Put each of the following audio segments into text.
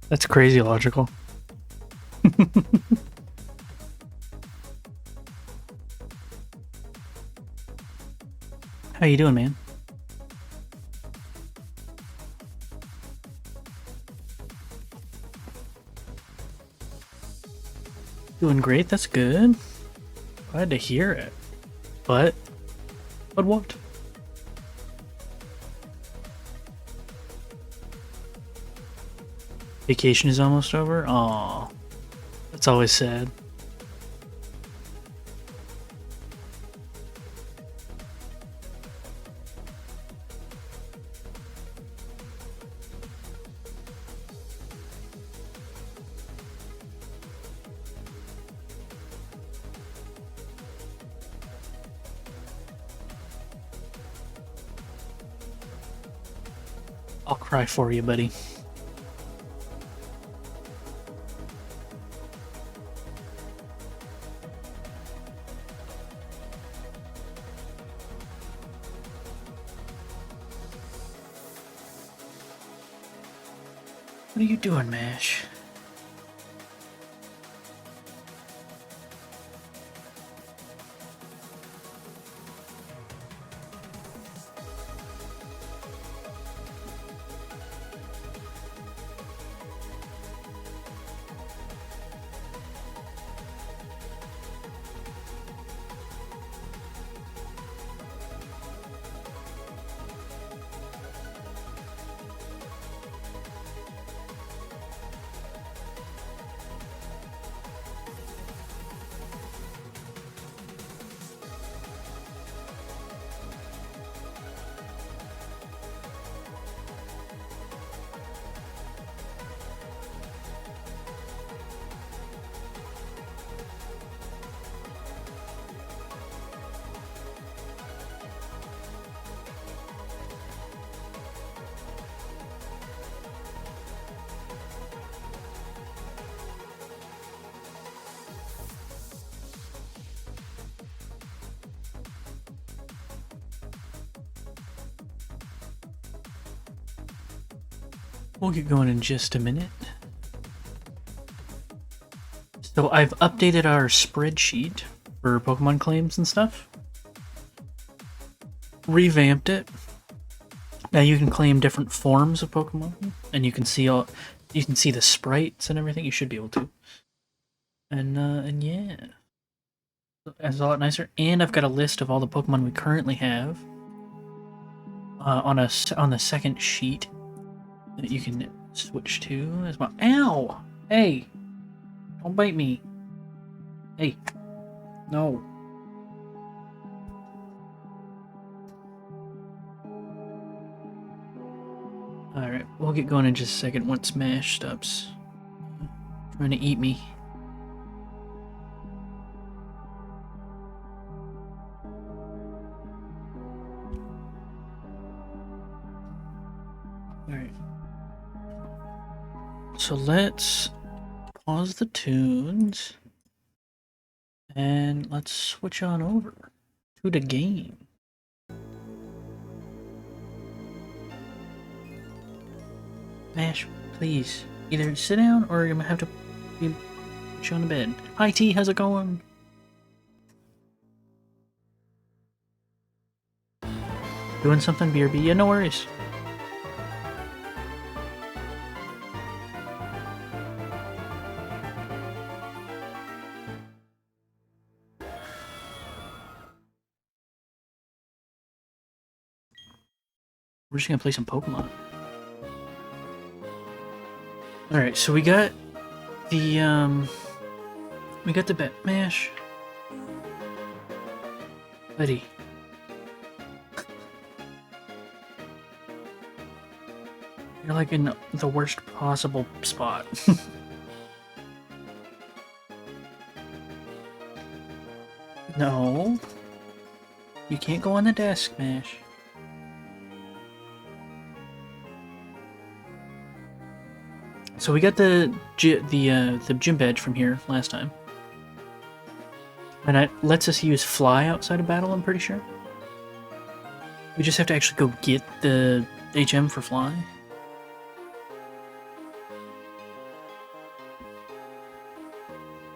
That's crazy logical. How you doing, man? Doing great, that's good. Glad to hear it. But what? Vacation is almost over? Aw. That's always sad. I'll cry for you, buddy. What are you doing, Mash? We'll get going in just a minute. So I've updated our spreadsheet for Pokemon claims and stuff. Revamped it. Now you can claim different forms of Pokemon, and you can see the sprites and everything. You should be able to. And yeah, it's a lot nicer. And I've got a list of all the Pokemon we currently have on the second sheet that you can switch to as well. Ow! Hey! Don't bite me. Hey. No. Alright, we'll get going in just a second once Mash stops trying to eat me. Alright. So let's pause the tunes and let's switch on over to the game. Mash, please, either sit down or I'm gonna have to put you on the bed. Hi T, how's it going? Doing something, BRB? Yeah, no worries. We're just gonna play some Pokemon. Alright, so we got the bet Mash. Buddy. You're like in the worst possible spot. No. You can't go on the desk, Mash. So we got the gym badge from here last time. And it lets us use Fly outside of battle, I'm pretty sure. We just have to actually go get the HM for Fly.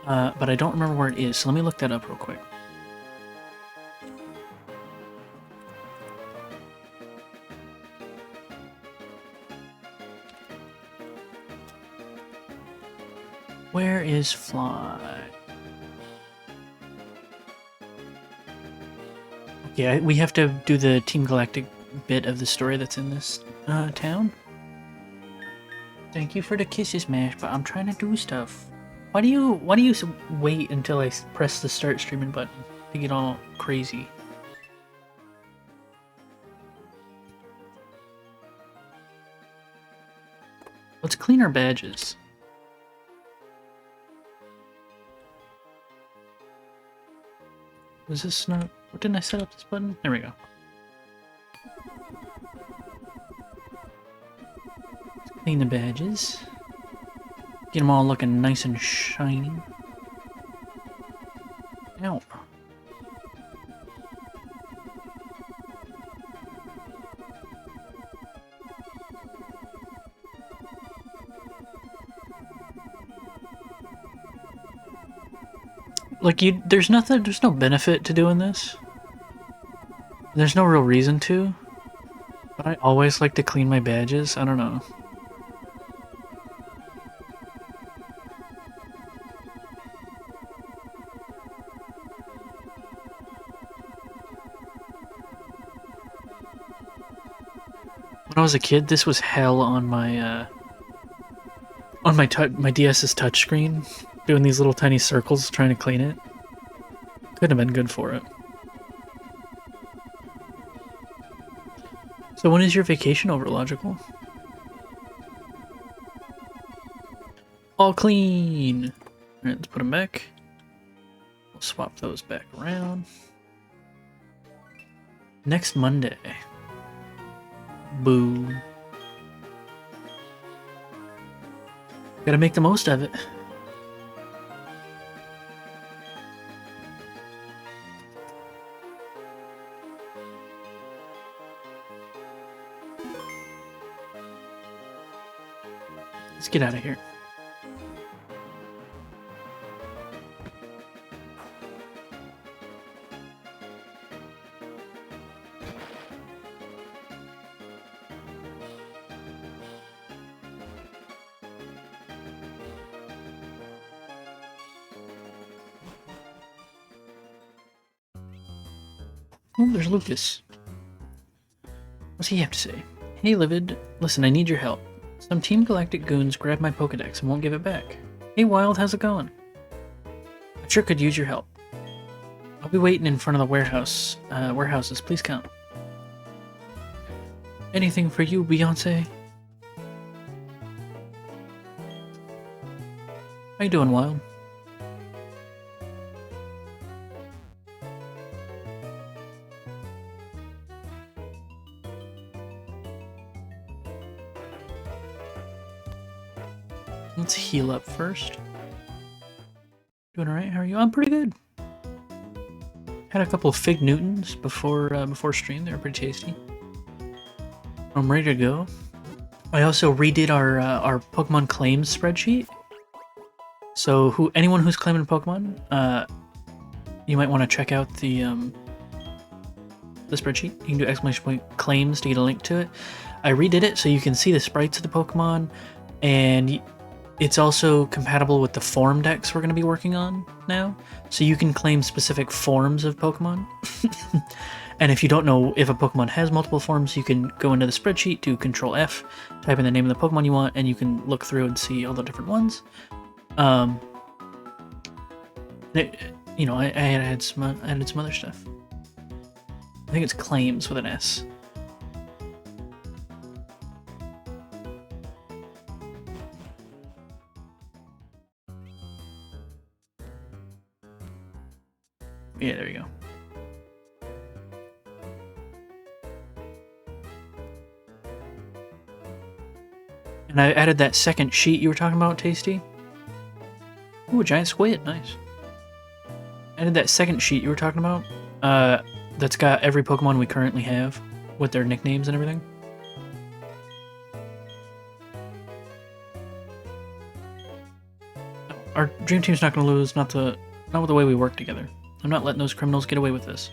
but I don't remember where it is, so let me look that up real quick. Where is Fly? Yeah, we have to do the Team Galactic bit of the story that's in this town. Thank you for the kisses, Mash, but I'm trying to do stuff. Why do you wait until I press the start streaming button to get all crazy? Let's clean our badges. Was this not... What didn't I set up this button? There we go. Clean the badges. Get them all looking nice and shiny. Ow. Like, there's no benefit to doing this. There's no real reason to. But I always like to clean my badges. I don't know. When I was a kid, this was hell on my my DS's touchscreen, doing these little tiny circles trying to clean it. Couldn't have been good for it. So when is your vacation over, Logical? All clean! Alright, let's put them back. We'll swap those back around. Next Monday. Boo. Gotta make the most of it. Let's get out of here. Oh, there's Lucas. What's he have to say? Hey, Livid. Listen, I need your help. Some Team Galactic goons grabbed my Pokedex and won't give it back. Hey, Wild, how's it going? I sure could use your help. I'll be waiting in front of the warehouses. Please come. Anything for you, Beyonce? How you doing, Wild? Let's heal up first. Doing alright, how are you? I'm pretty good. Had a couple of Fig Newtons before stream, they were pretty tasty. I'm ready to go. I also redid our Pokemon claims spreadsheet. So anyone who's claiming Pokemon, you might want to check out the spreadsheet. You can do exclamation point claims to get a link to it. I redid it so you can see the sprites of the Pokemon, and it's also compatible with the form decks we're going to be working on now. So you can claim specific forms of Pokemon. And if you don't know if a Pokemon has multiple forms, you can go into the spreadsheet, do Control F, type in the name of the Pokemon you want, and you can look through and see all the different ones. I added some other stuff. I think it's claims with an S. Yeah, there you go. And I added that second sheet you were talking about, Tasty. Ooh, a giant squid, nice. Added that second sheet you were talking about. That's got every Pokemon we currently have, with their nicknames and everything. our dream team's not gonna lose, not with the way we work together. I'm not letting those criminals get away with this.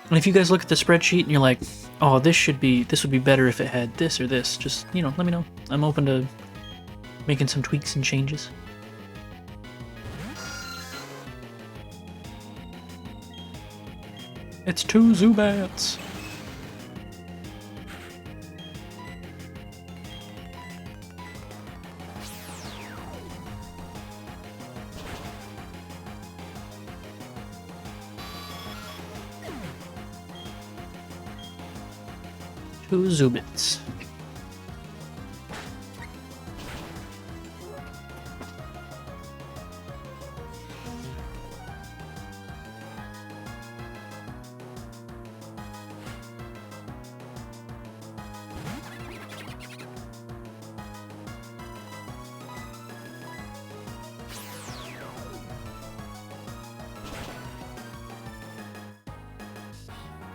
And if you guys look at the spreadsheet and you're like, oh, this would be better if it had this or this, just, you know, let me know. I'm open to making some tweaks and changes. It's 2 Zubats! Two Zubits.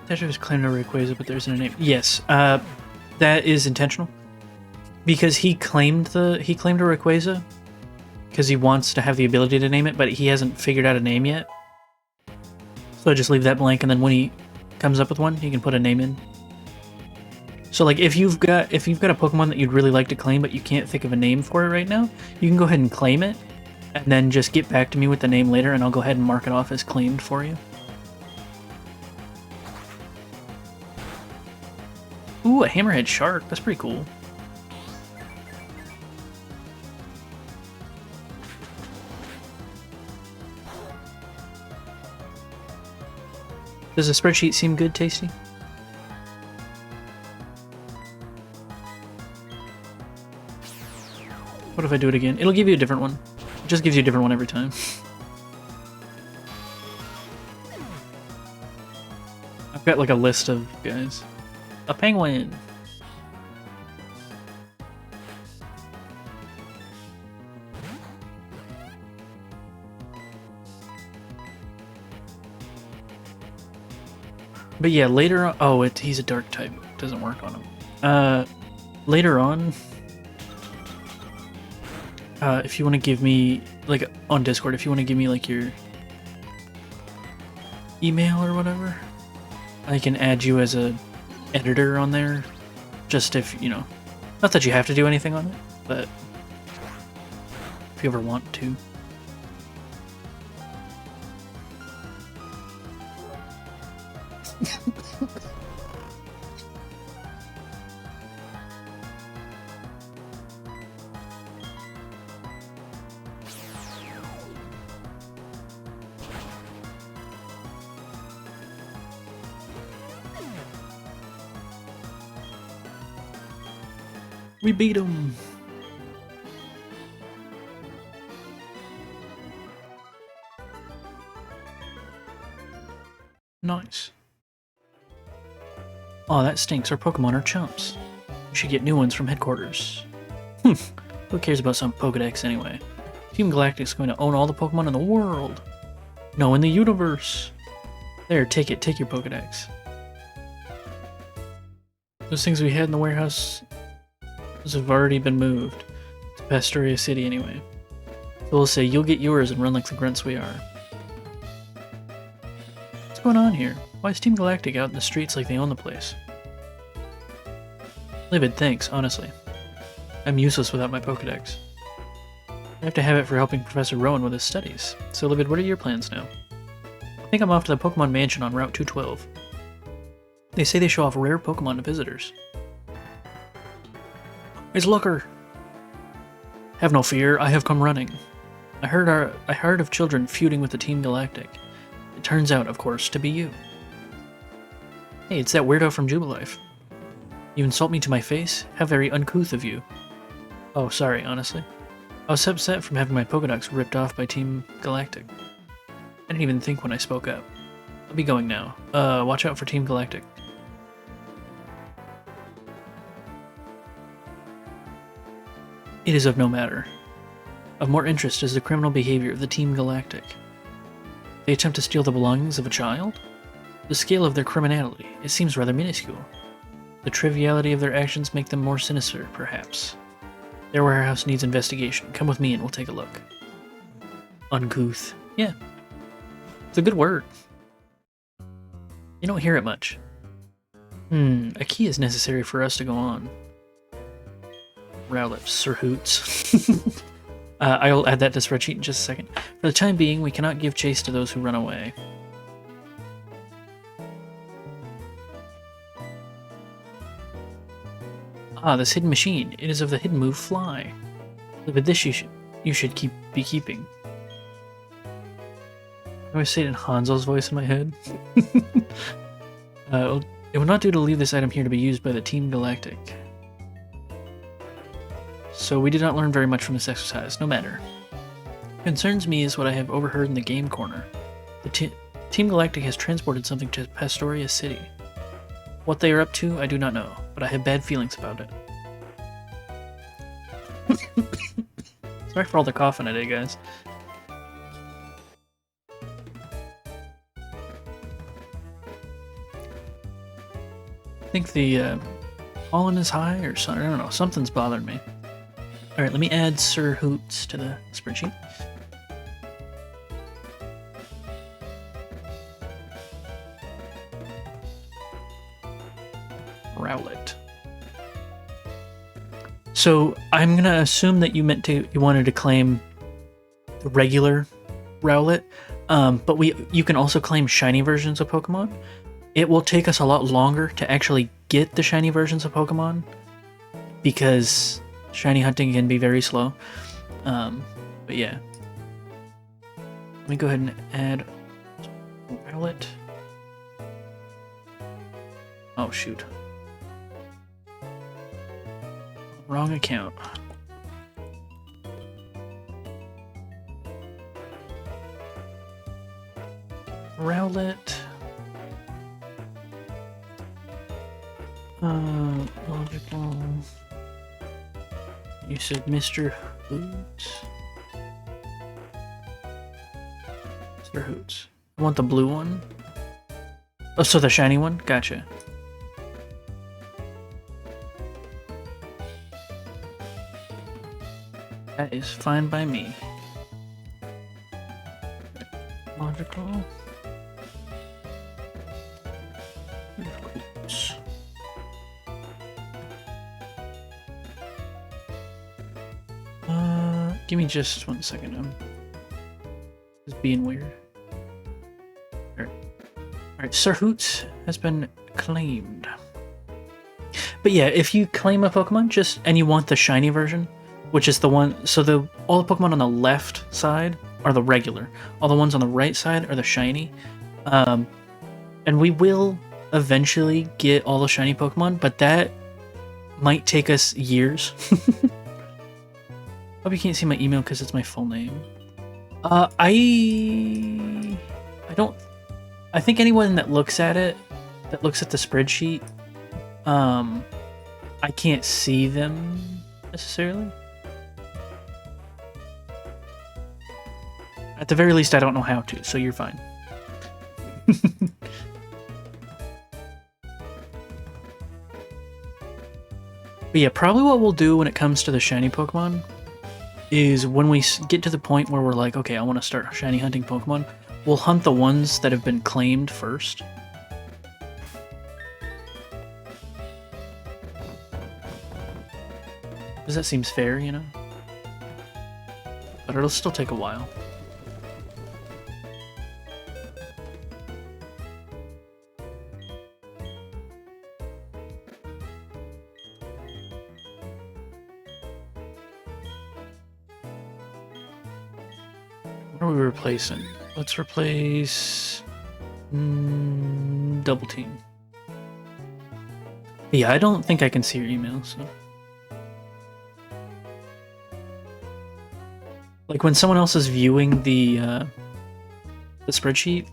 Tetris claimed a Rayquaza, but there isn't a name. Yes, that is intentional. Because he claimed a Rayquaza because he wants to have the ability to name it, but he hasn't figured out a name yet. So I just leave that blank, and then when he comes up with one, he can put a name in. So like if you've got a Pokemon that you'd really like to claim, but you can't think of a name for it right now, you can go ahead and claim it, and then just get back to me with the name later, and I'll go ahead and mark it off as claimed for you. Ooh, a hammerhead shark. That's pretty cool. Does the spreadsheet seem good, Tasty? What if I do it again? It'll give you a different one. It just gives you a different one every time. I've got like a list of guys. A penguin! But yeah, later on... Oh, he's a dark type. It doesn't work on him. Later on... if you want to give me... Like, on Discord, if you want to give me, like, your... email or whatever, I can add you as a editor on there, just if, you know, not that you have to do anything on it, but if you ever want to. We beat him! Nice. Oh, that stinks. Our Pokemon are chumps. We should get new ones from headquarters. Who cares about some Pokedex anyway? Team Galactic's going to own all the Pokemon in the world. No, in the universe. There, take it. Take your Pokedex. Those things we had in the warehouse... Those have already been moved to Pastoria City anyway. So we'll say, you'll get yours and run like the grunts we are. What's going on here? Why is Team Galactic out in the streets like they own the place? Livid, thanks, honestly. I'm useless without my Pokedex. I have to have it for helping Professor Rowan with his studies. So Livid, what are your plans now? I think I'm off to the Pokemon Mansion on Route 212. They say they show off rare Pokemon to visitors. It's Looker! Have no fear, I have come running. I heard of children feuding with the Team Galactic. It turns out, of course, to be you. Hey, it's that weirdo from Jubilife. You insult me to my face? How very uncouth of you. Oh, sorry, honestly. I was upset from having my Pokedex ripped off by Team Galactic. I didn't even think when I spoke up. I'll be going now. Watch out for Team Galactic. It is of no matter. Of more interest is the criminal behavior of the Team Galactic. They attempt to steal the belongings of a child? The scale of their criminality, it seems rather minuscule. The triviality of their actions make them more sinister, perhaps. Their warehouse needs investigation. Come with me and we'll take a look. Uncouth. Yeah. It's a good word. You don't hear it much. A key is necessary for us to go on. Rowlet, Sir Hoots. I'll add that to spreadsheet in just a second. For the time being, we cannot give chase to those who run away. Ah, this hidden machine. It is of the hidden move Fly. With this you should be keeping. I always say it in Hanzo's voice in my head. It would not do to leave this item here to be used by the Team Galactic. So we did not learn very much from this exercise, no matter. What concerns me is what I have overheard in the game corner. The Team Galactic has transported something to Pastoria City. What they are up to, I do not know, but I have bad feelings about it. Sorry for all the coughing today, guys. I think the pollen is high or something. I don't know. Something's bothering me. All right, let me add Sir Hoots to the spreadsheet. Rowlet. So I'm gonna assume that you wanted to claim the regular Rowlet, but you can also claim shiny versions of Pokemon. It will take us a lot longer to actually get the shiny versions of Pokemon because shiny hunting can be very slow. But yeah. Let me go ahead and add Rowlet. Oh shoot. Wrong account. Rowlet. Logical. You said Mr. Hoots? Mr. Hoots. I want the blue one. Oh, so the shiny one? Gotcha. That is fine by me. Logical. Hoots. Give me just 1 second. I'm just being weird. Alright, Sir Hoots has been claimed. But yeah, if you claim a Pokemon, and you want the shiny version, which is the one, so all the Pokemon on the left side are the regular. All the ones on the right side are the shiny. And we will eventually get all the shiny Pokemon, but that might take us years. Hope you can't see my email because it's my full name. I think anyone that looks at it, that looks at the spreadsheet, I can't see them necessarily. At the very least, I don't know how to, so you're fine. But yeah, probably what we'll do when it comes to the shiny Pokemon is when we get to the point where we're like, okay, I want to start shiny hunting Pokemon, we'll hunt the ones that have been claimed first. Because that seems fair, you know? But it'll still take a while. What are we replacing? Let's replace Double Team. Yeah, I don't think I can see your email, so. Like when someone else is viewing the spreadsheet,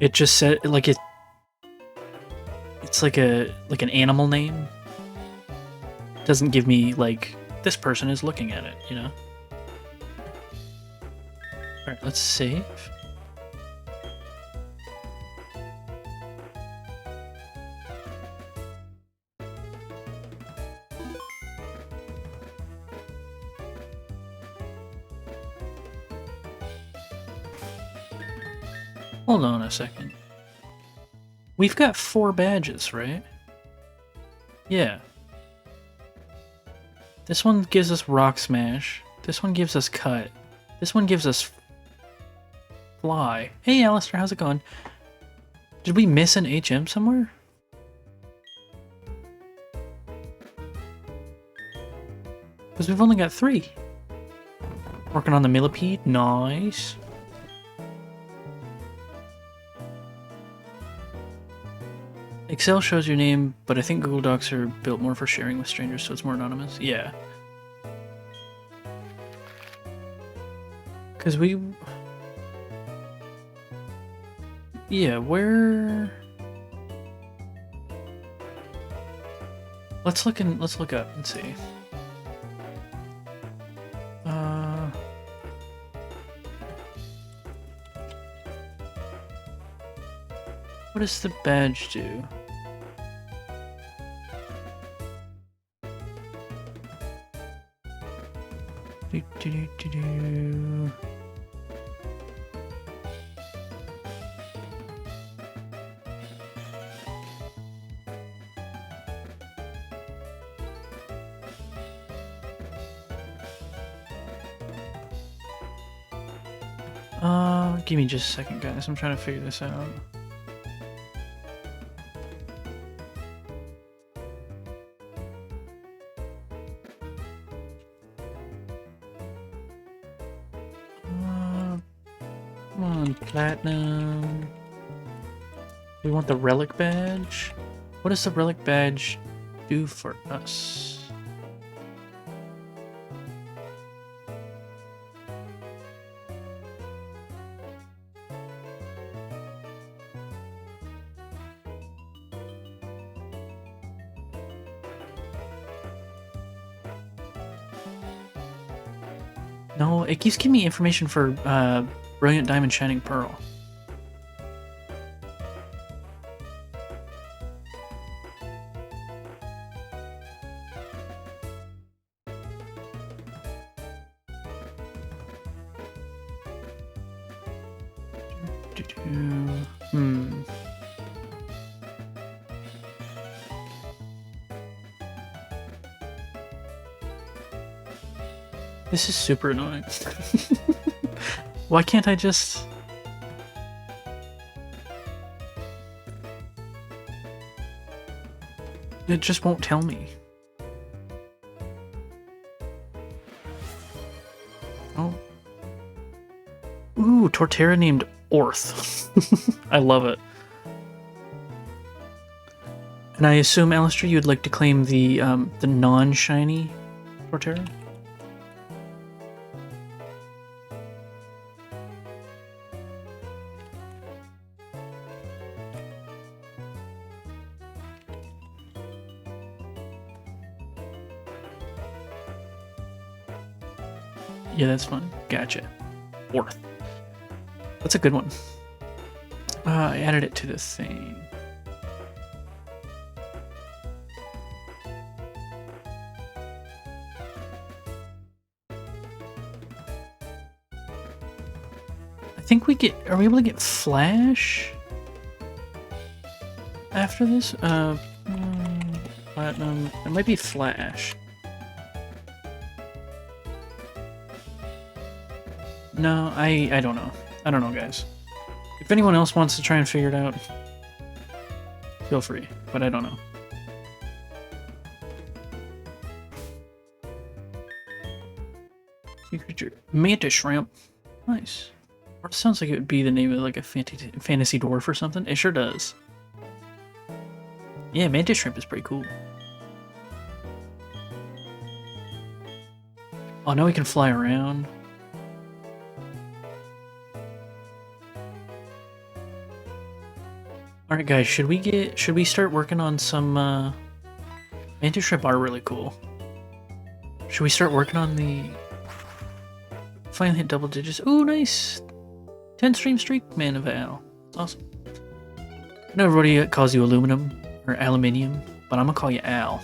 it just said like it's like an animal name. It doesn't give me like this person is looking at it, you know. All right, let's save. Hold on a second. We've got 4 badges, right? Yeah. This one gives us Rock Smash. This one gives us Cut. This one gives us Fly. Hey, Alistair, how's it going? Did we miss an HM somewhere? Because we've only got 3. Working on the millipede. Nice. Excel shows your name, but I think Google Docs are built more for sharing with strangers, so it's more anonymous. Yeah. Because we... Yeah, where... Let's look up and see. What does the badge do? Do. Give me just a second, guys. I'm trying to figure this out. Come on, platinum. We want the relic badge. What does the relic badge do for us? No, it keeps giving me information for Brilliant Diamond Shining Pearl. This is super annoying. Why can't I just... It just won't tell me. Oh. Ooh, Torterra named Orth. I love it. And I assume, Alistair, you'd like to claim the non-shiny Torterra? Yeah, that's fun. Gotcha. Worth. That's a good one. I added it to the thing. I think we get... Are we able to get Flash? After this? Platinum. It might be Flash. No, I don't know. I don't know, guys. If anyone else wants to try and figure it out, feel free, but I don't know. Sea creature. Mantis shrimp. Nice. Or it sounds like it would be the name of like a fantasy dwarf or something. It sure does. Yeah, mantis shrimp is pretty cool. Oh, now we can fly around. Alright guys, should we start working on some, mantis shrimp are really cool. Should we start working on the... Finally hit double digits. Ooh, nice! 10 stream streak, Man of Al. That's awesome. I know everybody calls you aluminum, or aluminium, but I'm gonna call you Al.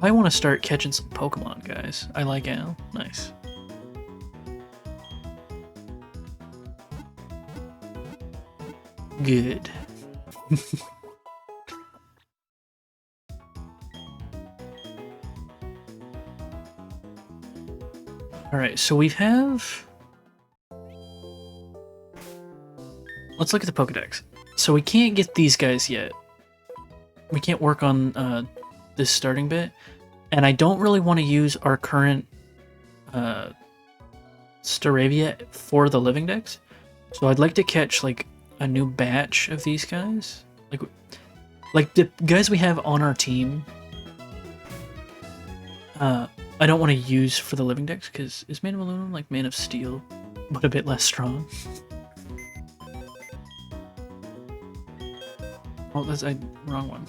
I want to start catching some Pokemon, guys. I like Al. Nice. Good. Alright, so we have... Let's look at the Pokedex. So we can't get these guys yet. We can't work on this starting bit. And I don't really want to use our current Staravia for the living dex. So I'd like to catch like a new batch of these guys. Like the guys we have on our team. I don't want to use for the living dex because is Man of Aluminum like Man of Steel, but a bit less strong? Oh, that's a wrong one.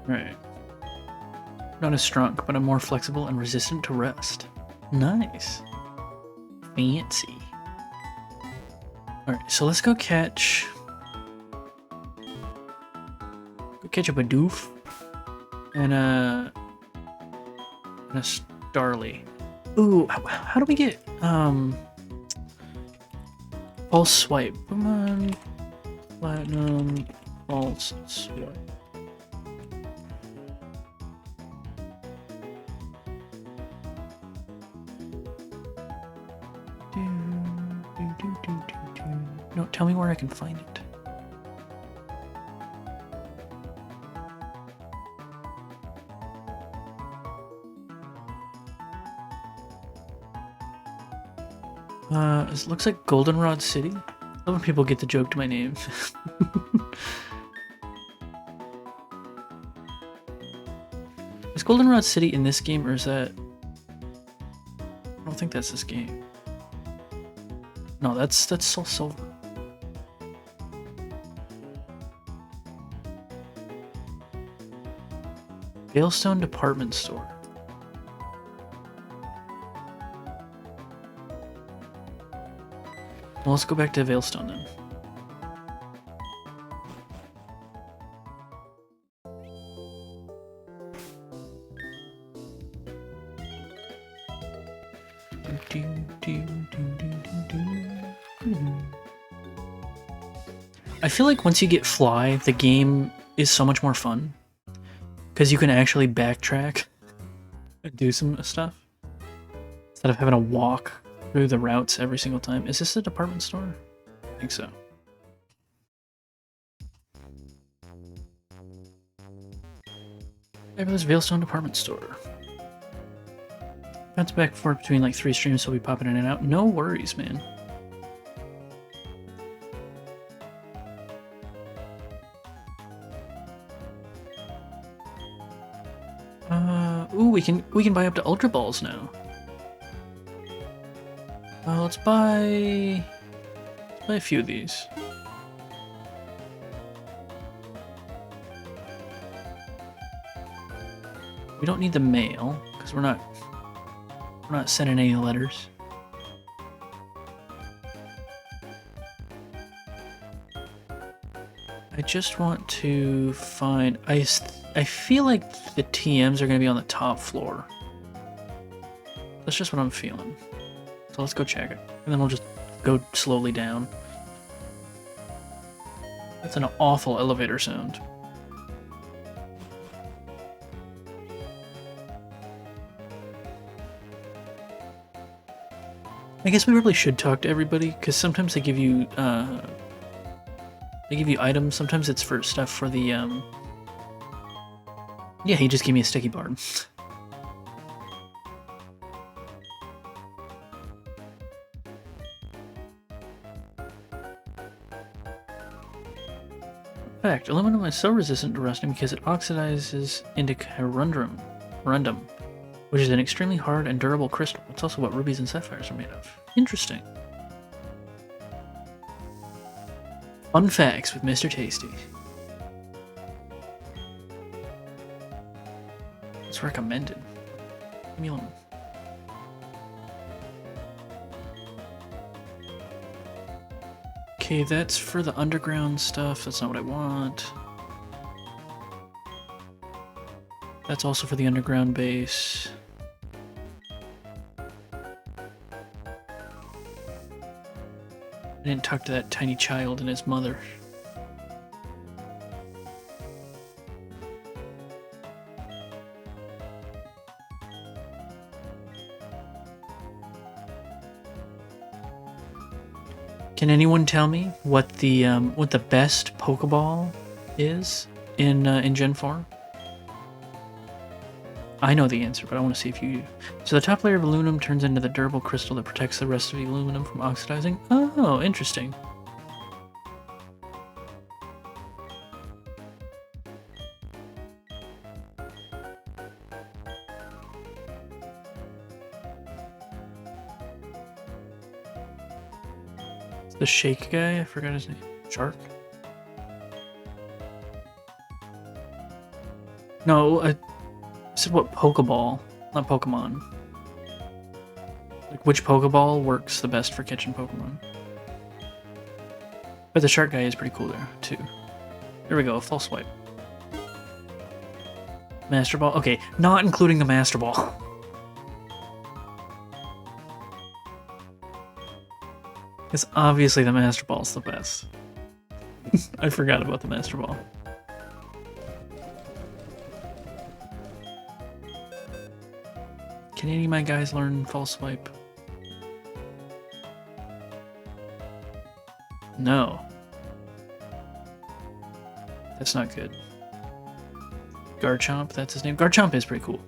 Right. Not as strong, but I'm more flexible and resistant to rust. Nice. Fancy. Alright, so let's go catch... Go catch a Bidoof. And a Starly. Ooh, how do we get, False Swipe. Come on. Platinum. False Swipe. No, tell me where I can find it. It looks like Goldenrod City. I love when people get the joke to my name. Is Goldenrod City in this game, or is that... I don't think that's this game. No, that's Soul Silver. Veilstone Department Store. Well, let's go back to Veilstone then. I feel like once you get Fly, the game is so much more fun. Because you can actually backtrack and do some stuff. Instead of having to walk through the routes every single time. Is this a department store? I think so. Fabulous Veilstone Department Store. Bounce back and forth between like 3 streams, so we'll be popping in and out. No worries, man. Ooh, we can buy up to Ultra Balls now. Let's buy a few of these. We don't need the mail because we're not sending any letters. I just want to find... I feel like the TMs are going to be on the top floor. That's just what I'm feeling. So let's go check it. And then we'll just go slowly down. That's an awful elevator sound. I guess we really should talk to everybody, because sometimes they give you items. Sometimes it's for stuff for the yeah, he just gave me a sticky barb. Fact, aluminum is so resistant to rusting because it oxidizes into corundum, which is an extremely hard and durable crystal. It's also what rubies and sapphires are made of. Interesting. Fun facts with Mr. Tasty. It's recommended. Leave me alone. Okay, that's for the underground stuff. That's not what I want. That's also for the underground base. I didn't talk to that tiny child and his mother. Can anyone tell me what the best Pokeball is in Gen 4? I know the answer, but I want to see if you do. So the top layer of aluminum turns into the durable crystal that protects the rest of the aluminum from oxidizing. Oh, interesting. The shake guy? I forgot his name. Shark? No, I said what Pokeball, not Pokemon. Like which Pokeball works the best for catching Pokemon. But the shark guy is pretty cool there, too. There we go, false swipe. Master Ball? Okay, not including the Master Ball. Because obviously the Master Ball's the best. I forgot about the Master Ball. Can any of my guys learn false swipe? No. That's not good. Garchomp, that's his name. Garchomp is pretty cool.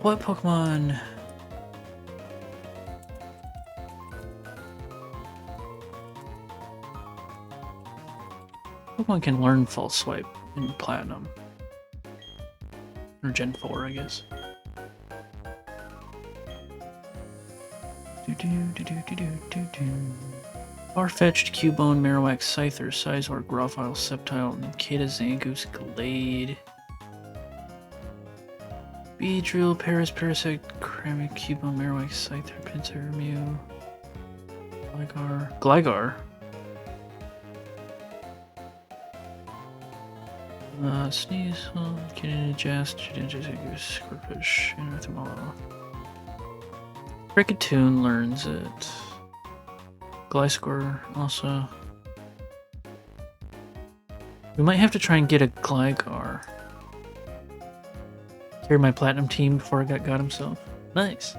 What Pokemon? Pokemon can learn false swipe in Platinum. Or Gen 4, I guess. Farfetch'd, Cubone, Marowak, Scyther, Sizor, Growlithe, Sceptile, Nincada, Zangoose, Glade. Beedrill, Paris, Parasect, Kramik, Cubone, Marowak, Scyther, Pinsir, Mew, Gligar. Sneeze, Kidney, Jest, Zangoose, Squirfish, and Arthmolo. Kricketune learns it. Gliscor also. We might have to try and get a Gligar. Carry my platinum team before I got himself. Nice.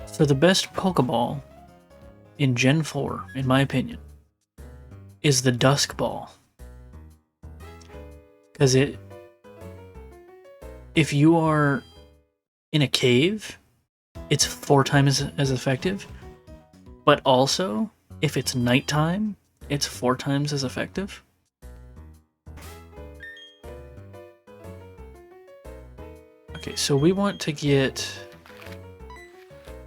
So the best Pokeball in Gen 4, in my opinion, is the Dusk Ball. Because if you are in a cave, it's 4 times as effective. But also, if it's nighttime, it's 4 times as effective. Okay, so we want to get...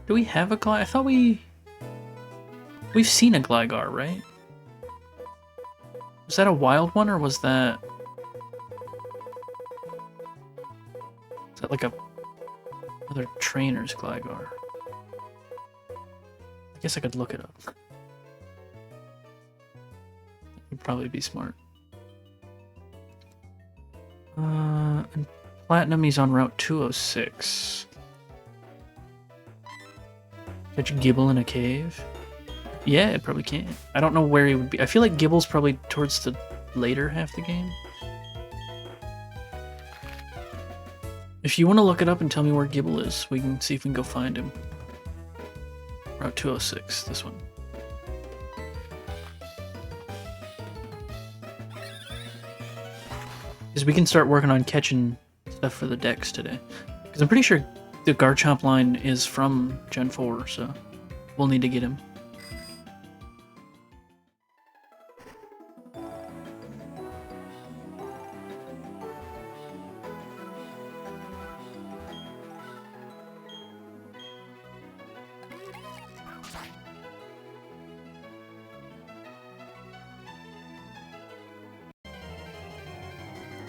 Do we have a Gligar? I thought we've seen a Gligar, right? Was that a wild one, or was that... Is that like another trainer's Gligar? I guess I could look it up. That would probably be smart. And Platinum, he's on Route 206. Catch Gibble in a cave? Yeah, it probably can. I don't know where he would be. I feel like Gibble's probably towards the later half of the game. If you want to look it up and tell me where Gibble is, we can see if we can go find him. Route 206, this one. Because we can start working on catching stuff for the decks today. Because I'm pretty sure the Garchomp line is from Gen 4, so we'll need to get him.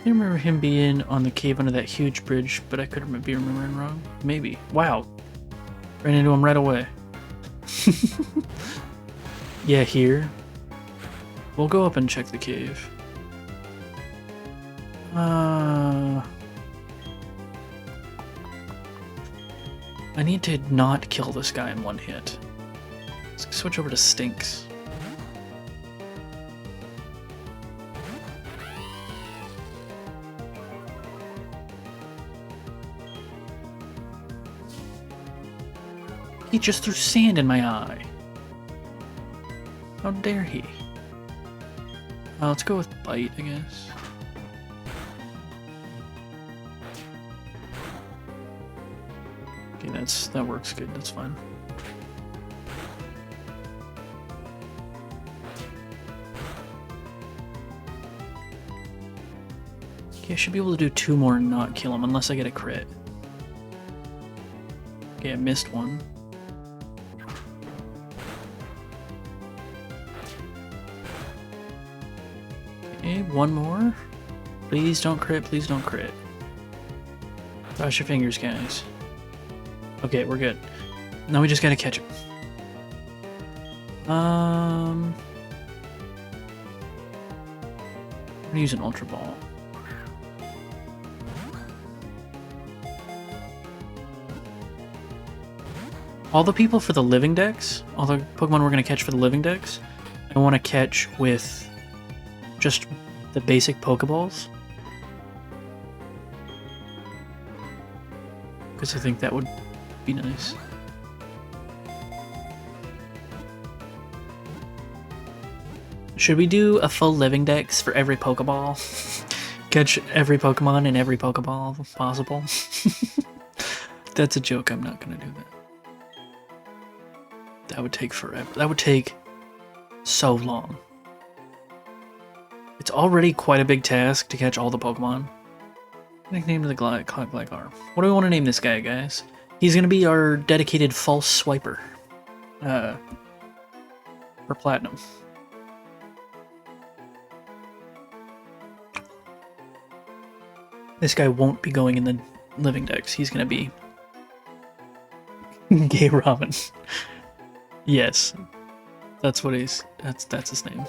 I remember him being on the cave under that huge bridge, but I could be remembering wrong. Maybe. Wow. Ran into him right away. Yeah, here. We'll go up and check the cave. I need to not kill this guy in one hit. Let's switch over to Stinks. He just threw sand in my eye. How dare he? Let's go with Bite, I guess. Okay, that works good. That's fine. Okay, I should be able to do 2 more and not kill him unless I get a crit. Okay, I missed one. Okay, 1 more. Please don't crit, please don't crit. Cross your fingers, guys. Okay, we're good. Now we just gotta catch him. I'm gonna use an Ultra Ball. All the people for the living decks, all the Pokemon we're gonna catch for the living decks, I want to catch with just the basic Pokeballs. Because I think that would be nice. Should we do a full living dex for every Pokeball? Catch every Pokemon in every Pokeball possible? That's a joke, I'm not gonna do that. That would take forever. That would take so long. It's already quite a big task to catch all the Pokemon. Nickname to the Gligar. What do we want to name this guy, guys? He's gonna be our dedicated false swiper. For Platinum. This guy won't be going in the living dex. He's gonna be Gay Ramen. Yes, that's what he's. That's his name.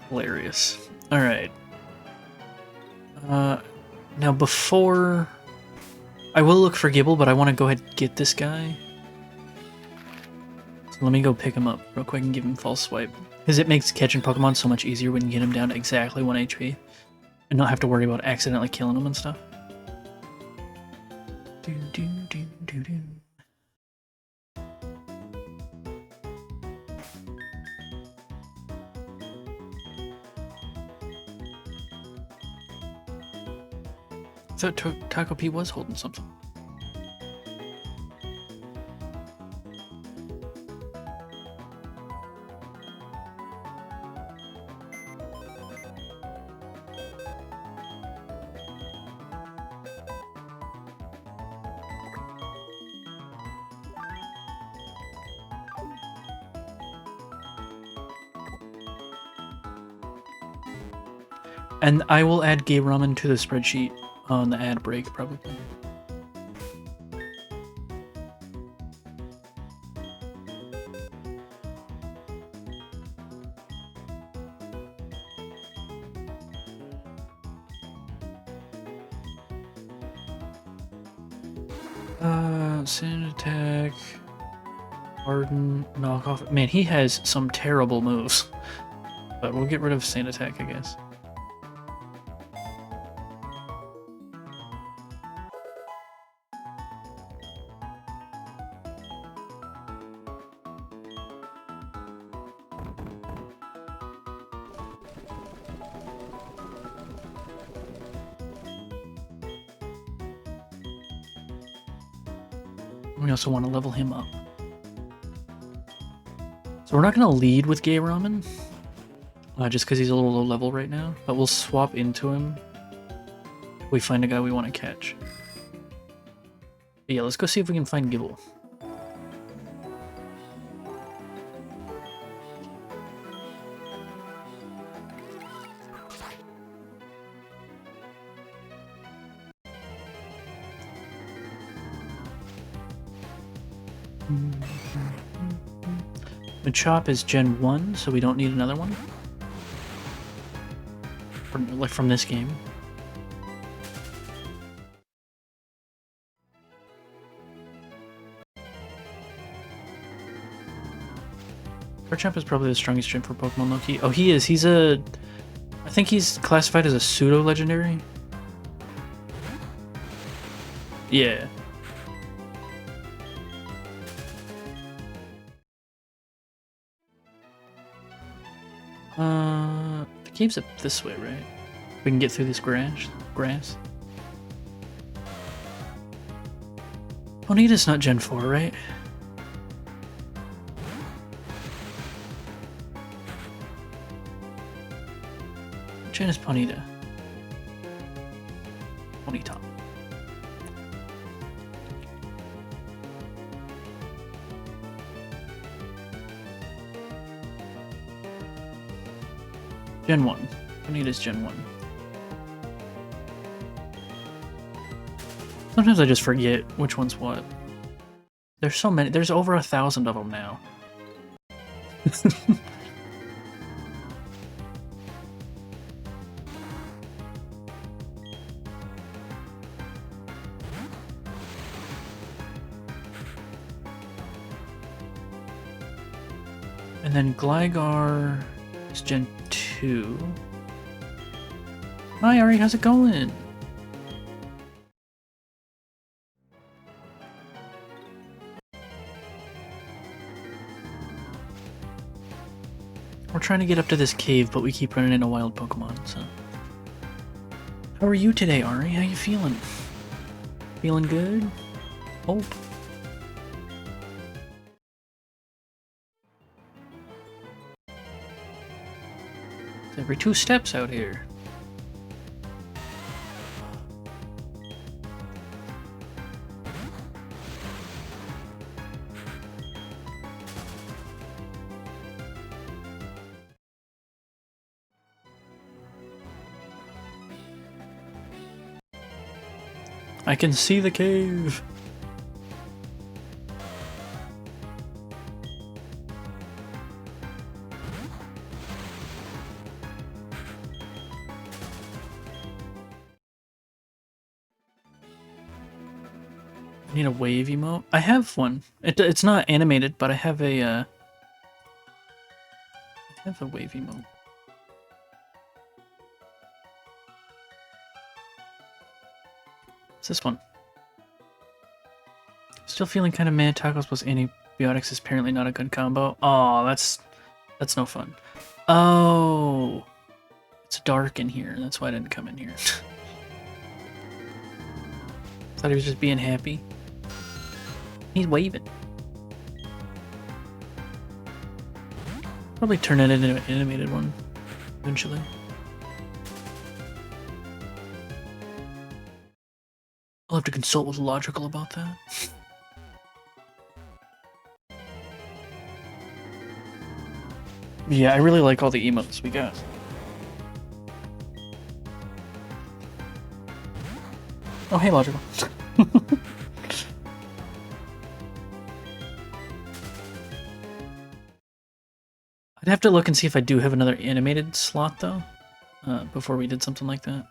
Hilarious. All right. Now before I will look for Gibble, but I want to go ahead and get this guy. So let me go pick him up real quick and give him false swipe. Because it makes catching Pokemon so much easier when you get him down to exactly 1 HP. And not have to worry about accidentally killing him and stuff. Do, do, do, do, do. I thought Taco P was holding something. And I will add Gay Ramen to the spreadsheet on the ad break, probably. Sand attack, harden, knock off. Man, he has some terrible moves. But we'll get rid of sand attack, I guess. We also want to level him up. So we're not going to lead with Gay Ramen, just because he's a little low level right now, but we'll swap into him if we find a guy we want to catch. But yeah, let's go see if we can find Gibble. Machop is Gen 1, so we don't need another one. From this game. Garchomp is probably the strongest gym for Pokemon Loki. Oh, he is. He's a... I think he's classified as a pseudo-legendary. Yeah. The cave's up this way, right? We can get through this grass. Ponyta's not Gen 4, right? What Gen is Ponyta? Ponyta. Gen 1. Ponyta's Gen 1. Sometimes I just forget which one's what. There's so many. There's over 1,000 of them now. And then Gligar is Gen 2. Hi Ari, how's it going? We're trying to get up to this cave, but we keep running into wild Pokemon, so... How are you today, Ari? How you feeling? Feeling good? Hope. It's every 2 steps out here. I can see the cave. I need a wave emote. I have one. It's not animated, but I have a wave emote. It's this one. Still feeling kind of mad. Tacos plus antibiotics is apparently not a good combo. Oh, that's no fun. Oh, it's dark in here. That's why I didn't come in here. Thought he was just being happy. He's waving. Probably turn it into an animated one eventually. I'll have to consult with Logical about that. Yeah, I really like all the emotes we got. Oh, hey, Logical. I'd have to look and see if I do have another animated slot, though, before we did something like that.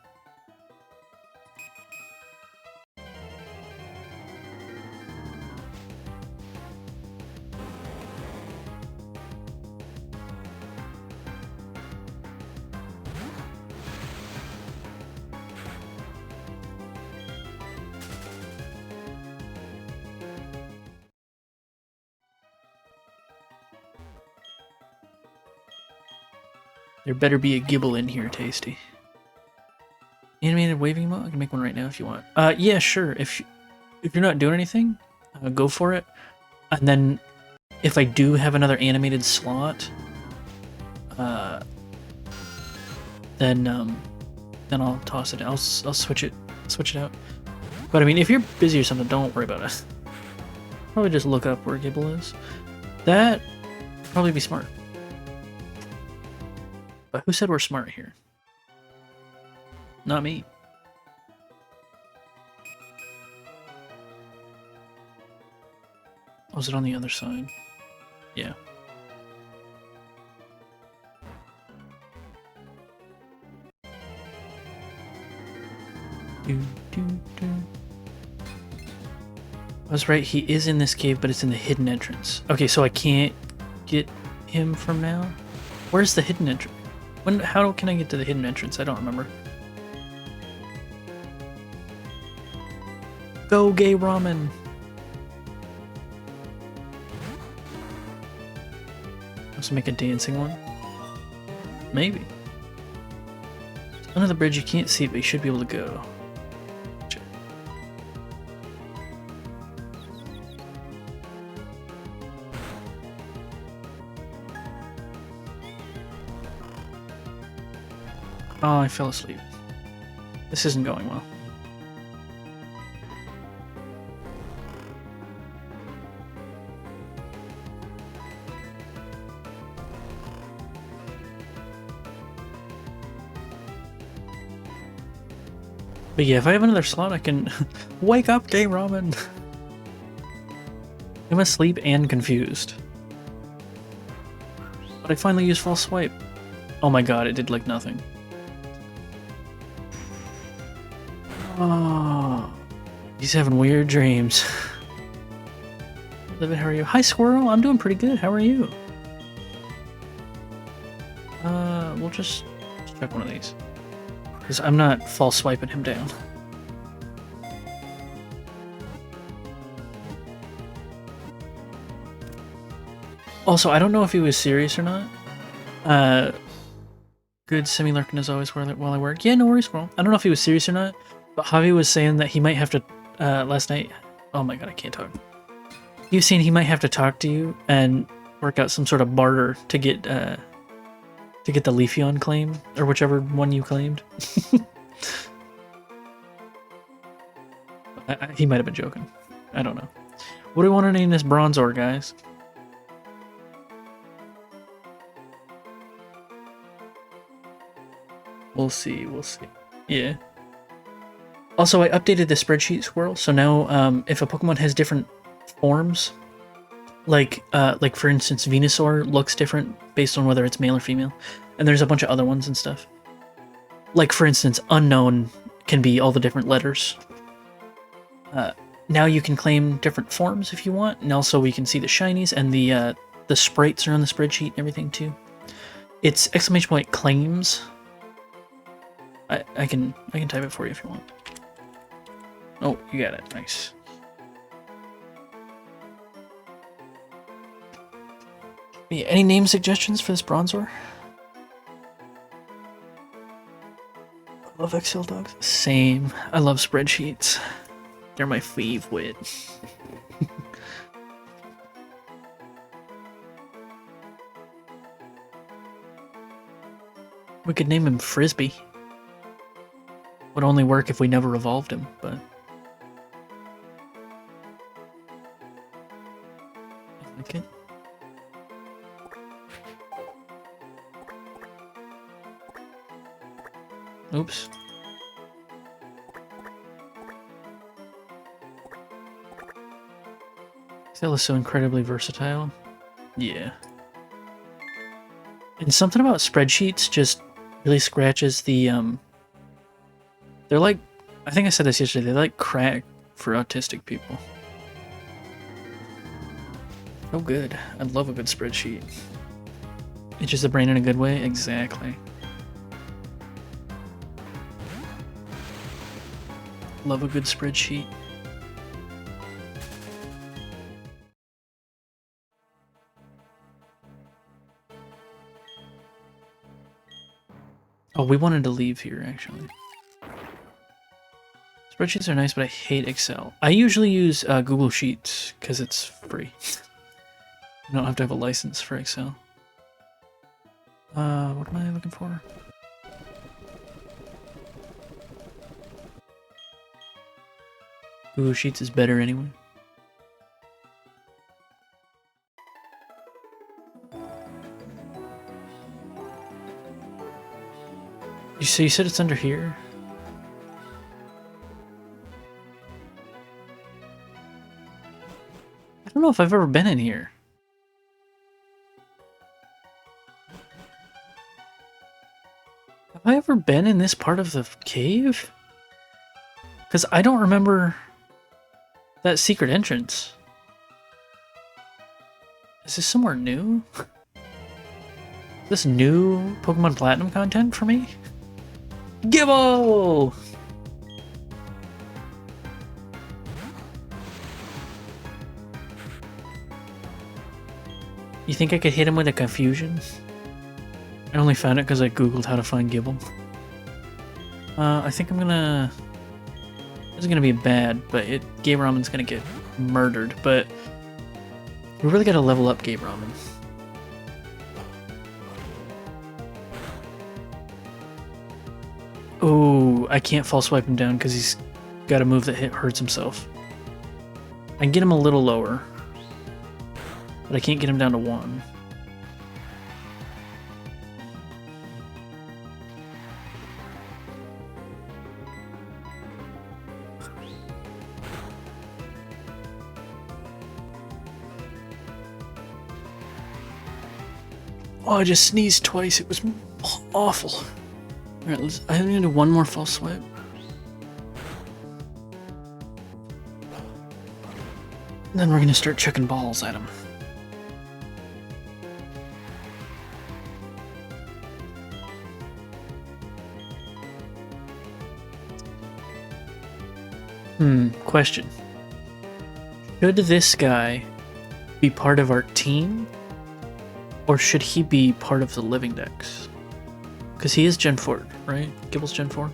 There better be a Gibble in here, Tasty. Animated waving emote? I can make one right now if you want. Yeah, sure. If you're not doing anything, go for it. And then, if I do have another animated slot, then I'll toss it. I'll switch it out. But I mean, if you're busy or something, don't worry about it. Probably just look up where Gibble is. That probably be smart. But who said we're smart here? Not me. Was it on the other side? Yeah. I was right, he is in this cave, but it's in the hidden entrance. Okay, so I can't get him from now? Where's the hidden entrance? How can I get to the hidden entrance? I don't remember. Go, gay ramen! Let's make a dancing one. Maybe. Under the bridge, you can't see it, but you should be able to go. Gotcha. Oh, I fell asleep. This isn't going well. But yeah, if I have another slot, I can wake up, gay ramen. I'm asleep and confused. But I finally used false swipe. Oh my god, it did like nothing. Oh, he's having weird dreams. How are you? Hi, Squirrel. I'm doing pretty good. How are you? We'll just check one of these. Because I'm not false swiping him down. Also, I don't know if he was serious or not. Good semi-lurking as always while I work. Yeah, no worries, Squirrel. I don't know if he was serious or not, but Javi was saying that he might have to, last night... Oh my god, I can't talk. He was saying he might have to talk to you and work out some sort of barter to get the Leafeon claim, or whichever one you claimed. He might have been joking. I don't know. What do we want to name this Bronzor, guys? We'll see, we'll see. Yeah. Also, I updated the spreadsheet, Squirrel, so now if a Pokemon has different forms, like for instance, Venusaur looks different based on whether it's male or female, and there's a bunch of other ones and stuff. Like, for instance, Unknown can be all the different letters. Now you can claim different forms if you want, and also we can see the shinies, and the sprites are on the spreadsheet and everything too. It's !claims. I can type it for you if you want. Oh, you got it. Nice. Yeah, any name suggestions for this Bronzor? I love Excel docs. Same. I love spreadsheets. They're my favorite. We could name him Frisbee. Would only work if we never evolved him, but... I like it. Oops. Excel is so incredibly versatile. Yeah. And something about spreadsheets just really scratches the, they're like, I think I said this yesterday, they're like crack for autistic people. Oh good. I love a good spreadsheet. Itches the brain in a good way? Exactly. Love a good spreadsheet. Oh, we wanted to leave here, actually. Spreadsheets are nice, but I hate Excel. I usually use Google Sheets, because it's free. You don't have to have a license for Excel. What am I looking for? Google Sheets is better anyway. So you said it's under here? I don't know if I've ever been in here. Have I ever been in this part of the cave? Because I don't remember that secret entrance. Is this somewhere new? Is this new Pokemon Platinum content for me? Gibble! You think I could hit him with a confusion? I only found it because I googled how to find Gibble. I think I'm gonna... This is gonna be bad, but Gabe Ramen's gonna get murdered, but... We really gotta level up Gabe Ramen. Oh, I can't false swipe him down because he's got a move that hurts himself. I can get him a little lower, but I can't get him down to 1. Oh, I just sneezed twice. It was awful. Alright, I'm gonna do one more false swipe. And then we're gonna start chucking balls at him. Question. Should this guy be part of our team? Or should he be part of the living dex? Because he is Gen 4, right? Gibble's Gen 4?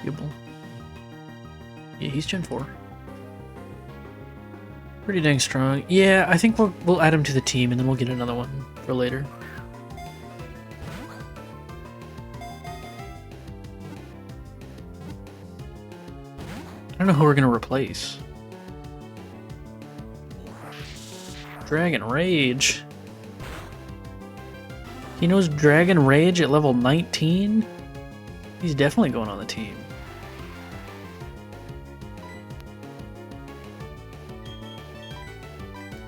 Gibble. Yeah, he's Gen 4. Pretty dang strong. Yeah, I think we'll add him to the team and then we'll get another one for later. I don't know who we're gonna replace. Dragon Rage. He knows Dragon Rage at level 19? He's definitely going on the team.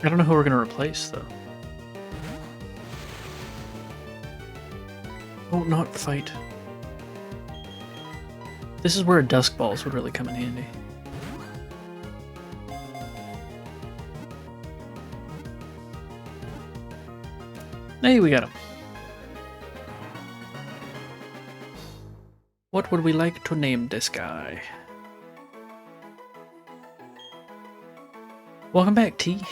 I don't know who we're gonna replace though. Oh, not fight. This is where Dusk Balls would really come in handy. Hey, we got him. What would we like to name this guy? Welcome back, T.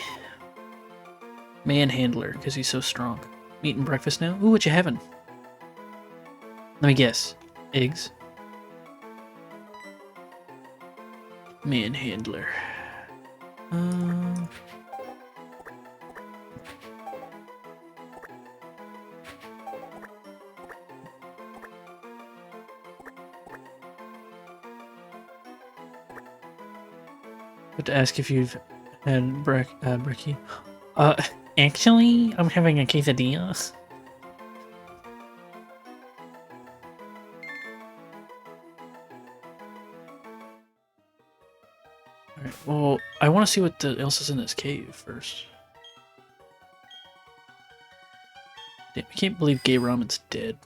Manhandler, because he's so strong. Eating breakfast now? Ooh, what you having? Let me guess. Eggs? Manhandler. But to ask if you've had brekkie. Actually, I'm having a quesadilla. Alright, well, I want to see what else is in this cave first. Damn, I can't believe Gay Ramen's dead.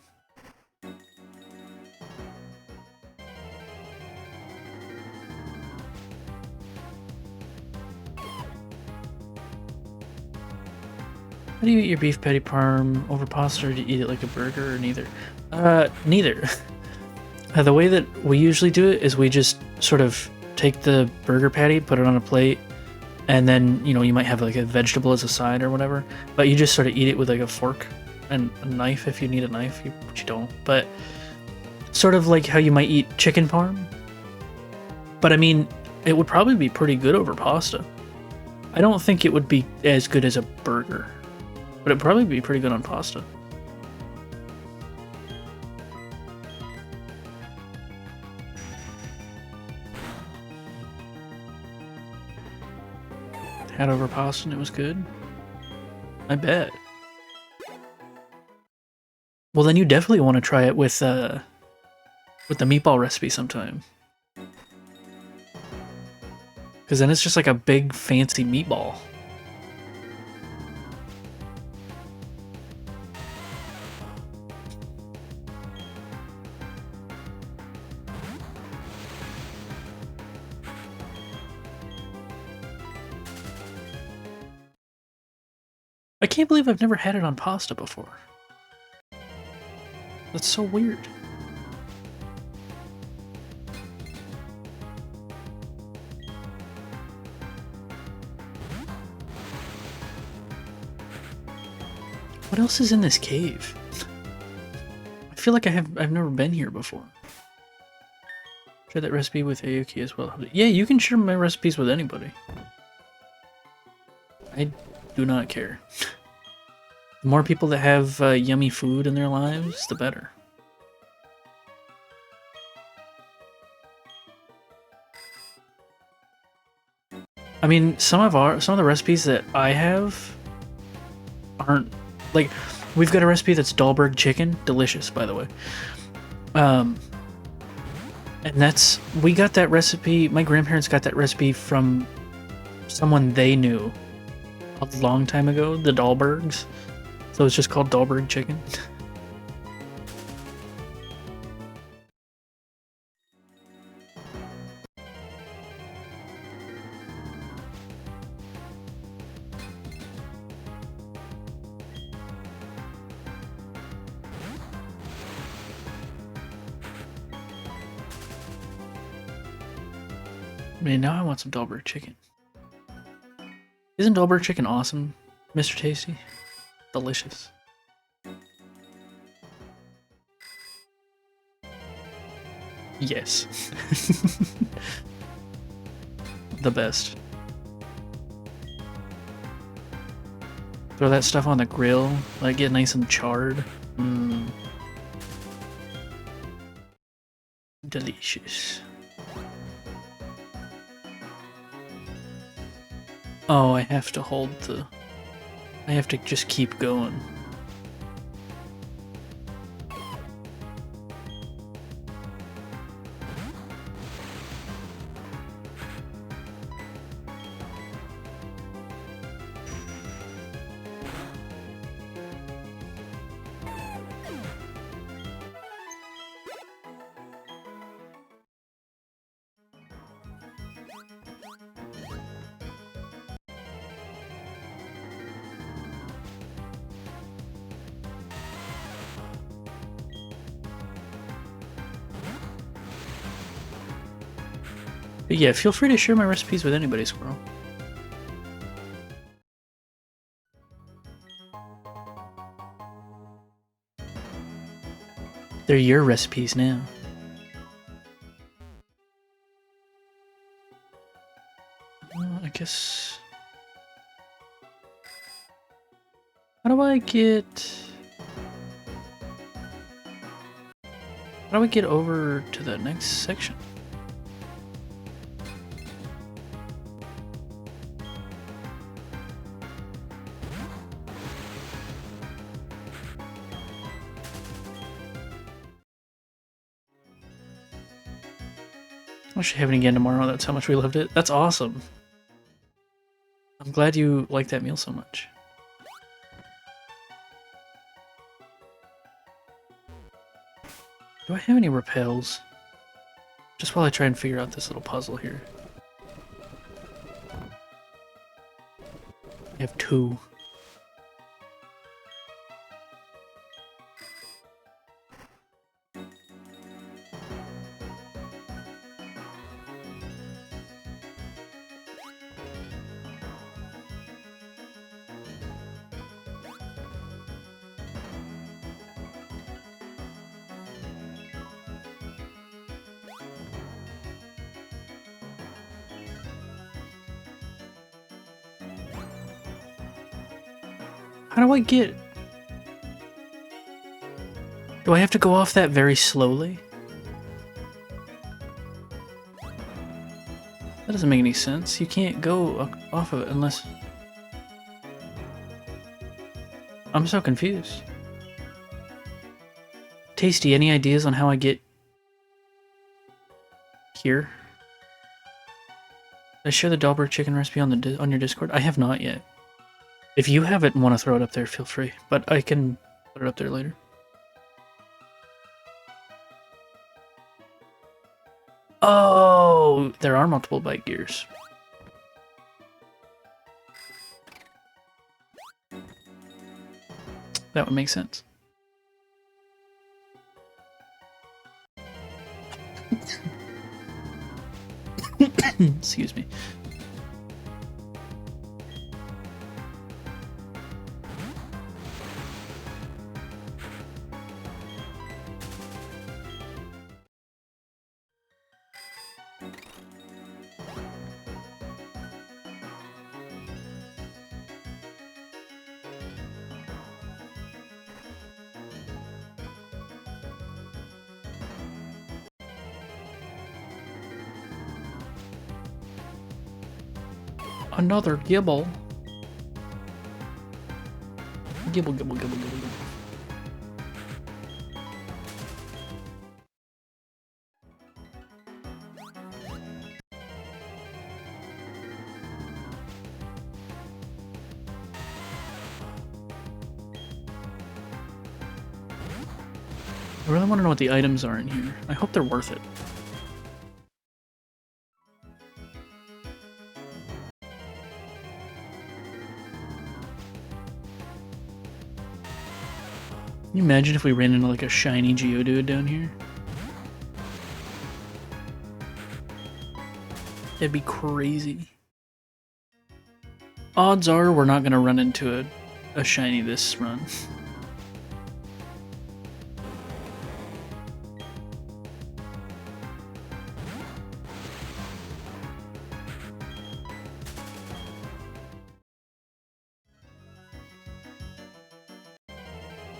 How do you eat your beef patty parm over pasta, or do you eat it like a burger, or neither? Neither. The way that we usually do it is we just sort of take the burger patty, put it on a plate, and then, you know, you might have like a vegetable as a side or whatever, but you just sort of eat it with like a fork and a knife if you need a knife, which you don't. But sort of like how you might eat chicken parm. But I mean, it would probably be pretty good over pasta. I don't think it would be as good as a burger, but it'd probably be pretty good on pasta. had over pasta and it was good? I bet. Well, then you definitely want to try it with the meatball recipe sometime. Because then it's just like a big fancy meatball. I can't believe I've never had it on pasta before. That's so weird. What else is in this cave? I feel like I've never been here before. Share that recipe with Aoki as well. Yeah, you can share my recipes with anybody. I do not care. The more people that have yummy food in their lives, the better. I mean, some of the recipes that I have aren't like, we've got a recipe that's Dahlberg chicken, delicious by the way. And we got that recipe, my grandparents got that recipe from someone they knew a long time ago, the Dahlbergs. So it's just called Dahlberg chicken. I mean, now I want some Dahlberg chicken. Isn't Dahlberg chicken awesome, Mr. Tasty? Delicious. Yes. The best. Throw that stuff on the grill, let it get nice and charred. Mmm. Delicious. Oh, I have to I have to just keep going. But yeah, feel free to share my recipes with anybody, Squirrel. They're your recipes now. I guess... How do I get over to the next section? I should have it again tomorrow. That's how much we loved it. That's awesome. I'm glad you like that meal so much. Do I have any repels? Just while I try and figure out this little puzzle here. I have 2. How do I get... Do I have to go off that very slowly? That doesn't make any sense. You can't go off of it unless... I'm so confused. Tasty, any ideas on how I get here? Did I share the Dahlberg chicken recipe on your Discord? I have not yet. If you have it and want to throw it up there, feel free. But I can put it up there later. Oh, there are multiple bite gears. That would make sense. Excuse me. Another gibble. Gibble, gibble, gibble, gibble, gibble. I really want to know what the items are in here. I hope they're worth it. Can you imagine if we ran into like a shiny Geodude down here? That'd be crazy. Odds are we're not gonna run into a shiny this run.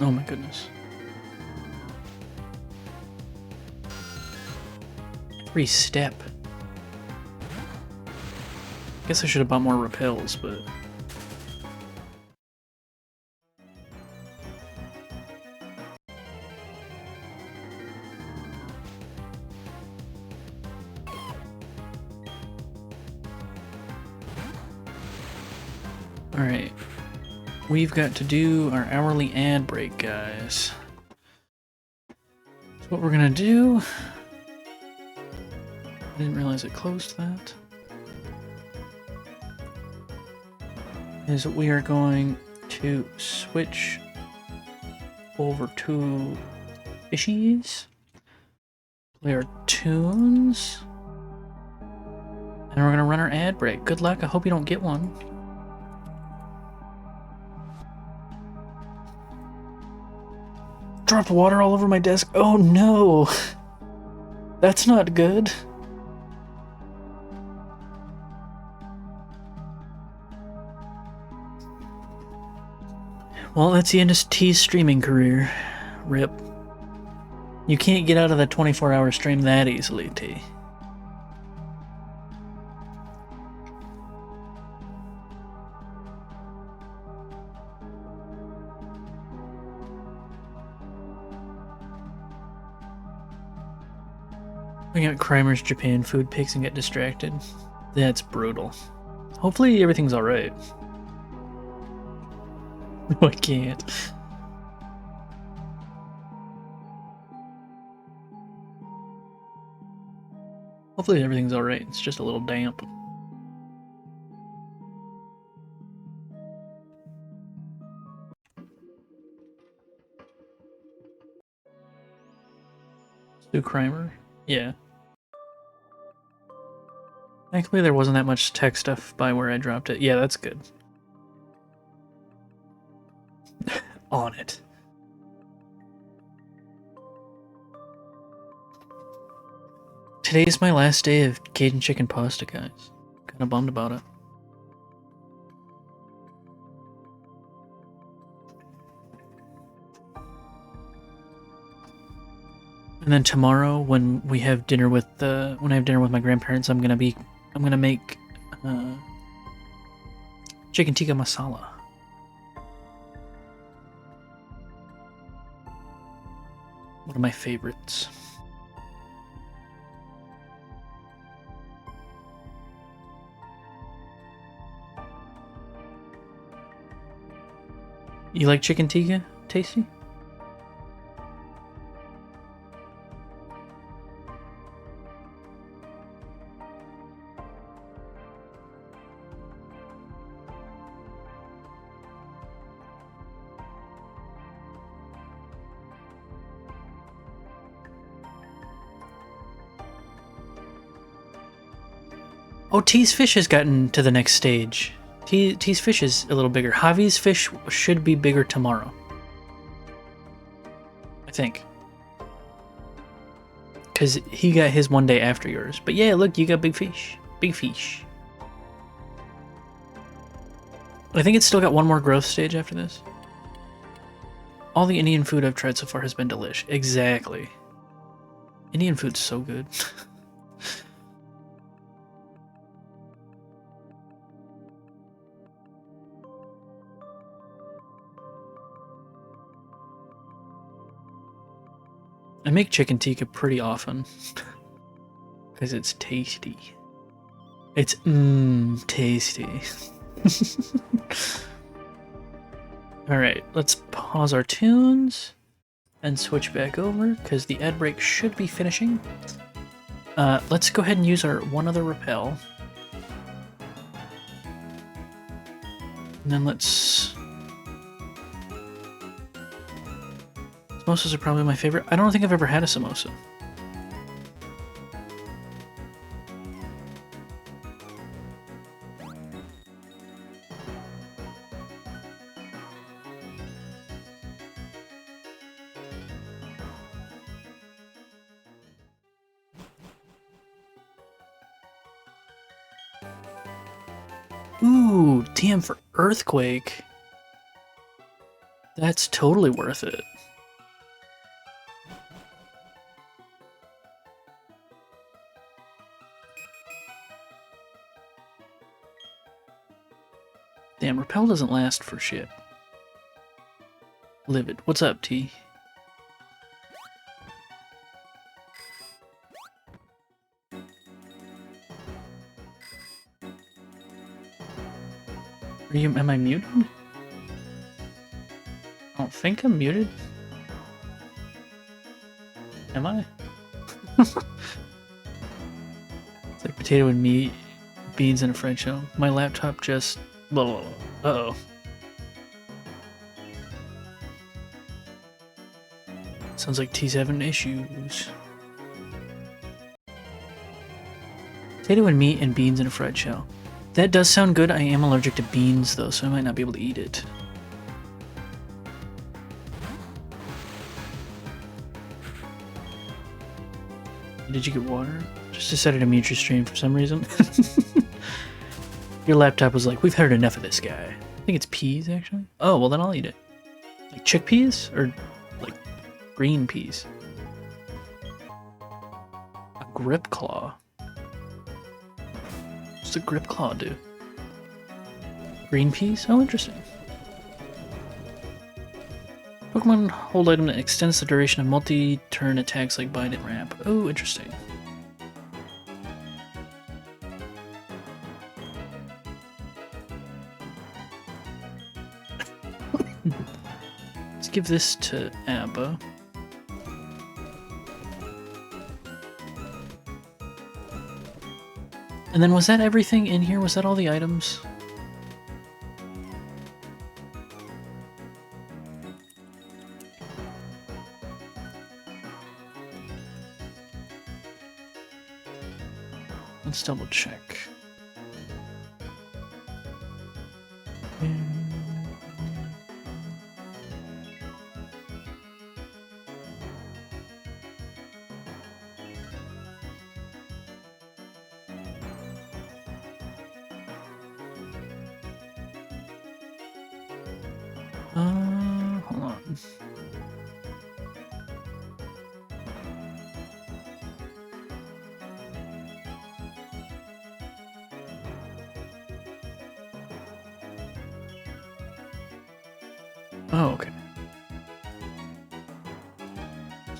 Oh my goodness. Every step. Guess I should have bought more repels, but... Alright. We've got to do our hourly ad break, guys. So what we're gonna do... I didn't realize it closed that. Is we are going to switch over to fishies, play our tunes, and we're gonna run our ad break. Good luck, I hope you don't get one. Dropped water all over my desk. Oh no! That's not good. Well, that's the end of T's streaming career. RIP. You can't get out of that 24-hour stream that easily, T. We got Crimer's Japan food pics and get distracted. That's brutal. Hopefully everything's alright. No, I can't. Hopefully everything's alright. It's just a little damp. Stu Crimer? Yeah. Thankfully there wasn't that much tech stuff by where I dropped it. Yeah, that's good. On it. Today's my last day of Cajun chicken pasta, guys. Kinda bummed about it. And then tomorrow, when we have dinner with my grandparents, I'm I'm gonna make chicken tikka masala. One of my favorites. You like chicken tikka, Tasty? Oh, T's fish has gotten to the next stage. T's fish is a little bigger. Javi's fish should be bigger tomorrow. I think. Because he got his one day after yours. But yeah, look, you got big fish. Big fish. I think it's still got one more growth stage after this. All the Indian food I've tried so far has been delish. Exactly. Indian food's so good. I make chicken tikka pretty often. Because it's tasty. It's tasty. Alright, let's pause our tunes and switch back over because the ad break should be finishing. Let's go ahead and use our one other repel. And then let's... Samosas are probably my favorite. I don't think I've ever had a samosa. Ooh, damn, for Earthquake. That's totally worth it. Damn, Repel doesn't last for shit. Livid. What's up, T? Am I muted? I don't think I'm muted. Am I? It's like potato and meat, beans and a French show. My laptop just... Uh-oh. Sounds like T's having issues. Potato and meat and beans in a fried shell. That does sound good. I am allergic to beans, though, so I might not be able to eat it. Did you get water? Just decided to mute your stream for some reason. Your laptop was like, we've heard enough of this guy. I think it's peas, actually. Oh, well then I'll eat it. Like chickpeas? Or like green peas? A grip claw. What's a grip claw do? Green peas? Oh, interesting. Pokemon hold item that extends the duration of multi-turn attacks like bind and wrap. Oh, interesting. Let's give this to Abba. And then was that everything in here? Was that all the items? Let's double check. Hold on. Oh, okay.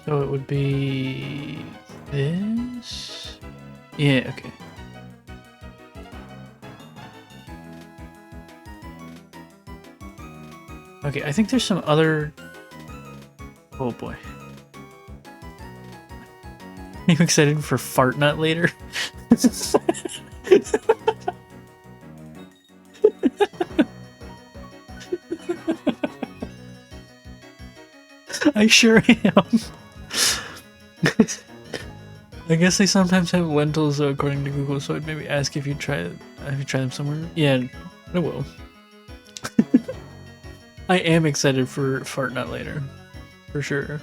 So it would be this? Yeah, okay. Okay, I think there's some other... Oh boy. Are you excited for Fart Nut later? I sure am. I guess they sometimes have lentils according to Google, so I'd maybe ask if you try them somewhere. Yeah, I will. I am excited for Fart Nut later, for sure.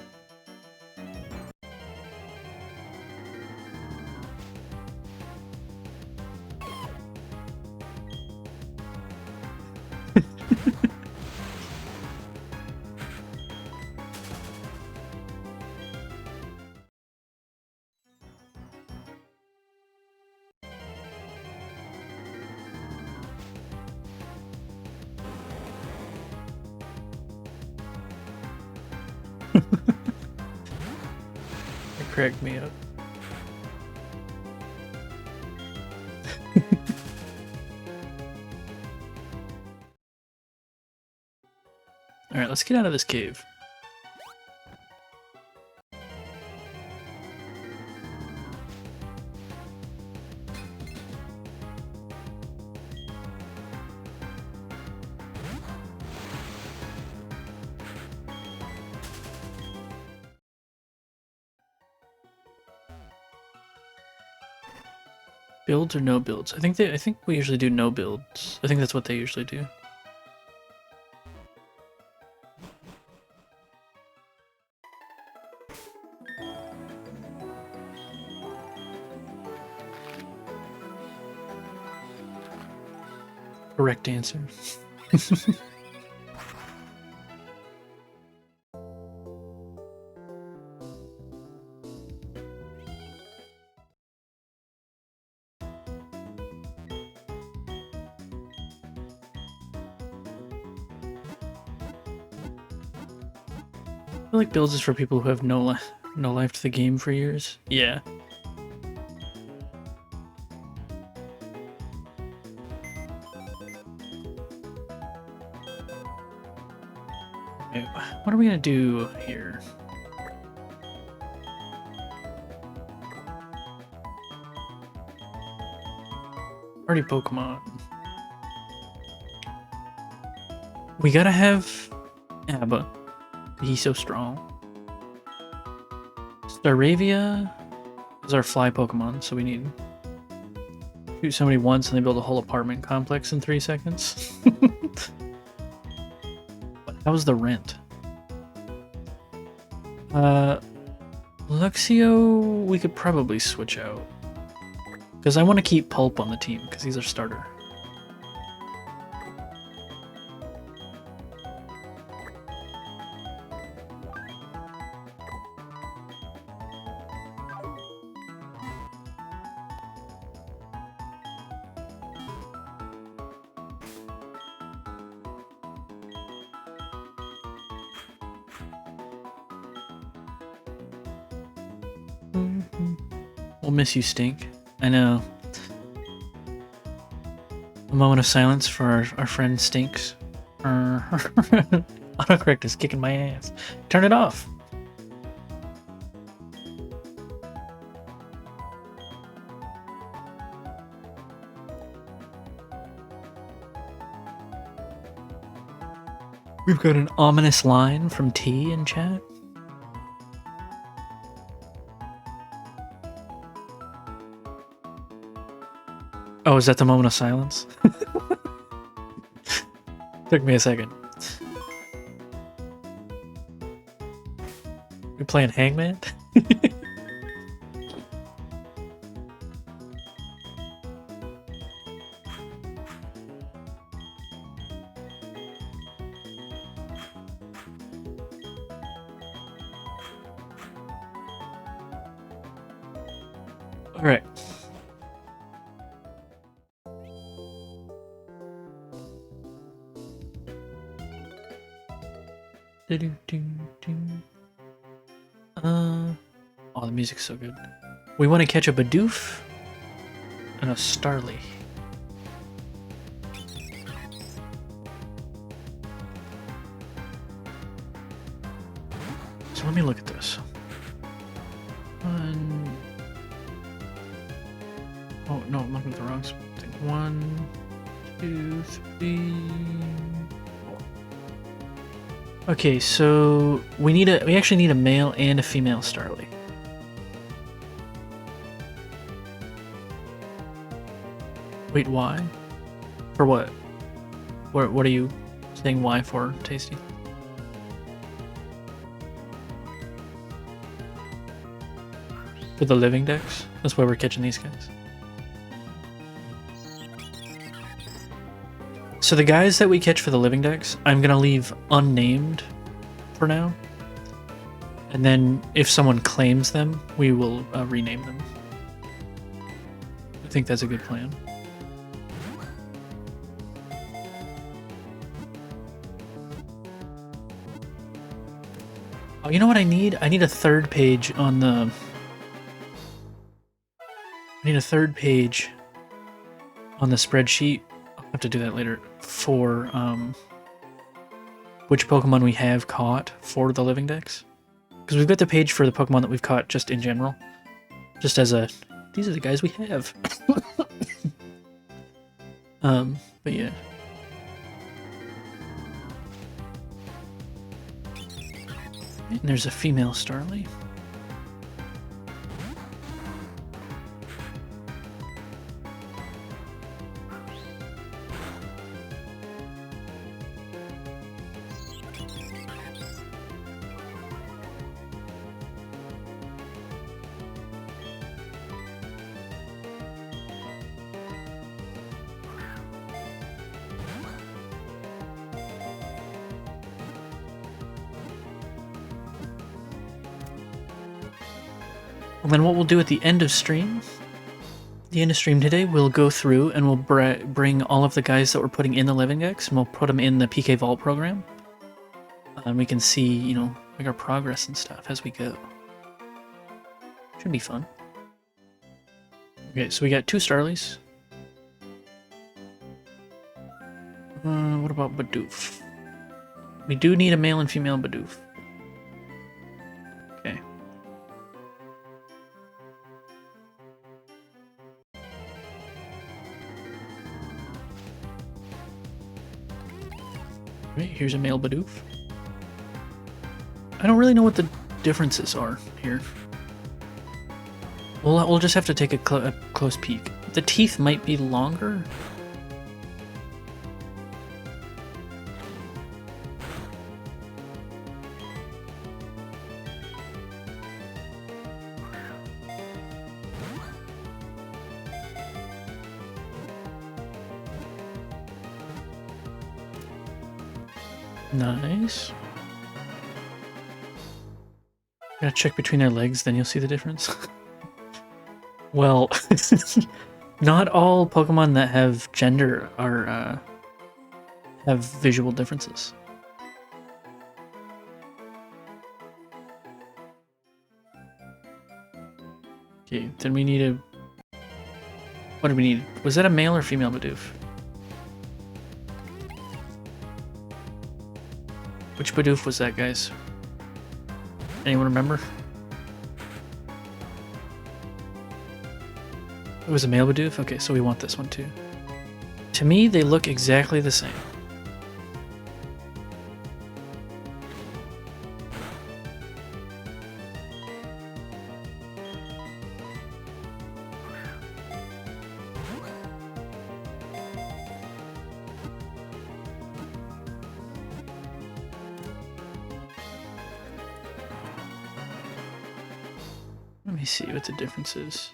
It cracked me up. Alright, let's get out of this cave. Builds or no builds? I think we usually do no builds. I think that's what they usually do. Correct answer. I feel like builds is for people who have no life to the game for years. Yeah. Okay, what are we gonna do here? Party Pokemon. We gotta have Abba. He's so strong. Staravia is our fly Pokemon, so we need shoot somebody once and they build a whole apartment complex in 3 seconds. That was the rent. Luxio, we could probably switch out. Because I want to keep Pulp on the team, because he's our starter. We'll miss you, Stink. I know. A moment of silence for our friend Stinks. Autocorrect is kicking my ass. Turn it off. We've got an ominous line from T in chat. Oh, is that the moment of silence? Took me a second. We playing Hangman? All right. Oh, the music's so good. We want to catch a Bidoof and a Starly. So let me look at this. Oh no, I'm looking at the wrong thing. 1, 2, 3. Okay, so we actually need a male and a female Starly. Wait, why? For what? What are you saying why for, Tasty? For the living decks? That's why we're catching these guys. So the guys that we catch for the living decks, I'm gonna leave unnamed for now. And then if someone claims them, we will rename them. I think that's a good plan. Oh, you know what I need? I need a third page on the... I need a third page on the spreadsheet. I'll have to do that later. For which Pokemon we have caught for the living decks. Because we've got the page for the Pokemon that we've caught just in general. Just as a... These are the guys we have. But yeah. And there's a female Starly. And then what we'll do at the end of stream, today, we'll go through and we'll bring all of the guys that we're putting in the living decks and we'll put them in the PK Vault program. And we can see, you know, like our progress and stuff as we go. Should be fun. Okay, so we got 2 Starlies. What about Bidoof? We do need a male and female Bidoof. Okay. Right, here's a male Bidoof. I don't really know what the differences are here. We'll just have to take a close peek. The teeth might be longer. Nice. Gotta check between their legs, then you'll see the difference. Well, not all Pokemon that have gender are have visual differences. Okay, then we need a... What do we need? Was that a male or female Bidoof? Which Bidoof was that, guys? Anyone remember? It was a male Bidoof? Okay, so we want this one too. To me, they look exactly the same. Let me see what the difference is.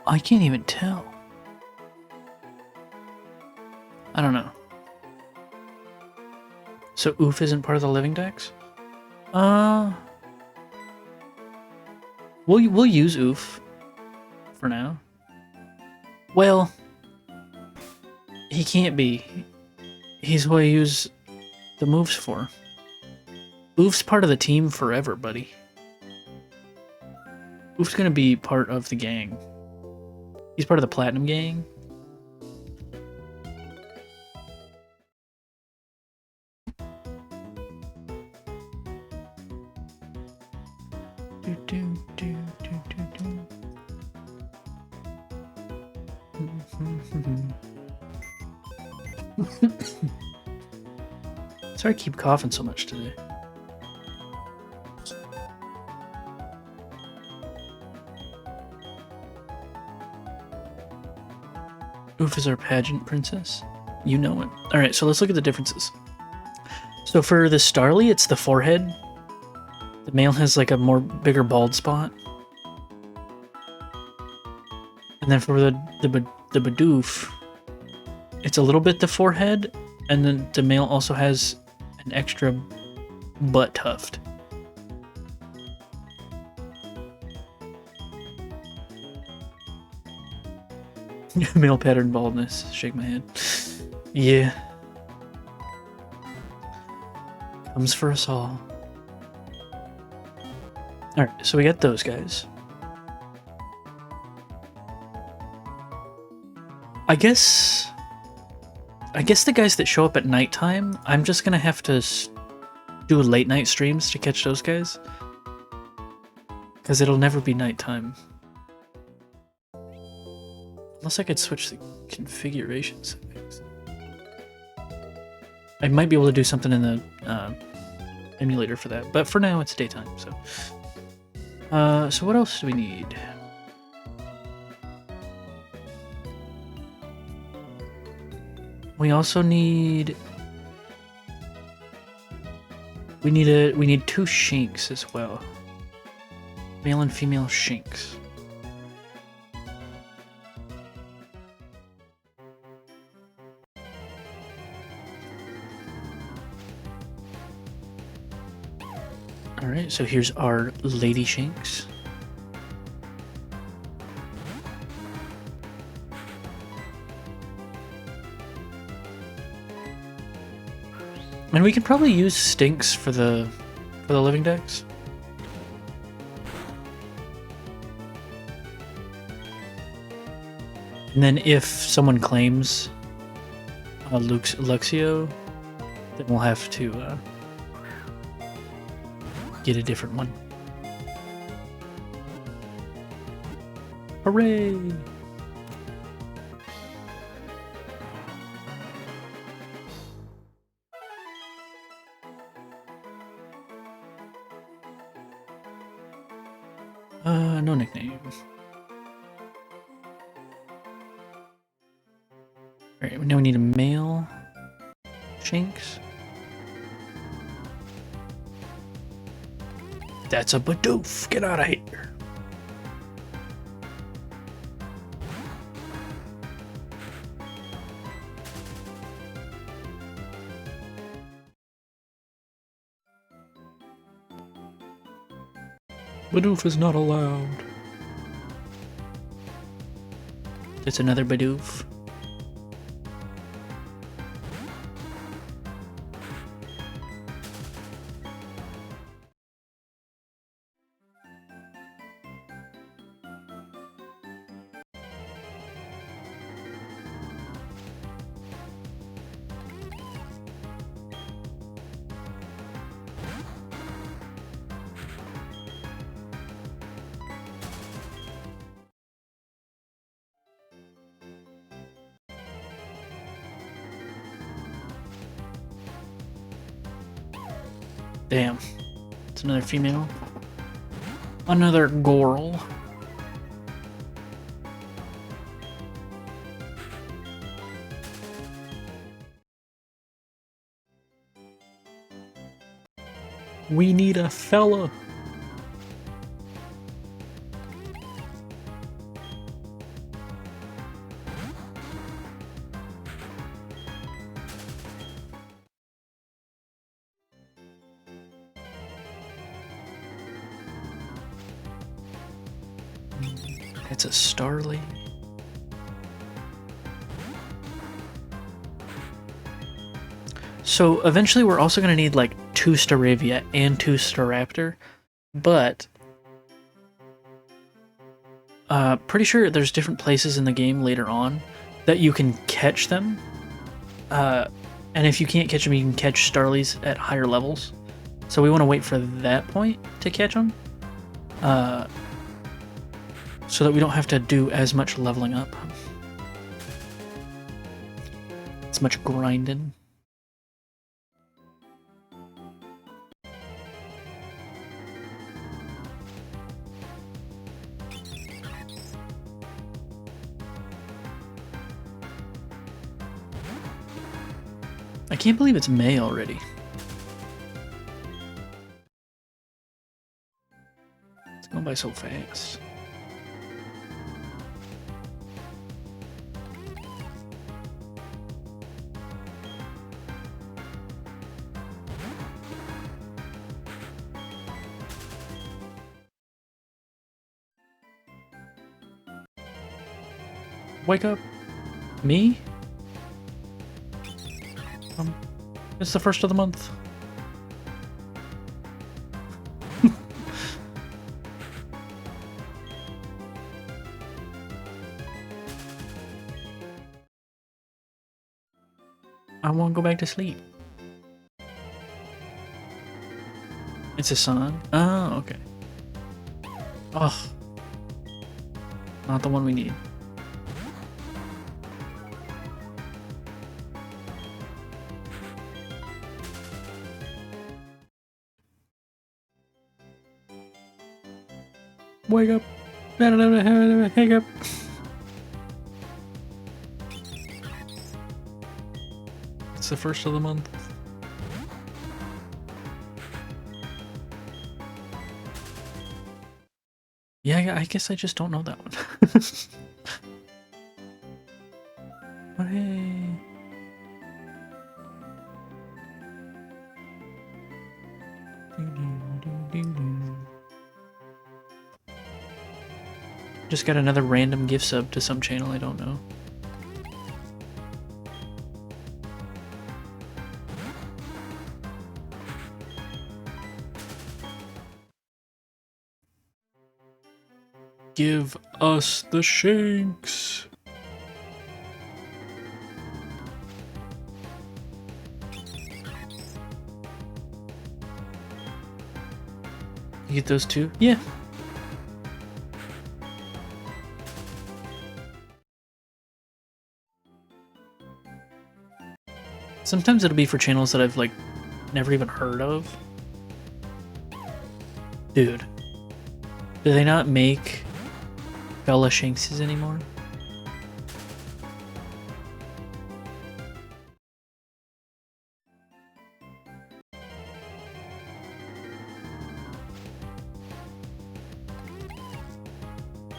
I can't even tell. I don't know. So Oof isn't part of the living decks? We'll use Oof for now. Well, he can't be. He's what I use the moves for. Oof's part of the team forever, buddy. Oof's gonna be part of the gang. He's part of the Platinum gang. Sorry I keep coughing so much today. Oof is our pageant princess. You know it. Alright, so let's look at the differences. So for the Starly, it's the forehead. The male has like a bigger bald spot. And then for the Bidoof, it's a little bit the forehead, and then the male also has an extra butt tuft. Male pattern baldness. Shake my head. Yeah. Comes for us all. Alright, so we got those guys. I guess the guys that show up at nighttime, I'm just gonna have to do late night streams to catch those guys. Because it'll never be nighttime. Unless I could switch the configuration settings. I might be able to do something in the emulator for that, but for now it's daytime, so. So what else do we need? We also need... We need two Shinx as well. Male and female Shinx. Alright, so here's our Lady Shinx. And we can probably use Stinks for the living decks. And then if someone claims Luxio, then we'll have to get a different one. Hooray! No nickname. Alright, now we need a male Shinx. That's a Bidoof! Get out of here! Bidoof is not allowed. It's another Bidoof. Damn. It's another female. Another girl. We need a fella. It's a Starly. So eventually we're also going to need like 2 Staravia and 2 Staraptor, but pretty sure there's different places in the game later on that you can catch them. And if you can't catch them, you can catch Starlies at higher levels. So we want to wait for that point to catch them, so that we don't have to do as much leveling up. It's much grinding. I can't believe it's May already. It's going by so fast. Wake up. Me? It's the first of the month. I won't go back to sleep. It's a song? Oh, okay. Oh. Not the one we need. Wake up. Wake up. It's the first of the month. Yeah, I guess I just don't know that one. But hey. Just got another random gift sub to some channel I don't know. Give us the shanks. You get those too? Yeah. Sometimes it'll be for channels that I've like never even heard of. Dude. Do they not make Bella Shankses anymore?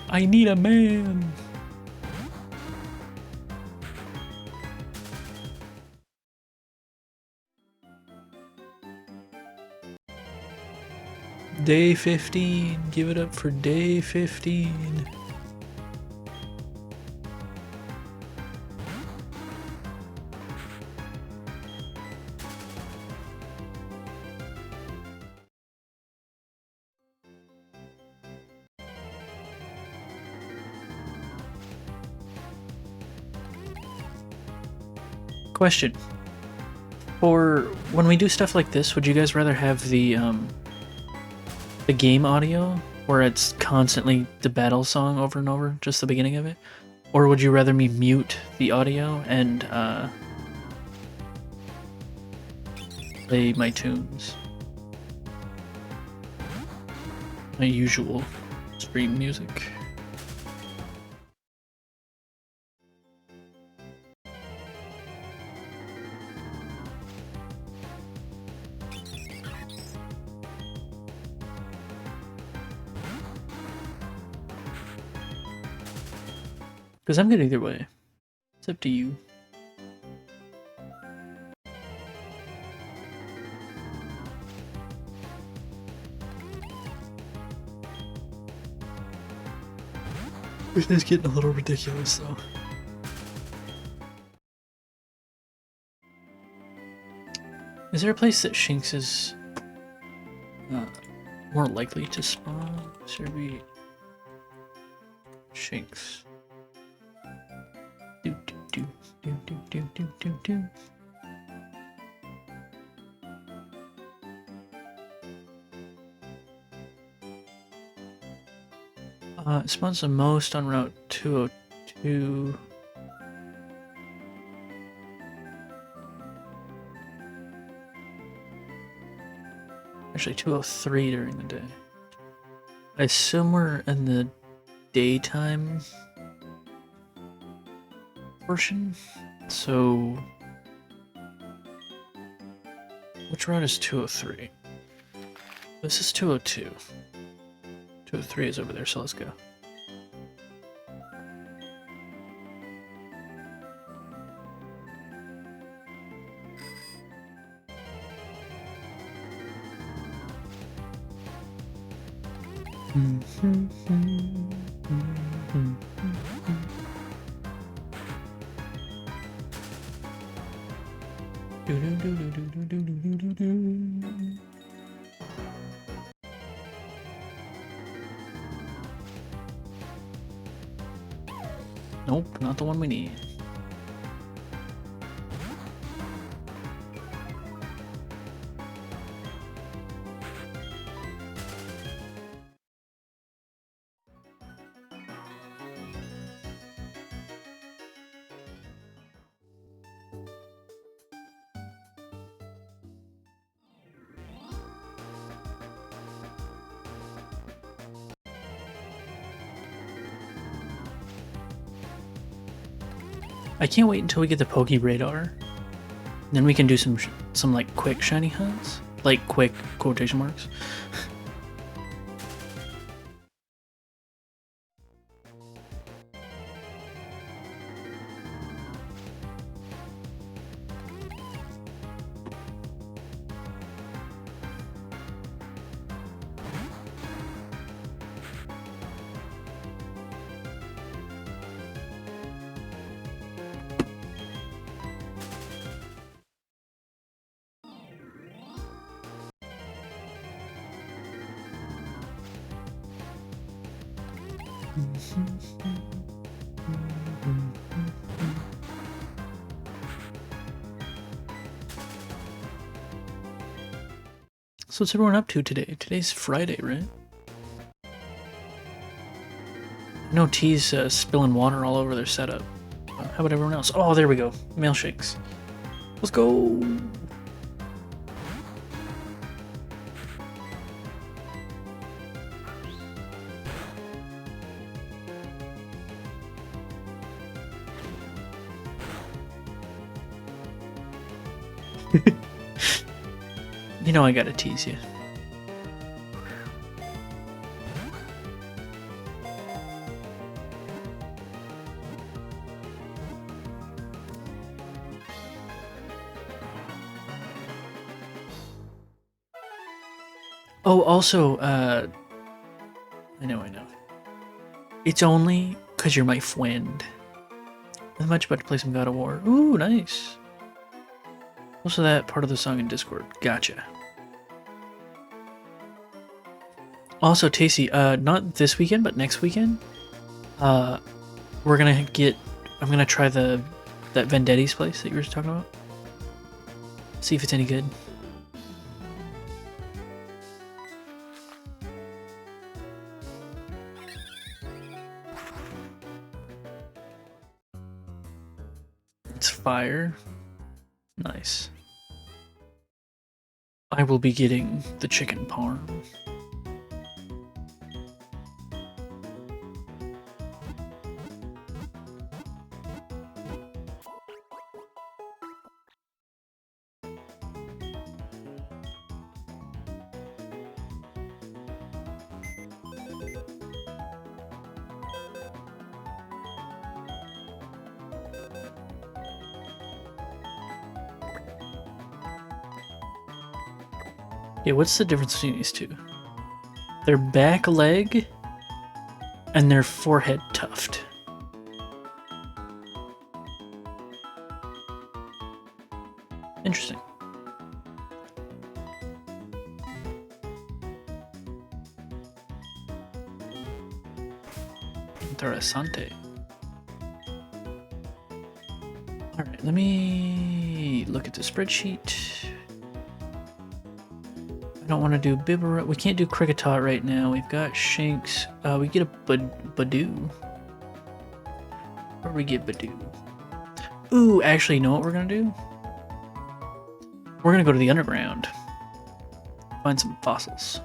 I need a man. Day 15. Give it up for day 15. Question. For when we do stuff like this, would you guys rather have the game audio where it's constantly the battle song over and over, just the beginning of it? Or would you rather me mute the audio and play my tunes? My usual stream music. Because I'm good either way. It's up to you. It is getting a little ridiculous, though. Is there a place that Shinx is more likely to spawn? Should we Shinx? Do do do do do do do do do. It spawns the most on Route 202. Actually, 203 during the day. I assume we're in the daytime portion. So, which route is 203? This is 202. 203 is over there, so let's go. Nope, not the one we need. I can't wait until we get the Poke Radar. Then we can do some like quick shiny hunts, like quick quotation marks. So what's everyone up to today? Today's Friday, right? I know T's spilling water all over their setup. How about everyone else? Oh, there we go. Mail shakes. Let's go. You know I gotta tease you. Oh, also, I know. It's only because you're my friend. I'm much about to play some God of War. Ooh, nice. Also that part of the song in Discord. Gotcha. Also, Tasty, not this weekend, but next weekend, we're gonna I'm gonna try that Vendetti's place that you were talking about. See if it's any good. It's fire. Nice. I will be getting the chicken parm. Yeah, what's the difference between these two? Their back leg and their forehead tuft. Interesting. Interessante. Alright, let me look at the spreadsheet. I don't want to do Bibber. We can't do Cricketot right now. We've got Shanks. We get a Badoo. Where do we get Badoo? Ooh, actually, you know what we're gonna do? We're gonna go to the underground. Find some fossils.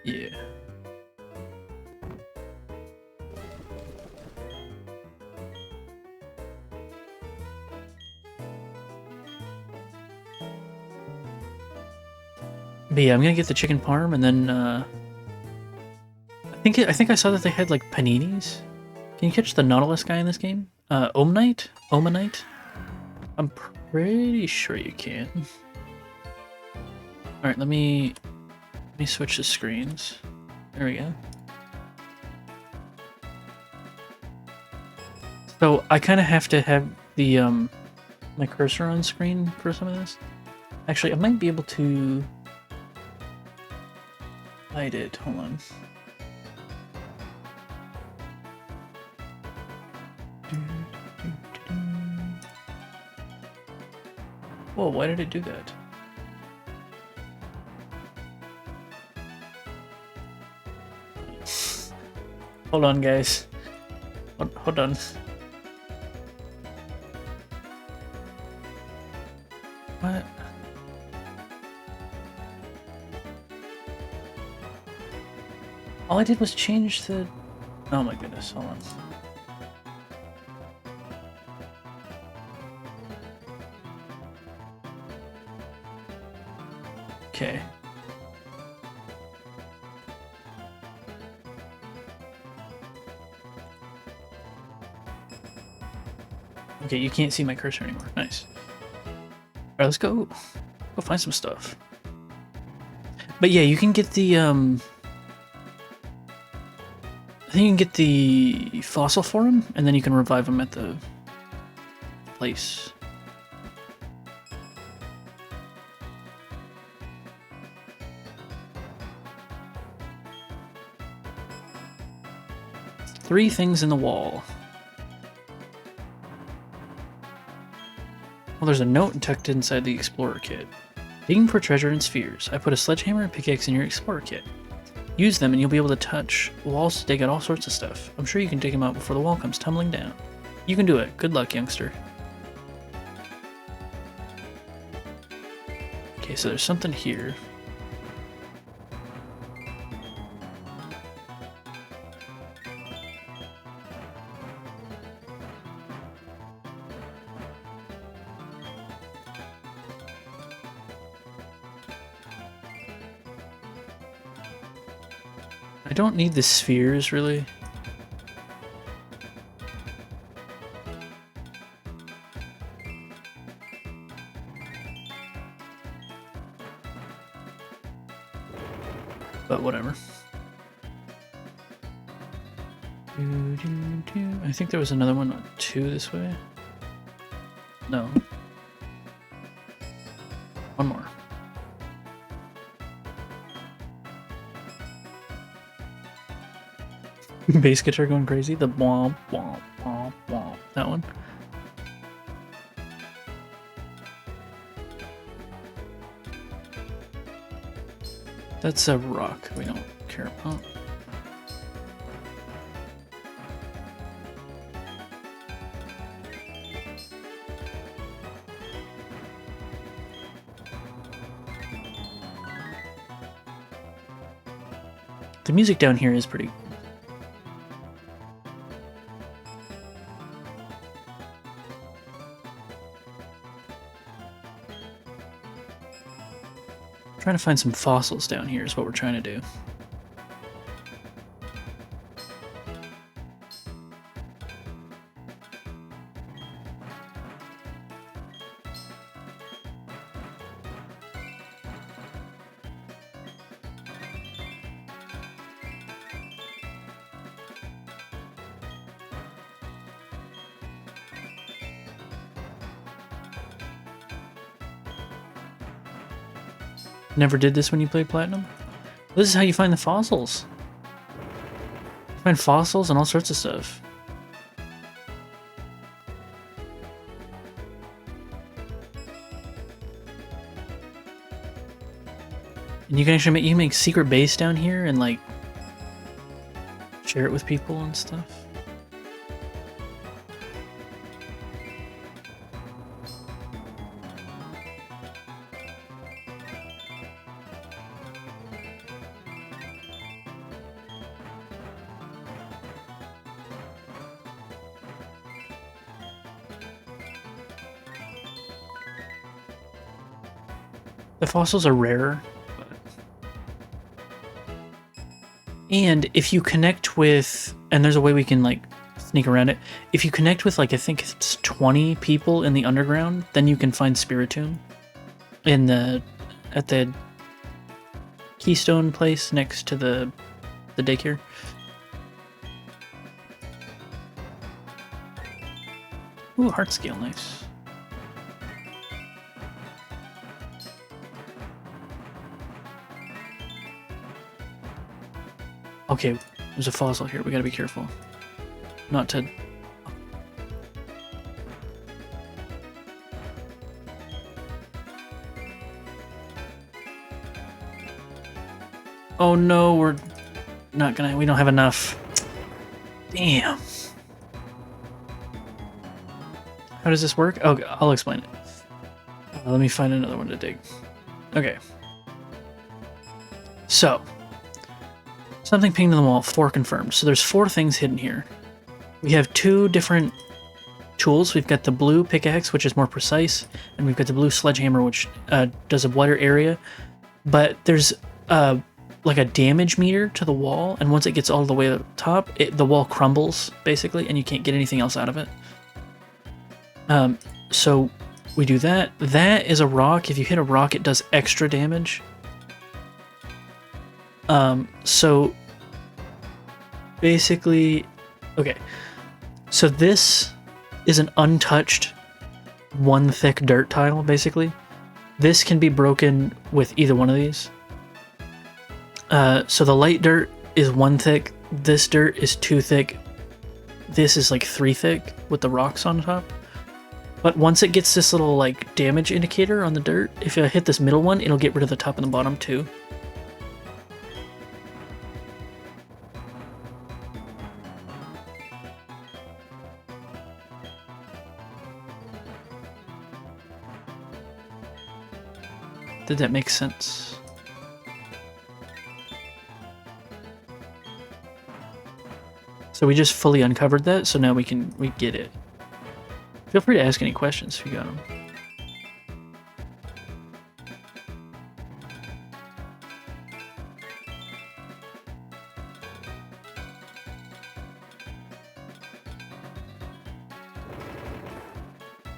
Yeah. But yeah, I'm gonna get the chicken parm, and then I think I saw that they had like paninis. Can you catch the Nautilus guy in this game? Omanite? Omanite? I'm pretty sure you can. All right, let me switch the screens. There we go. So I kind of have to have the my cursor on screen for some of this. Actually, I might be able to hide it. Hold on. Whoa, why did it do that? Hold on, guys. Hold on. What? All I did was change the... Oh my goodness, hold on. Okay. Okay, you can't see my cursor anymore. Nice. Alright, let's go find some stuff. But yeah, you can get the I think you can get the fossil for him, and then you can revive him at the place. Three things in the wall. Well, there's a note tucked inside the Explorer kit. Digging for treasure in spheres. I put a sledgehammer and pickaxe in your Explorer kit. Use them and you'll be able to touch walls to dig out all sorts of stuff. I'm sure you can dig them out before the wall comes tumbling down. You can do it. Good luck, youngster. Okay, so there's something here. I don't need the spheres, really. But whatever. I think there was another one, two this way. No. One more. Bass guitar going crazy. The womp womp womp womp. That one. That's a rock we don't care about. The music down here is pretty. Trying to find some fossils down here is what we're trying to do. Never did this when you played Platinum? This is how you find the fossils. You find fossils and all sorts of stuff. And you can actually make secret base down here and like share it with people and stuff. The fossils are rarer. And if you connect with, and there's a way we can like sneak around it. If you connect with like, I think it's 20 people in the underground, then you can find Spiritomb at the Keystone place next to the daycare. Ooh, heart scale, nice. Okay, there's a fossil here. We gotta be careful. Not to... Oh no, we're not gonna... We don't have enough. Damn. How does this work? Oh, I'll explain it. Let me find another one to dig. Okay. So... Something pinged on the wall, 4 confirmed. So there's 4 things hidden here. We have 2 different tools. We've got the blue pickaxe, which is more precise, and we've got the blue sledgehammer, which does a wider area. But there's like a damage meter to the wall, and once it gets all the way to the top, the wall crumbles, basically, and you can't get anything else out of it. So we do that. That is a rock. If you hit a rock, it does extra damage. So basically, okay, so this is an untouched 1 thick dirt tile, basically. This can be broken with either one of these. So the light dirt is 1 thick, this dirt is 2 thick, this is like 3 thick with the rocks on top. But once it gets this little like damage indicator on the dirt, if I hit this middle one, it'll get rid of the top and the bottom too. Did that make sense? So we just fully uncovered that, so now we get it. Feel free to ask any questions if you got them.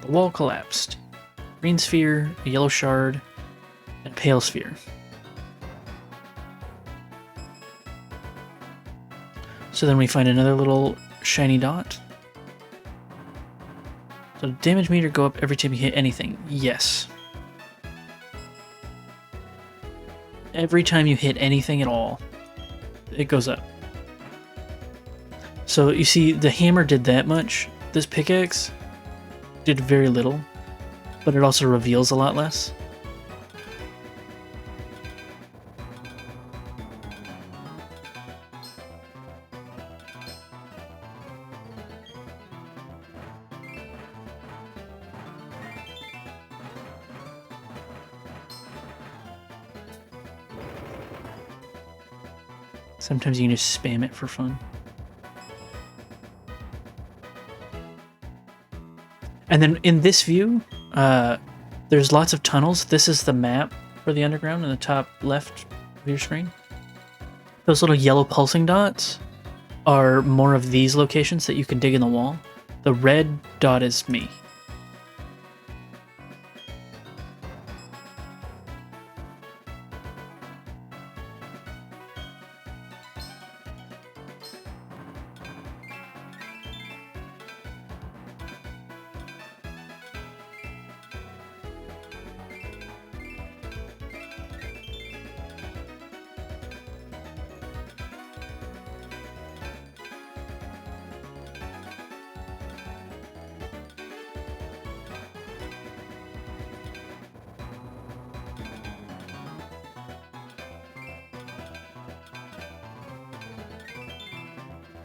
The wall collapsed. Green sphere, a yellow shard, and pale sphere. So then we find another little shiny dot. So damage meter go up every time you hit anything. Yes. Every time you hit anything at all, it goes up. So you see the hammer did that much. This pickaxe did very little, but it also reveals a lot less. Sometimes you can just spam it for fun. And then in this view, there's lots of tunnels. This is the map for the underground in the top left of your screen. Those little yellow pulsing dots are more of these locations that you can dig in the wall. The red dot is me.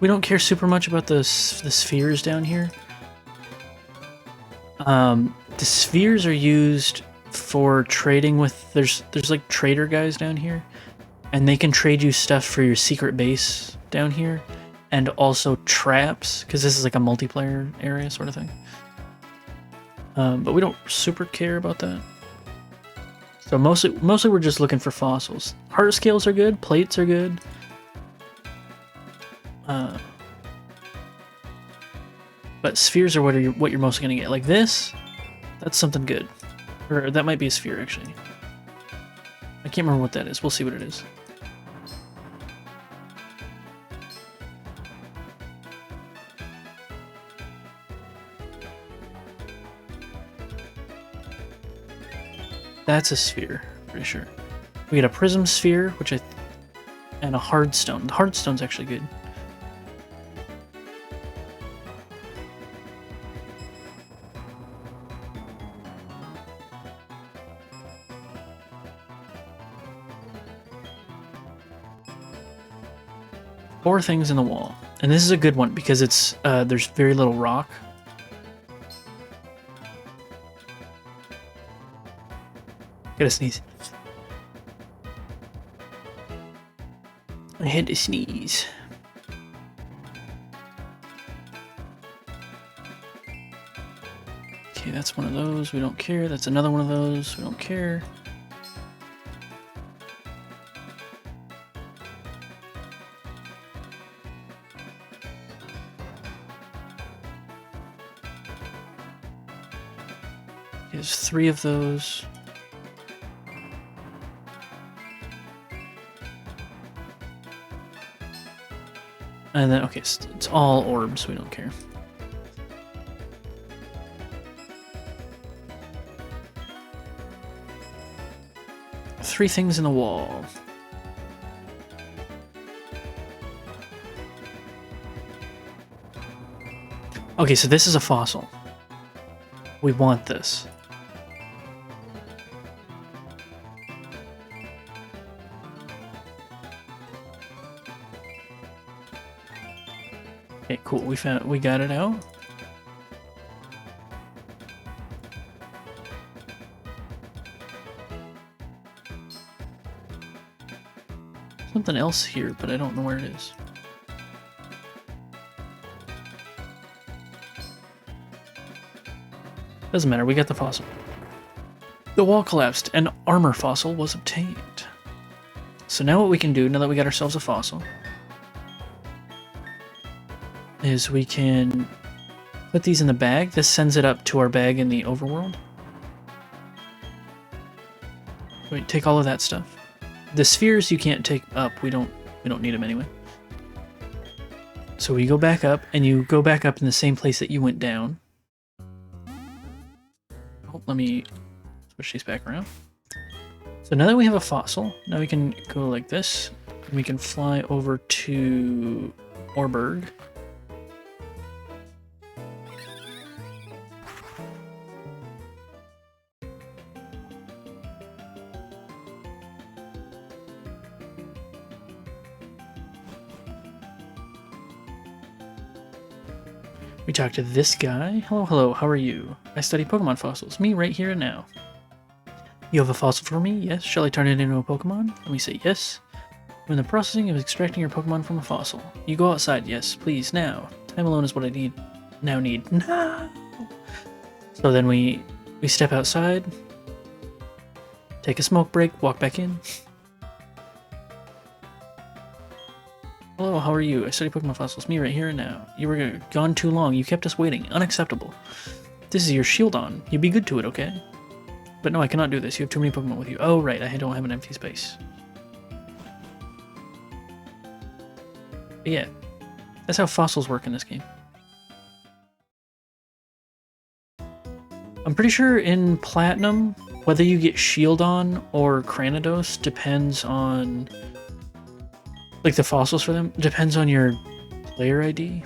We don't care super much about the spheres down here. The spheres are used for trading with... There's like trader guys down here, and they can trade you stuff for your secret base down here, and also traps, because this is like a multiplayer area sort of thing. But we don't super care about that. So mostly we're just looking for fossils. Heart scales are good, plates are good. But spheres are what you're mostly gonna get. Like this, that's something good. Or that might be a sphere actually. I can't remember what that is. We'll see what it is. That's a sphere, pretty sure. We get a prism sphere, and a hard stone. The hard stone's actually good. Four things in the wall, and this is a good one because it's there's very little rock. Gotta sneeze. I had to sneeze. Okay, that's one of those. We don't care. That's another one of those. We don't care. There's three of those. And then, okay, so it's all orbs, we don't care. Three things in the wall. Okay, so this is a fossil. We want this. Okay, cool. We got it out. Something else here, but I don't know where it is. Doesn't matter, we got the fossil. The wall collapsed, and armor fossil was obtained. So now what we can do, now that we got ourselves a fossil, is we can put these in the bag. This sends it up to our bag in the overworld. We take all of that stuff. The spheres you can't take up. We don't need them anyway. So we go back up, and you go back up in the same place that you went down. Oh, let me switch these back around. So now that we have a fossil, now we can go like this, and we can fly over to Orberg. We talk to this guy. Hello, hello, how are you? I study Pokemon fossils. Me right here and now. You have a fossil for me? Yes. Shall I turn it into a Pokemon? Let me say yes. I'm in the processing of extracting your Pokemon from a fossil. You go outside, yes, please, now. Time alone is what I need. Now. So then we step outside, take a smoke break, walk back in. Hello, how are you? I study Pokemon fossils. Me right here and now. You were gone too long. You kept us waiting. Unacceptable. This is your shield on. You be good to it, okay? But no, I cannot do this. You have too many Pokemon with you. Oh, right. I don't have an empty space. But yeah. That's how fossils work in this game. I'm pretty sure in Platinum, whether you get shield on or Cranidos depends on... Like the fossils for them depends on your player ID.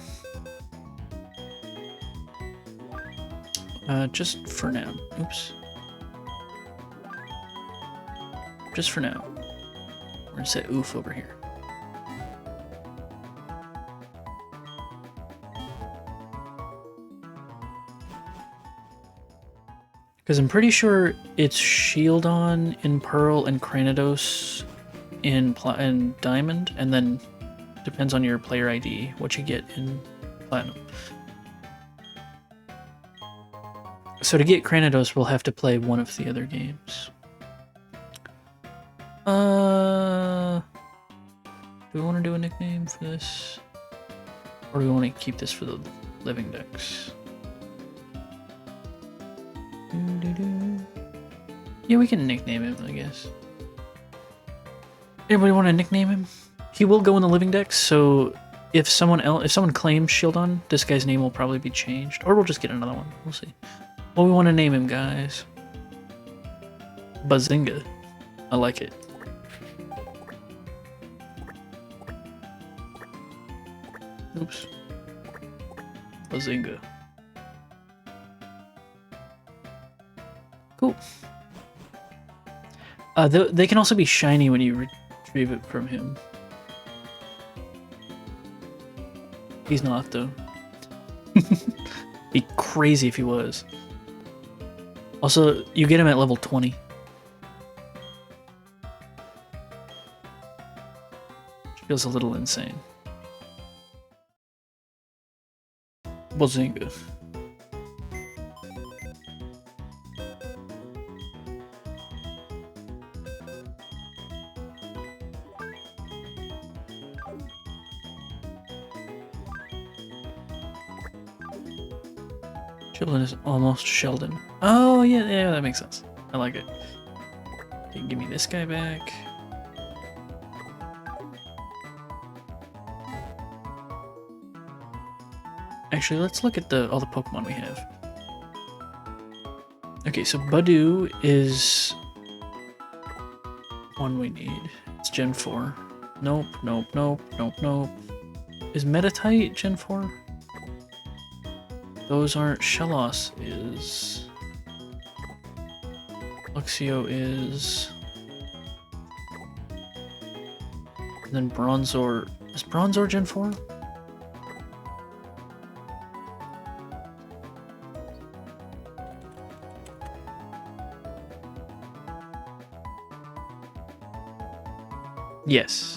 Just for now. Oops. Just for now. We're gonna say oof over here. Because I'm pretty sure it's Shieldon in Pearl and Cranidos in Diamond, and then depends on your player ID what you get in Platinum. So to get Cranidos, we'll have to play one of the other games. Do we want to do a nickname for this? Or do we want to keep this for the living decks? Yeah, we can nickname him, I guess. Anybody want to nickname him? He will go in the living decks, so if someone claims Shieldon, this guy's name will probably be changed. Or we'll just get another one. We'll see. What we want to name him, guys? Bazinga. I like it. Oops. Bazinga. Cool. They can also be shiny when you retrieve it from him. He's not, though. Be crazy if he was. Also, you get him at level 20. Which feels a little insane. Bazinga. Sheldon is almost Sheldon. Oh, yeah, that makes sense. I like it. Okay, give me this guy back. Actually, let's look at all the Pokemon we have. Okay, so Badoo is one we need. It's Gen 4. Nope. Is Metatite Gen 4? Those aren't. Shellos is. Luxio is. And then Bronzor. Is Bronzor Gen 4? Yes.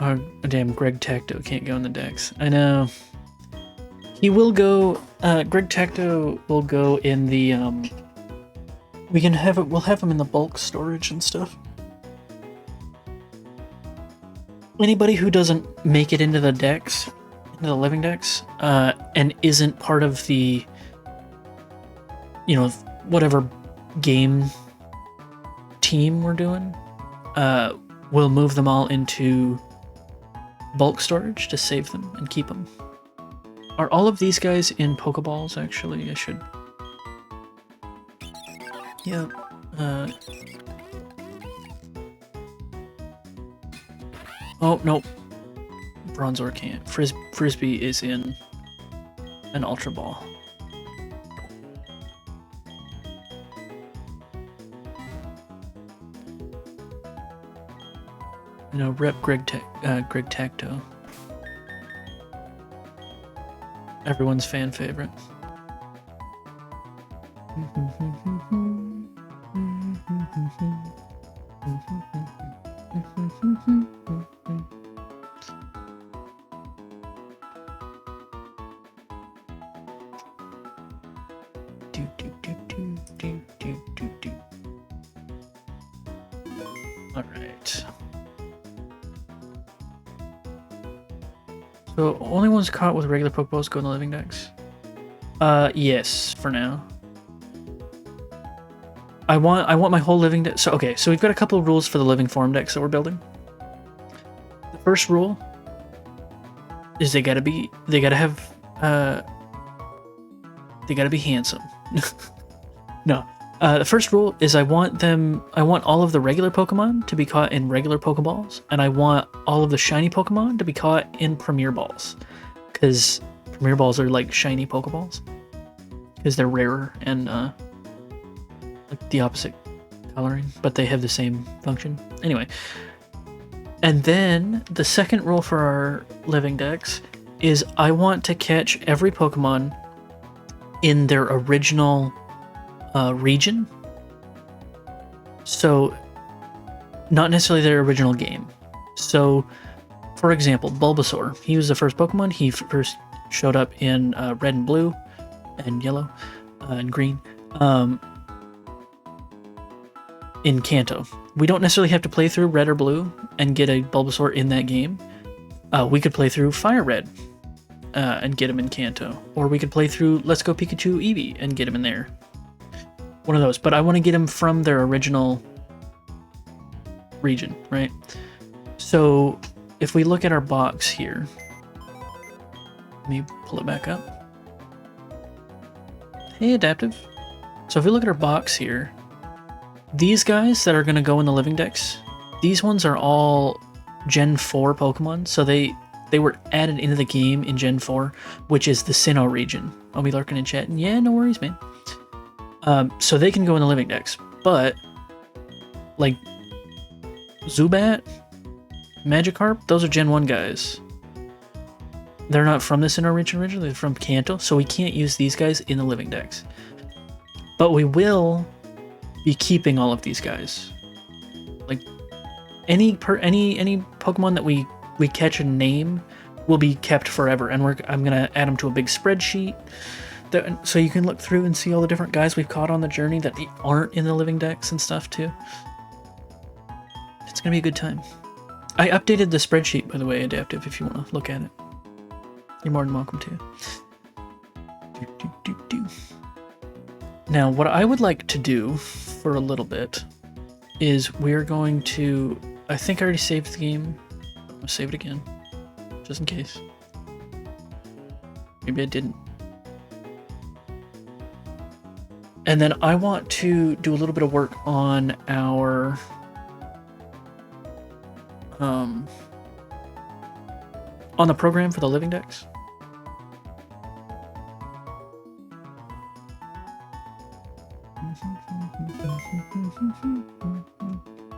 Oh, damn, Greg Tacto can't go in the decks. I know. He will go, Greg Tacto will go in the, we'll have him in the bulk storage and stuff. Anybody who doesn't make it into the decks, into the living decks, and isn't part of the, whatever game team we're doing, we'll move them all into bulk storage to save them and keep them. Are all of these guys in Pokeballs, actually? I should... Yeah. Oh, no. Bronzor can't. Frisbee is in an Ultra Ball. Rep Greg Tacto. Everyone's fan favorite. All right. So only ones caught with regular Pokeballs go in the living decks. Yes, for now. I want my whole living deck. So okay, so we've got a couple of rules for the living form decks that we're building. The first rule is they gotta be handsome. No. The first rule is I want all of the regular Pokemon to be caught in regular Pokeballs, and I want all of the shiny Pokemon to be caught in Premier Balls. Because Premier Balls are like shiny Pokeballs. Because they're rarer and like the opposite coloring, but they have the same function. Anyway. And then the second rule for our living dex is I want to catch every Pokemon in their original region. So, not necessarily their original game. So, for example, Bulbasaur. He was the first Pokemon. He first showed up in red and blue and yellow and green in Kanto. We don't necessarily have to play through red or blue and get a Bulbasaur in that game. We could play through Fire Red and get him in Kanto. Or we could play through Let's Go Pikachu Eevee and get him in there. One of those. But I want to get him from their original region, right? So if we look at our box here, let me pull it back up. Hey, Adaptive. So if we look at our box here, these guys that are going to go in the living dex, these ones are all Gen 4 Pokemon, so they were added into the game in Gen 4, which is the Sinnoh region. I'll be lurking in chat, and yeah, no worries, man. So they can go in the living dex, but like Zubat, Magikarp, those are Gen 1 guys. They're not from the Sinnoh region originally, they're from Kanto, so we can't use these guys in the living dex. But we will be keeping all of these guys. Like any Pokemon that we catch and name will be kept forever, and I'm gonna add them to a big spreadsheet so you can look through and see all the different guys we've caught on the journey that aren't in the living dex and stuff too. It's gonna be a good time. I updated the spreadsheet, by the way, Adaptive, if you want to look at it. You're more than welcome to. Now, what I would like to do for a little bit is we're going to... I think I already saved the game. I'm going to save it again, just in case. Maybe I didn't. And then I want to do a little bit of work on our... on the program for the living dex.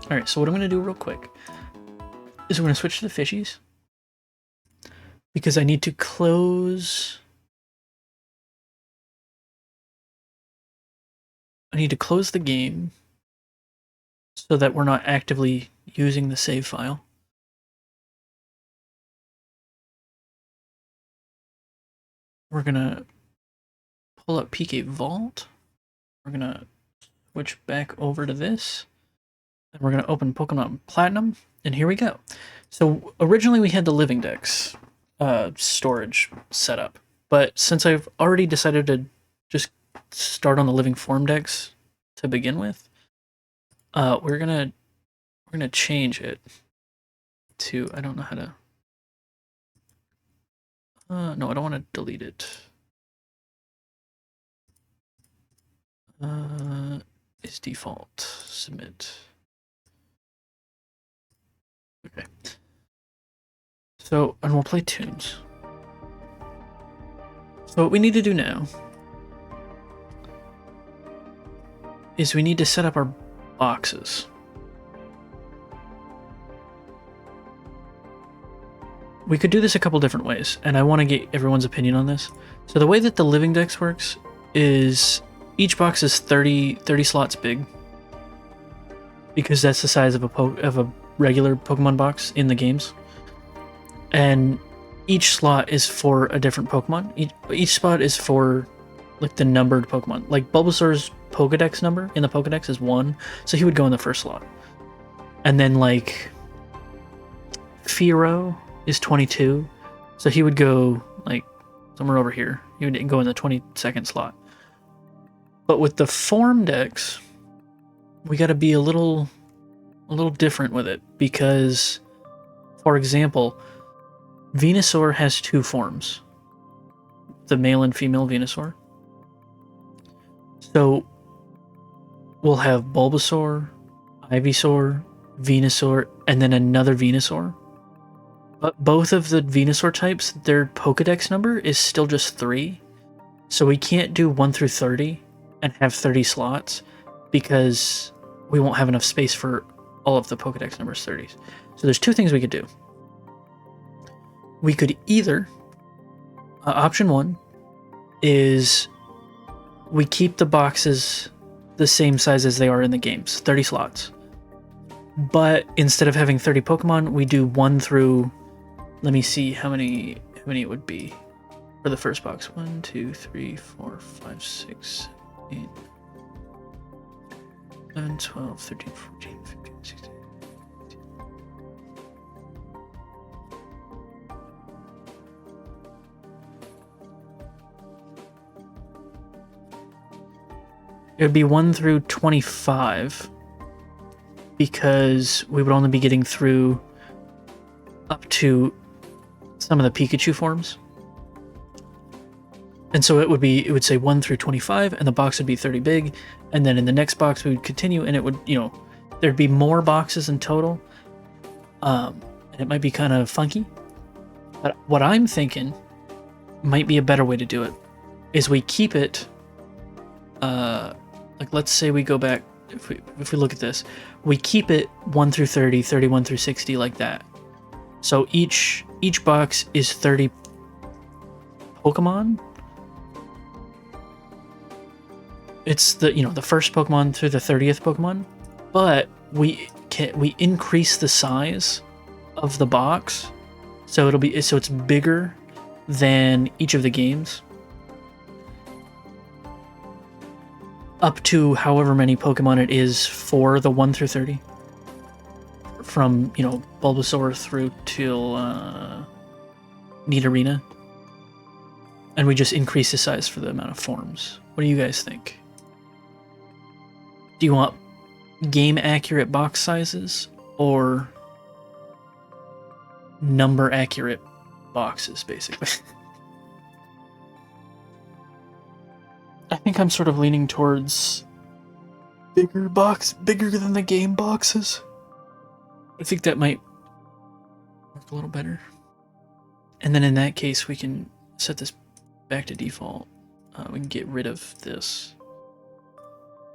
Alright, so what I'm going to do real quick is we're going to switch to the fishies, because I need to close... the game so that we're not actively using the save file. We're going to pull up PK Vault. We're going to switch back over to this. And we're going to open Pokemon Platinum. And here we go. So originally we had the living dex storage set up. But since I've already decided to just start on the living form dex to begin with, we're gonna change it to... I don't know how to... no, I don't want to delete it. Is default. Submit. Okay. So, and we'll play tunes. So what we need to do now is we need to set up our boxes. We could do this a couple different ways, and I want to get everyone's opinion on this. So the way that the living dex works is each box is 30 slots big, because that's the size of a regular Pokemon box in the games. And each slot is for a different Pokemon. Each spot is for like the numbered Pokemon. Like Bulbasaur's Pokedex number in the Pokedex is 1, so he would go in the first slot. And then like Fearow is 22, so he would go like somewhere over here. He would go in the 22nd slot. But with the form dex, we got to be a little different with it, because, for example, Venusaur has 2 forms, the male and female Venusaur. So we'll have Bulbasaur, Ivysaur, Venusaur, and then another Venusaur. But both of the Venusaur types, their Pokedex number is still just 3. So we can't do 1 through 30 and have 30 slots, because we won't have enough space for all of the Pokedex numbers 30s. So there's two things we could do. We could either, option one is we keep the boxes the same size as they are in the games, 30 slots. But instead of having 30 Pokemon, we do 1 through, let me see how many it would be for the first box. 1, 2, 3, 4, 5, 6, 8, 11, 12, 13, 14, 15, 16. It would be 1 through 25 because we would only be getting through up to some of the Pikachu forms. And so it would say 1 through 25 and the box would be 30 big, and then in the next box we would continue and it would, there'd be more boxes in total. And it might be kind of funky. But what I'm thinking might be a better way to do it is we keep it like, let's say we go back, if we look at this, we keep it 1 through 30, 31 through 60, like that. So each box is 30 Pokemon. It's the first Pokemon through the 30th Pokemon, but we increase the size of the box, so it's bigger than each of the games. Up to however many Pokemon it is for the 1 through 30. From, Bulbasaur through till Nidorina. And we just increase the size for the amount of forms. What do you guys think? Do you want game accurate box sizes or number accurate boxes, basically? I think I'm sort of leaning towards bigger than the game boxes. I think that might work a little better. And then in that case, we can set this back to default. We can get rid of this.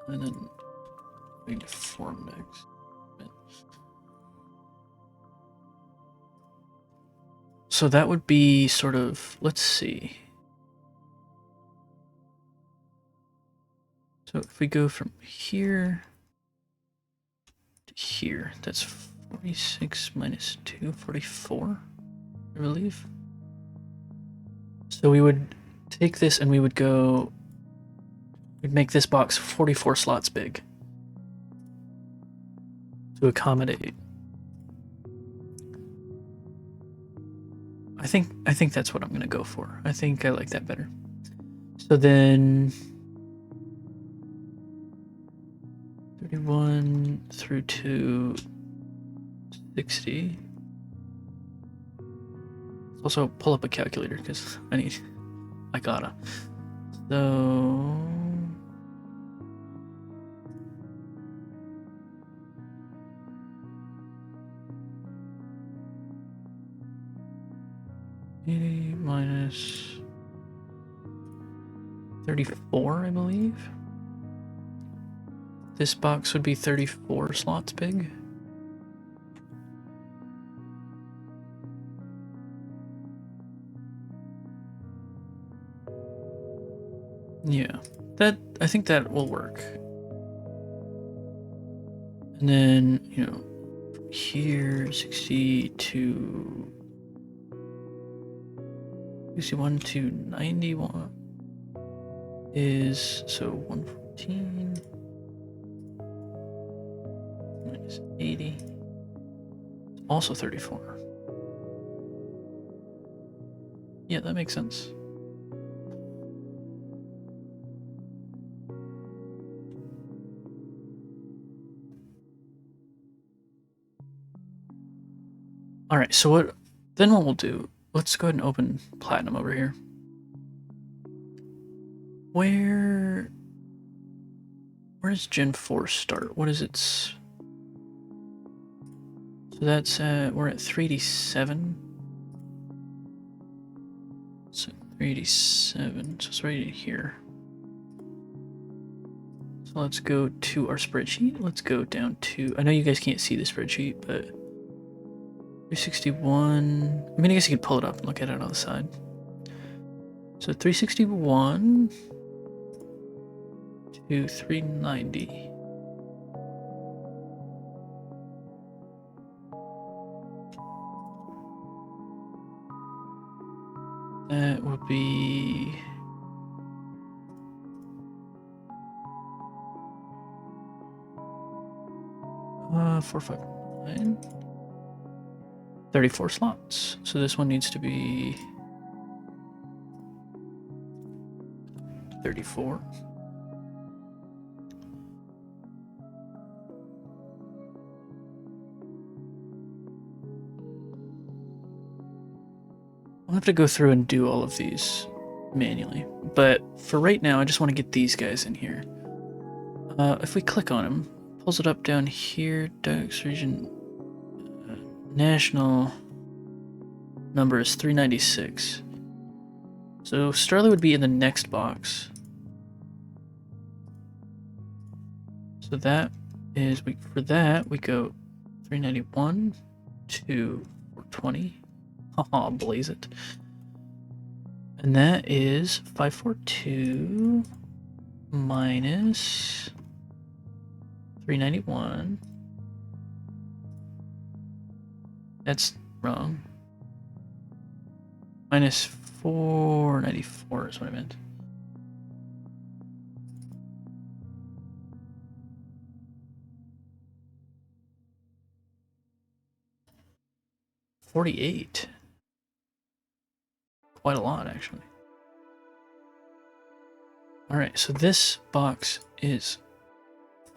And then we can do form next. So that would be sort of, let's see. So if we go from here to here, that's 46 minus 2, 44, I believe. So we would take this and we'd make this box 44 slots big to accommodate. I think that's what I'm gonna go for. I think I like that better. So then 31 through to 60. Also pull up a calculator because I gotta. So 80 minus 34, I believe. This box would be 34 slots big. Yeah, I think that will work. And then, from here, 60 to 61 to 91 is, so 114 minus 80, also 34. Yeah, that makes sense. All right, so what we'll do, let's go ahead and open Platinum over here. Where does Gen 4 start? What is its... So that's, we're at 387. So 387, so it's right here. So So let's go to our spreadsheet. Let's go down to, I know you guys can't see the spreadsheet, but 361. I mean, I guess you could pull it up and look at it on the side. So 361 to 390. That would be 4, 5, 9. 34 slots. So this one needs to be 34. I'll have to go through and do all of these manually. But for right now, I just want to get these guys in here. If we click on them, pulls it up down here, Dux region, national number is 396. So Starley would be in the next box. So that is, for that, we go 391 to 420. Haha, blaze it. And that is 542 minus 391. That's wrong. Minus 494 is what I meant. $48. Quite a lot, actually. Alright, so this box is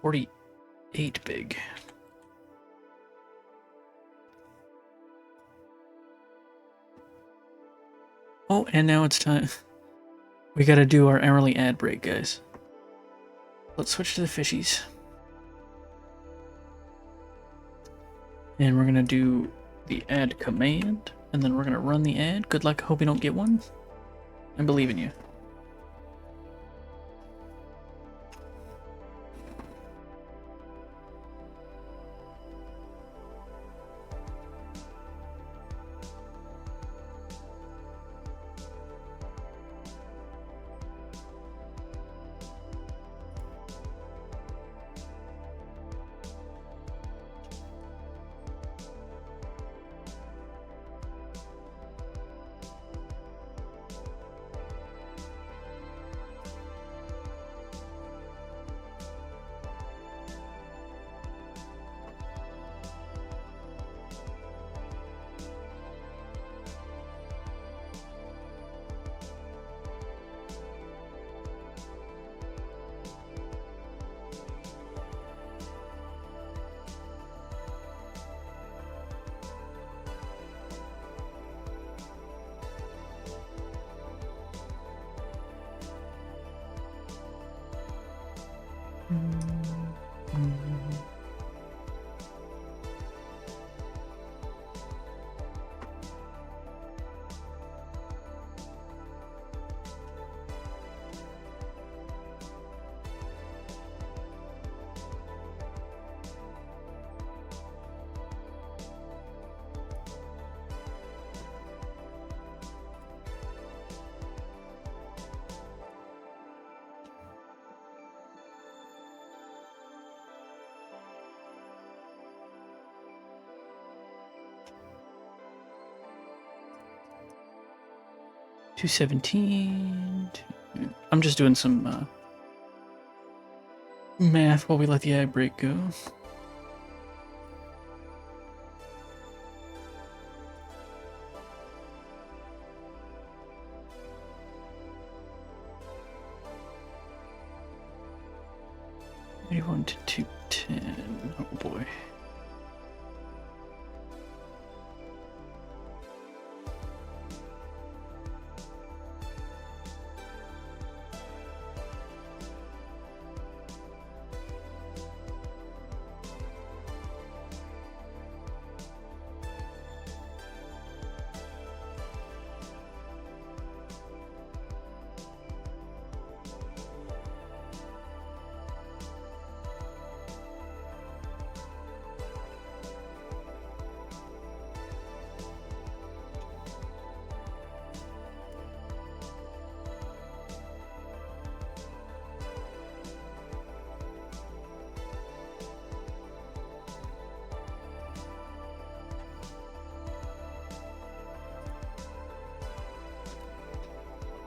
48 big. Oh, and now it's time. We gotta do our hourly ad break, guys. Let's switch to the fishies. And we're gonna do the ad command, and then we're gonna run the ad. Good luck, hope you don't get one. I believe in you. $217. I'm just doing some math while we let the ad break go. $81 to 210. Oh boy.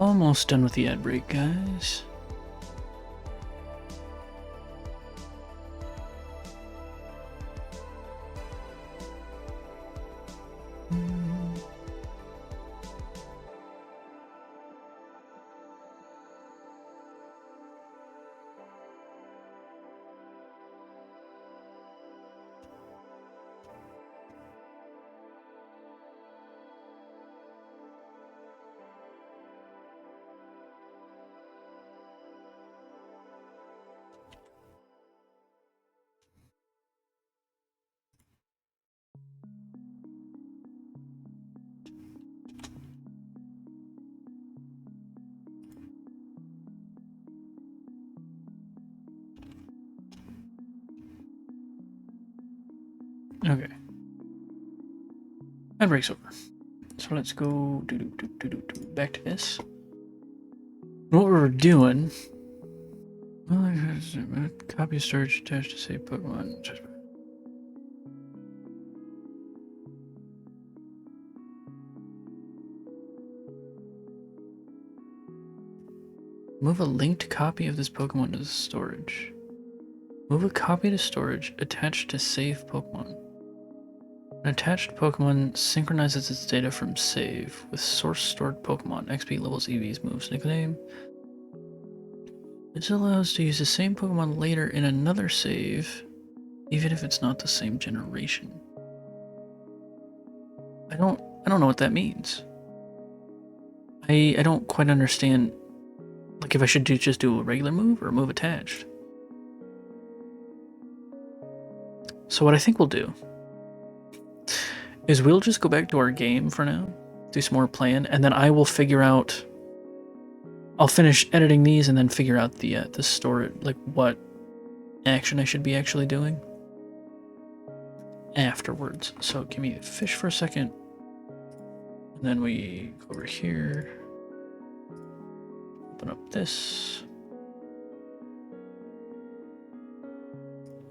Almost done with the ad break, guys. Okay. Ad break's over. So let's go back to this. What we're doing. Copy storage attached to save Pokemon. Move a linked copy of this Pokemon to the storage. Move a copy to storage attached to save Pokemon. An attached Pokemon synchronizes its data from save with source stored Pokemon, XP levels, EVs, moves, nickname. This allows to use the same Pokemon later in another save, even if it's not the same generation. I don't know what that means. I don't quite understand, like, if I should just do a regular move or a move attached. So what I think we'll do is we'll just go back to our game for now, do some more playing, and then I will figure out. I'll finish editing these and then figure out the story, like what action I should be actually doing afterwards. So give me fish for a second, and then we go over here, open up this,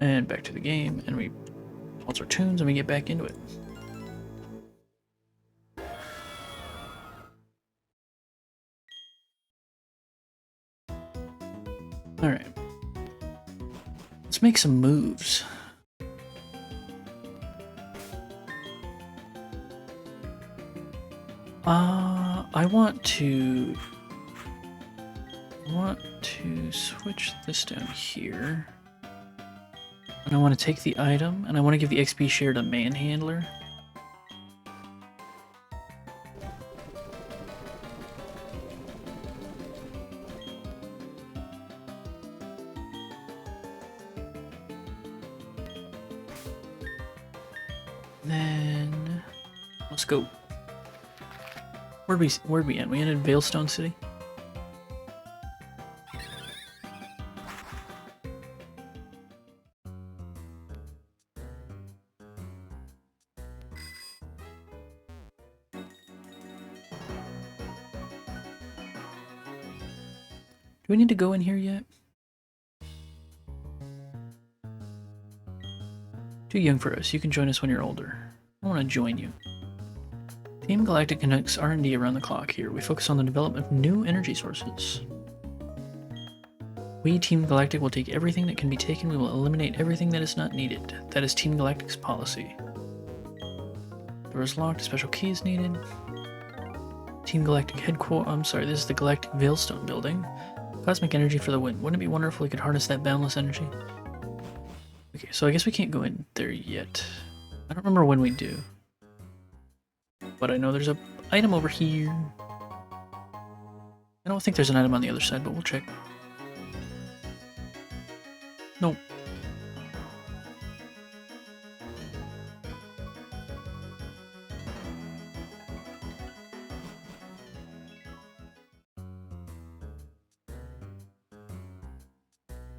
and back to the game, and we pulse our tunes and we get back into it. Alright. Let's make some moves. I want to switch this down here. And I want to take the item, and I want to give the XP share to Manhandler. Then let's go. Where'd we end? We ended Veilstone City. Do we need to go in here yet? Too young for us. You can join us when you're older. I want to join you. Team Galactic conducts R&D around the clock here. We focus on the development of new energy sources. We, Team Galactic, will take everything that can be taken. We will eliminate everything that is not needed. That is Team Galactic's policy. Door is locked. A special key is needed. Team Galactic headquarters. I'm sorry, this is the Galactic Veilstone building. Cosmic energy for the win. Wouldn't it be wonderful if we could harness that boundless energy? Okay, so I guess we can't go in there yet. I don't remember when we do. But I know there's an item over here. I don't think there's an item on the other side, but we'll check. Nope.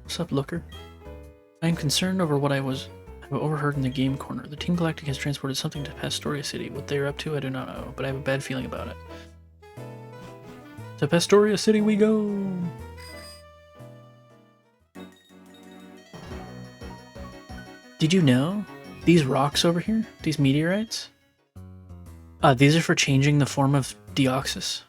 What's up, Looker? I am concerned over what I've overheard in the game corner. The Team Galactic has transported something to Pastoria City. What they are up to, I do not know, but I have a bad feeling about it. To Pastoria City we go! Did you know? These rocks over here, these meteorites, these are for changing the form of Deoxys.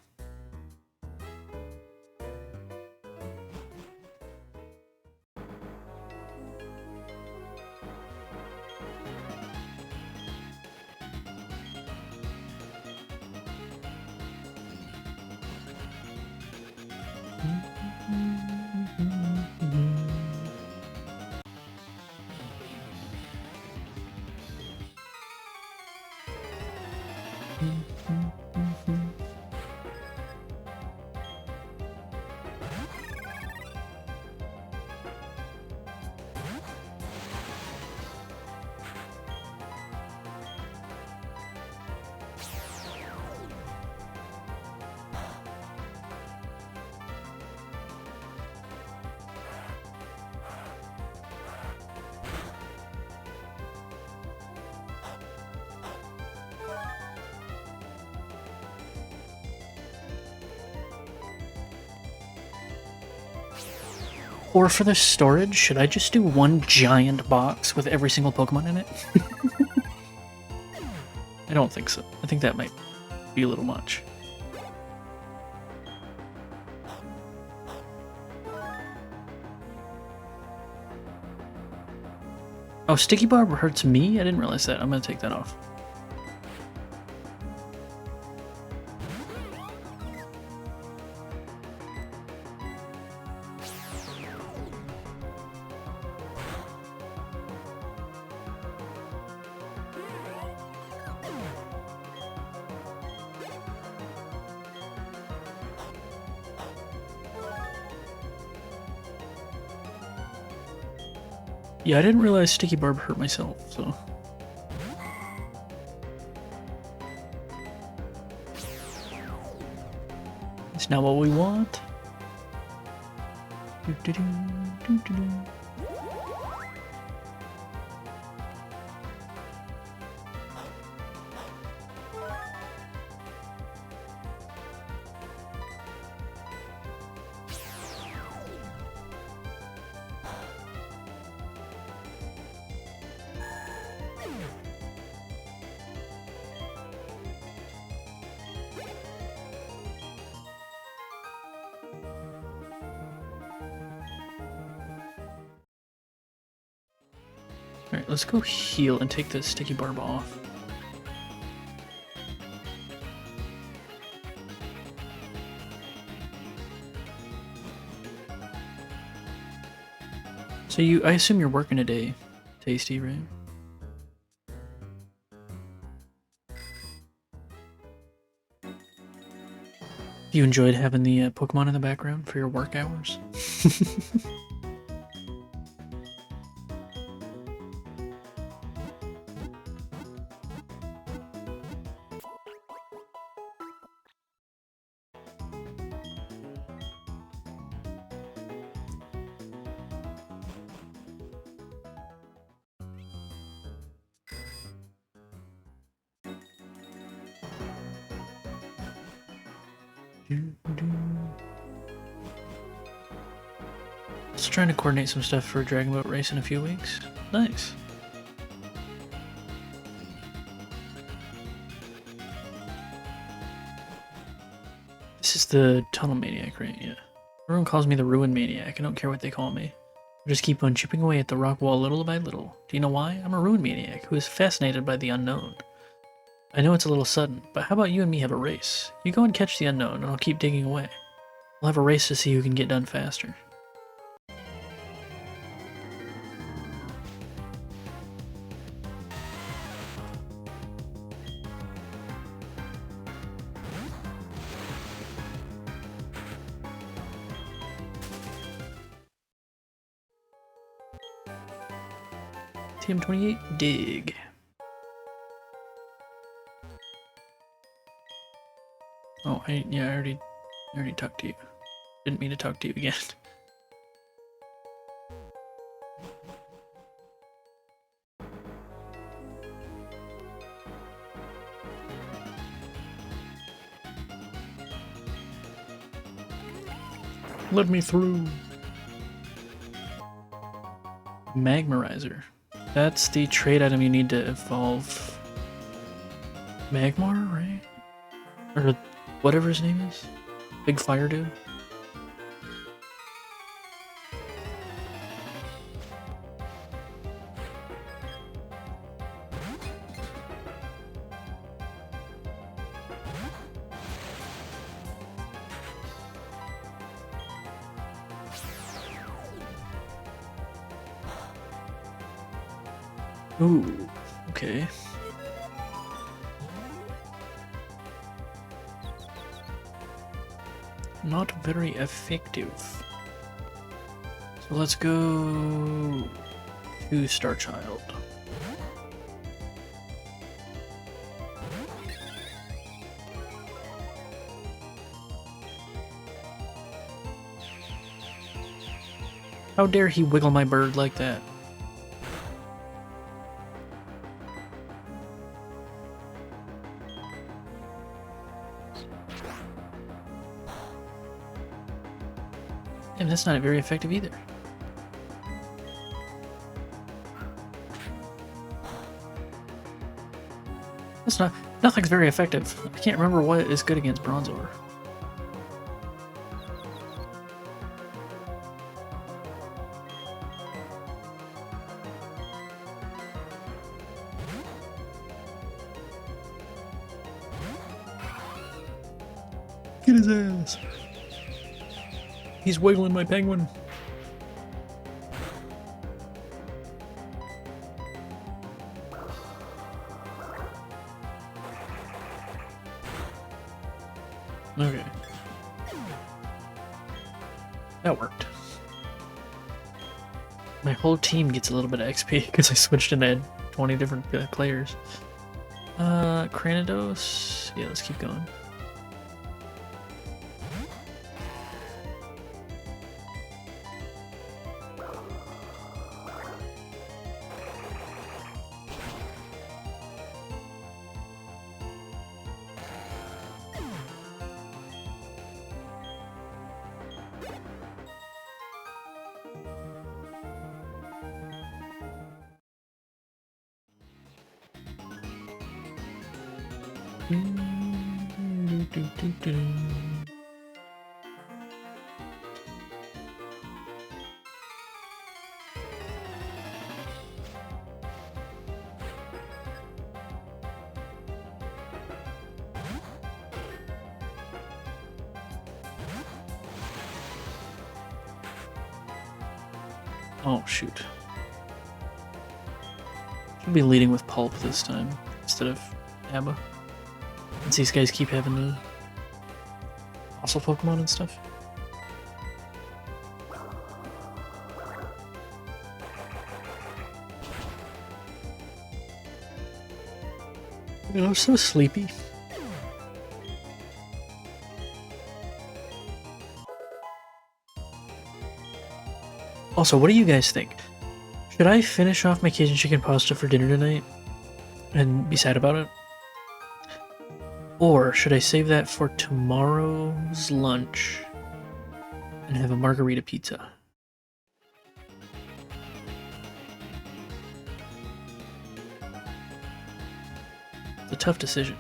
Or for the storage, should I just do one giant box with every single Pokemon in it? I don't think so. I think that might be a little much. Oh, Sticky Barb hurts me? I didn't realize that. I'm gonna take that off. Yeah, I didn't realize Sticky Barb hurt myself, so... It's not what we want. Alright, let's go heal and take the Sticky Barb off. So I assume you're working today, Tasty, right? You enjoyed having the Pokemon in the background for your work hours? Just trying to coordinate some stuff for a Dragon Boat race in a few weeks. Nice. This is the Tunnel Maniac, right? Yeah. Everyone calls me the Ruin Maniac. I don't care what they call me. I just keep on chipping away at the rock wall little by little. Do you know why? I'm a Ruin Maniac who is fascinated by the unknown. I know it's a little sudden, but how about you and me have a race? You go and catch the unknown, and I'll keep digging away. We'll have a race to see who can get done faster. TM28, dig. Oh, I already talked to you. Didn't mean to talk to you again. Let me through. Magmarizer. That's the trade item you need to evolve Magmar, right? Or whatever his name is. Big fire dude. Ooh, okay. Not very effective. So let's go to Star Child. How dare he wiggle my bird like that? And that's not very effective either. It's not. Nothing's very effective. I can't remember what is good against Bronzor. Get his ass. He's wiggling my penguin. Okay. That worked. My whole team gets a little bit of XP because I switched and had 20 different players. Cranidos. Yeah, let's keep going. Oh, shoot. Should be leading with Pulp this time instead of Abba. Since these guys keep having the fossil Pokemon and stuff. You know, I'm so sleepy. Also, what do you guys think? Should I finish off my Cajun chicken pasta for dinner tonight and be sad about it? Or should I save that for tomorrow's lunch and have a margarita pizza? It's a tough decision.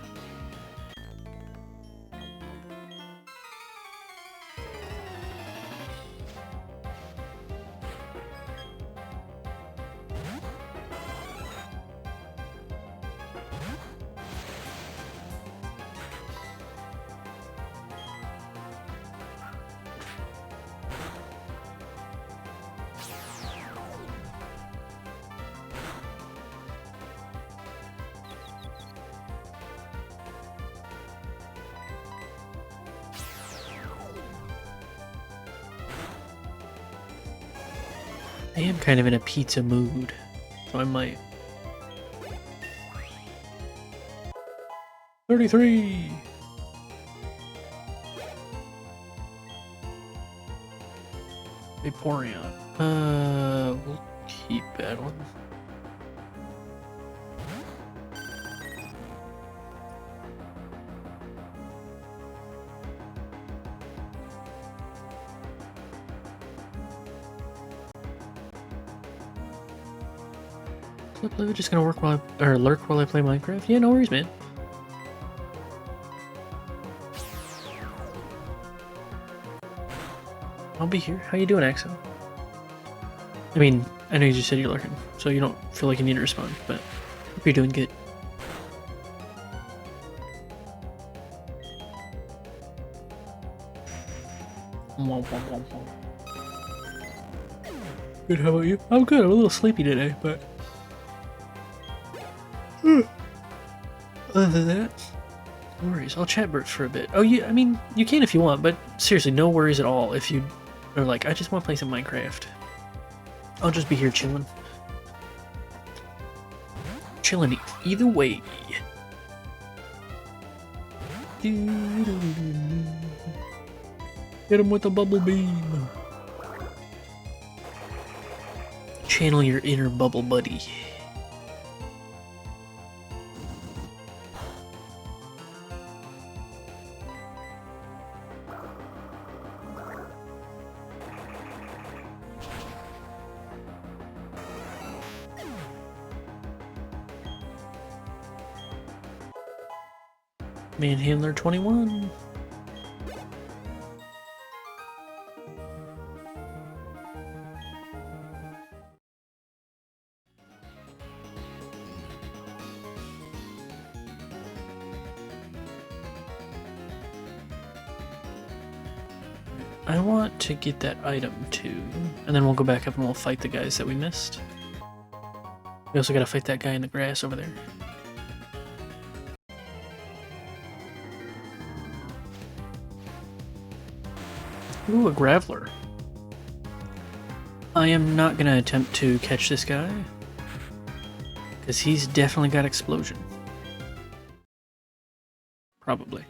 I am kind of in a pizza mood, so I might. 33! Vaporeon. We'll keep battling. Just gonna work while or lurk while I play Minecraft? Yeah, no worries, man. I'll be here. How you doing, Axel? I mean, I know you just said you're lurking, so you don't feel like you need to respond, but hope you're doing good. Good, how about you? I'm good. I'm a little sleepy today, but other than that, no worries. I'll chat Bert for a bit. Oh, yeah, I mean, you can if you want, but seriously, no worries at all if you are like, I just want to play some Minecraft. I'll just be here chilling. Chilling either way. Hit him with a bubble beam. Channel your inner bubble buddy. Manhandler 21. I want to get that item too, and then we'll go back up and we'll fight the guys that we missed. We also gotta fight that guy in the grass over there. Ooh, a Graveler. I am not gonna attempt to catch this guy, because he's definitely got Explosion. Probably.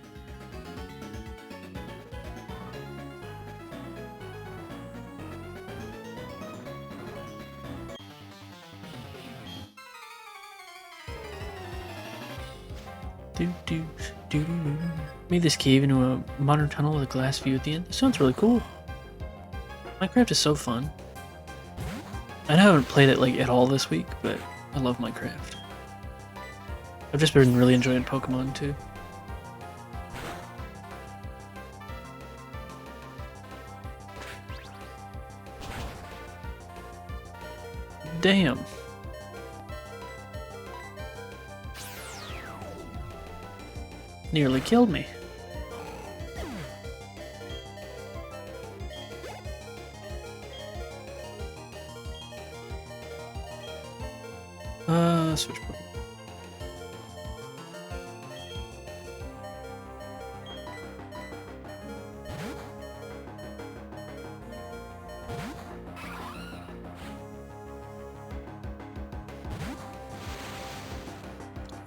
Made this cave into a modern tunnel with a glass view at the end. This sounds really cool. Minecraft is so fun. I haven't played it like at all this week, but I love Minecraft. I've just been really enjoying Pokemon too. Damn. Nearly killed me. Switch Pokemon.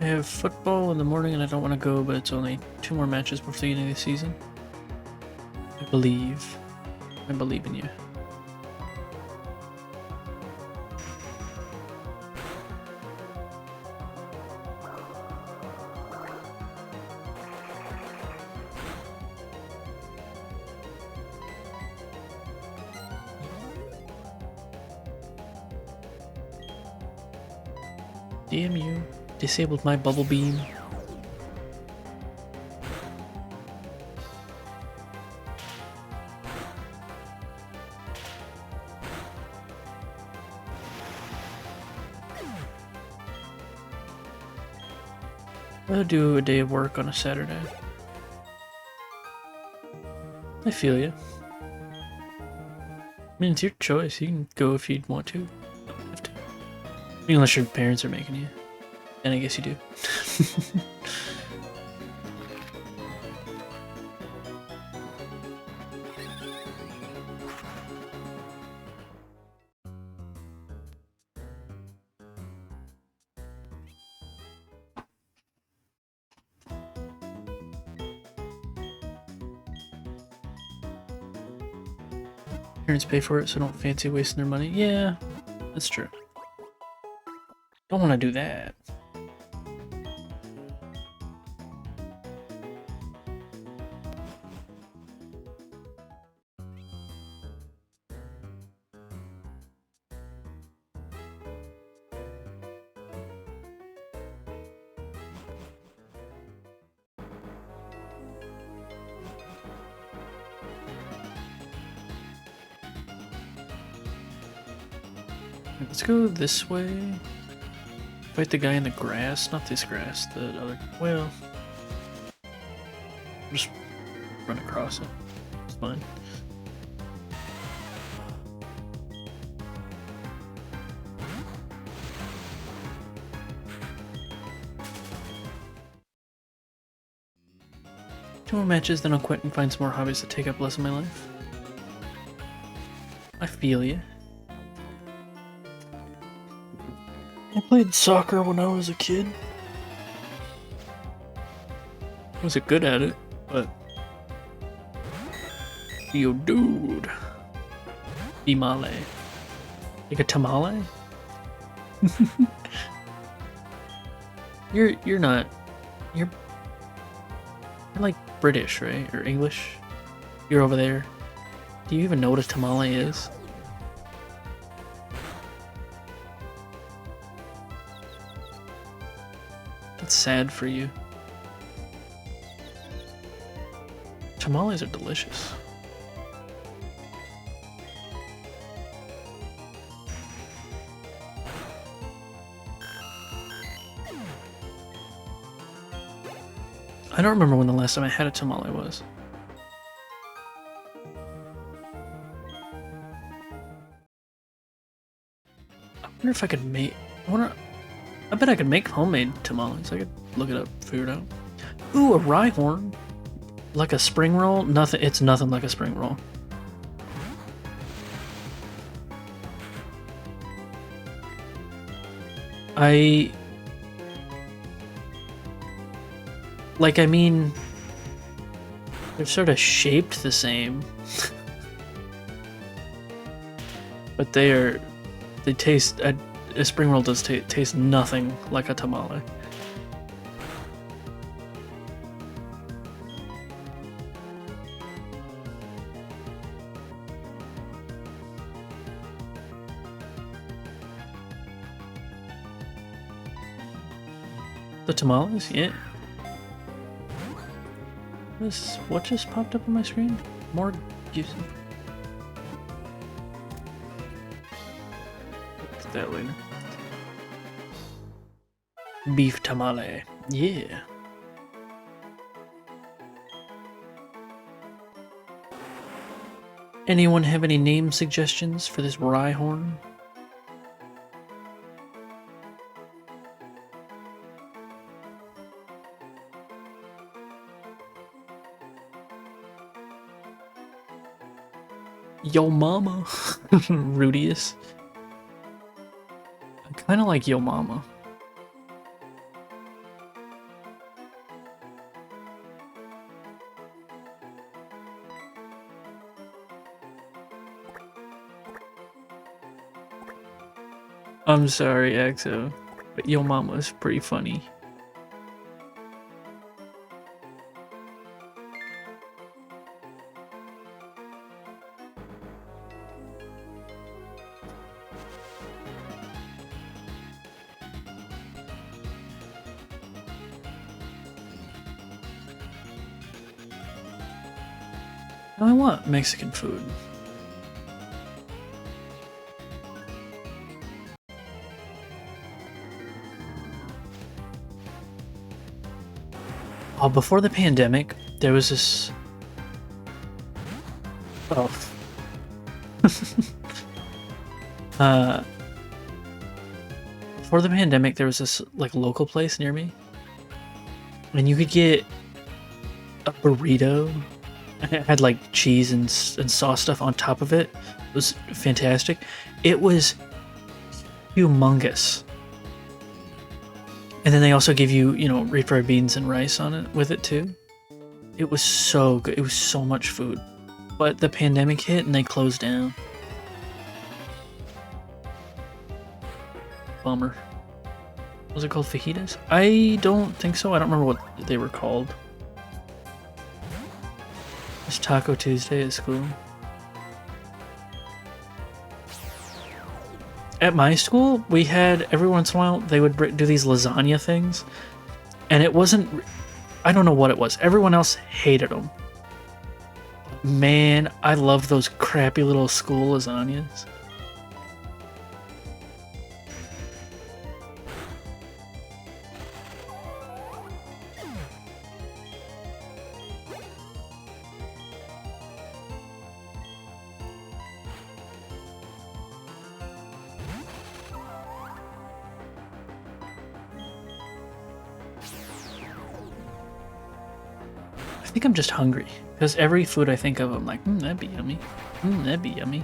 I have football in the morning and I don't want to go, but it's only 2 more matches before the end of the season. I believe in you. Damn you. Disabled my bubble beam. I'll do a day of work on a Saturday. I feel you. I mean, it's your choice. You can go if you'd want to. You don't have to. Unless your parents are making you. And I guess you do. Parents pay for it, so don't fancy wasting their money. Yeah, that's true. Don't want to do that. Let's go this way. Fight the guy in the grass. Not this grass, the other. Well, just run across it. It's fine. Two more matches, then I'll quit and find some more hobbies that take up less of my life. I feel ya. I played soccer when I was a kid. I wasn't good at it, but... Yo, dude. Imale. Like a tamale? You're not... You're like British, right? Or English? You're over there. Do you even know what a tamale is? That's sad for you. tamales are delicious. I don't remember when the last time I had a tamale was. I wonder if I could make... I bet I could make homemade tamales. I could look it up, figure it out. Ooh, a rye horn. Like a spring roll? Nothing. It's nothing like a spring roll. I mean, they're sort of shaped the same. But they taste, a spring roll does taste nothing like a tamale. The tamales? Yeah. What just popped up on my screen? More using. That later. Beef tamale. Yeah. Anyone have any name suggestions for this rye horn? Yo mama. Rudius. I kind of like Yo mama. I'm sorry, Exo, but Yo mama is pretty funny. I want Mexican food. Oh, before the pandemic, there was this... Oh. Before the pandemic, there was this, like, local place near me. And you could get a burrito. It had, like, cheese and sauce stuff on top of it. It was fantastic. It was humongous. And then they also give you, you know, refried beans and rice on it with it too. It was so good. It was so much food. But the pandemic hit and they closed down. Bummer. Was it called fajitas? I don't think so. I don't remember what they were called. It's Taco Tuesday at school. At my school, we had, every once in a while, they would do these lasagna things. And it wasn't, I don't know what it was. Everyone else hated them. Man, I love those crappy little school lasagnas. I think I'm just hungry, because every food I think of, I'm like, that'd be yummy. That'd be yummy.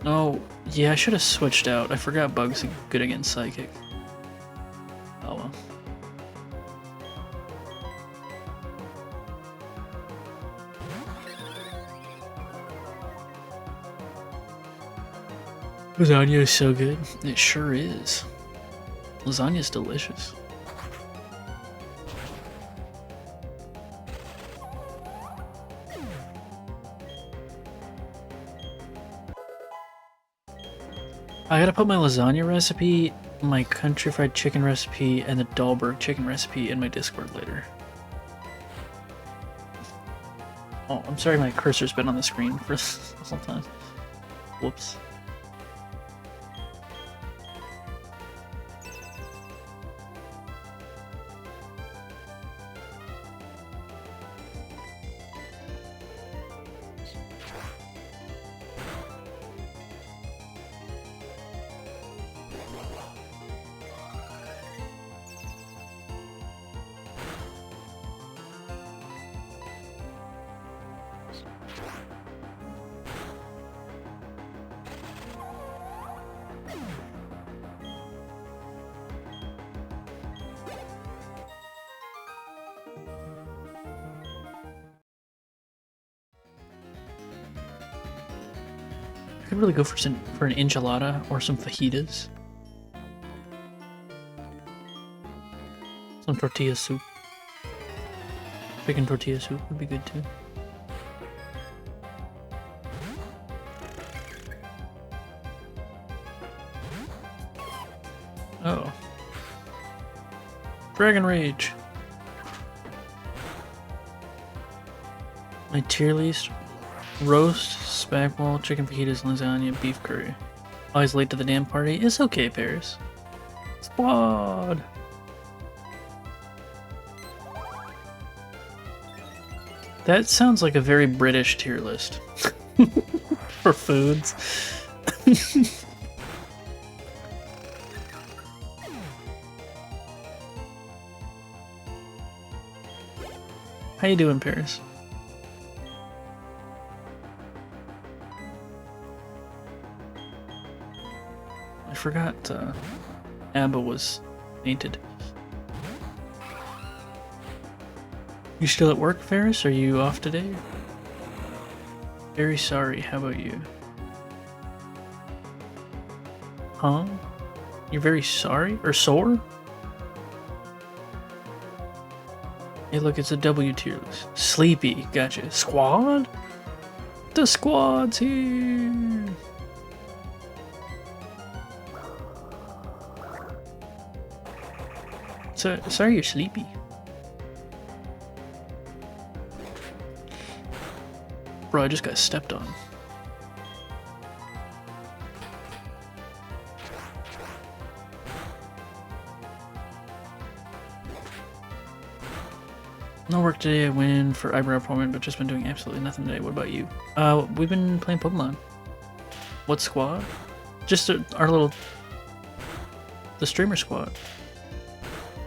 Oh, yeah, I should have switched out. I forgot Bug's good against Psychic. Oh well. Lasagna is so good. It sure is. Lasagna is delicious. I gotta put my lasagna recipe, my country fried chicken recipe, and the Dahlberg chicken recipe in my Discord later. Oh, I'm sorry my cursor's been on the screen for this whole time. Whoops. I could really go for an enchilada or some fajitas. Some tortilla soup. Chicken tortilla soup would be good too. Oh. Dragon Rage. My tier list: roast, spag bowl, chicken fajitas, lasagna, beef curry. Always late to the damn party. It's okay, Paris. Squad! That sounds like a very British tier list. For foods. How you doing, Paris? I forgot Abba was painted. You still at work, Ferris? Are you off today? Very sorry, how about you? Huh? You're very sorry? Or sore? Hey look, it's a W tier list. Sleepy, gotcha. Squad? The squad's here! So, sorry you're sleepy. Bro, I just got stepped on. No work today. I went in for eyebrow appointment, but just been doing absolutely nothing today. What about you? We've been playing Pokemon. What squad? Just our little... the streamer squad.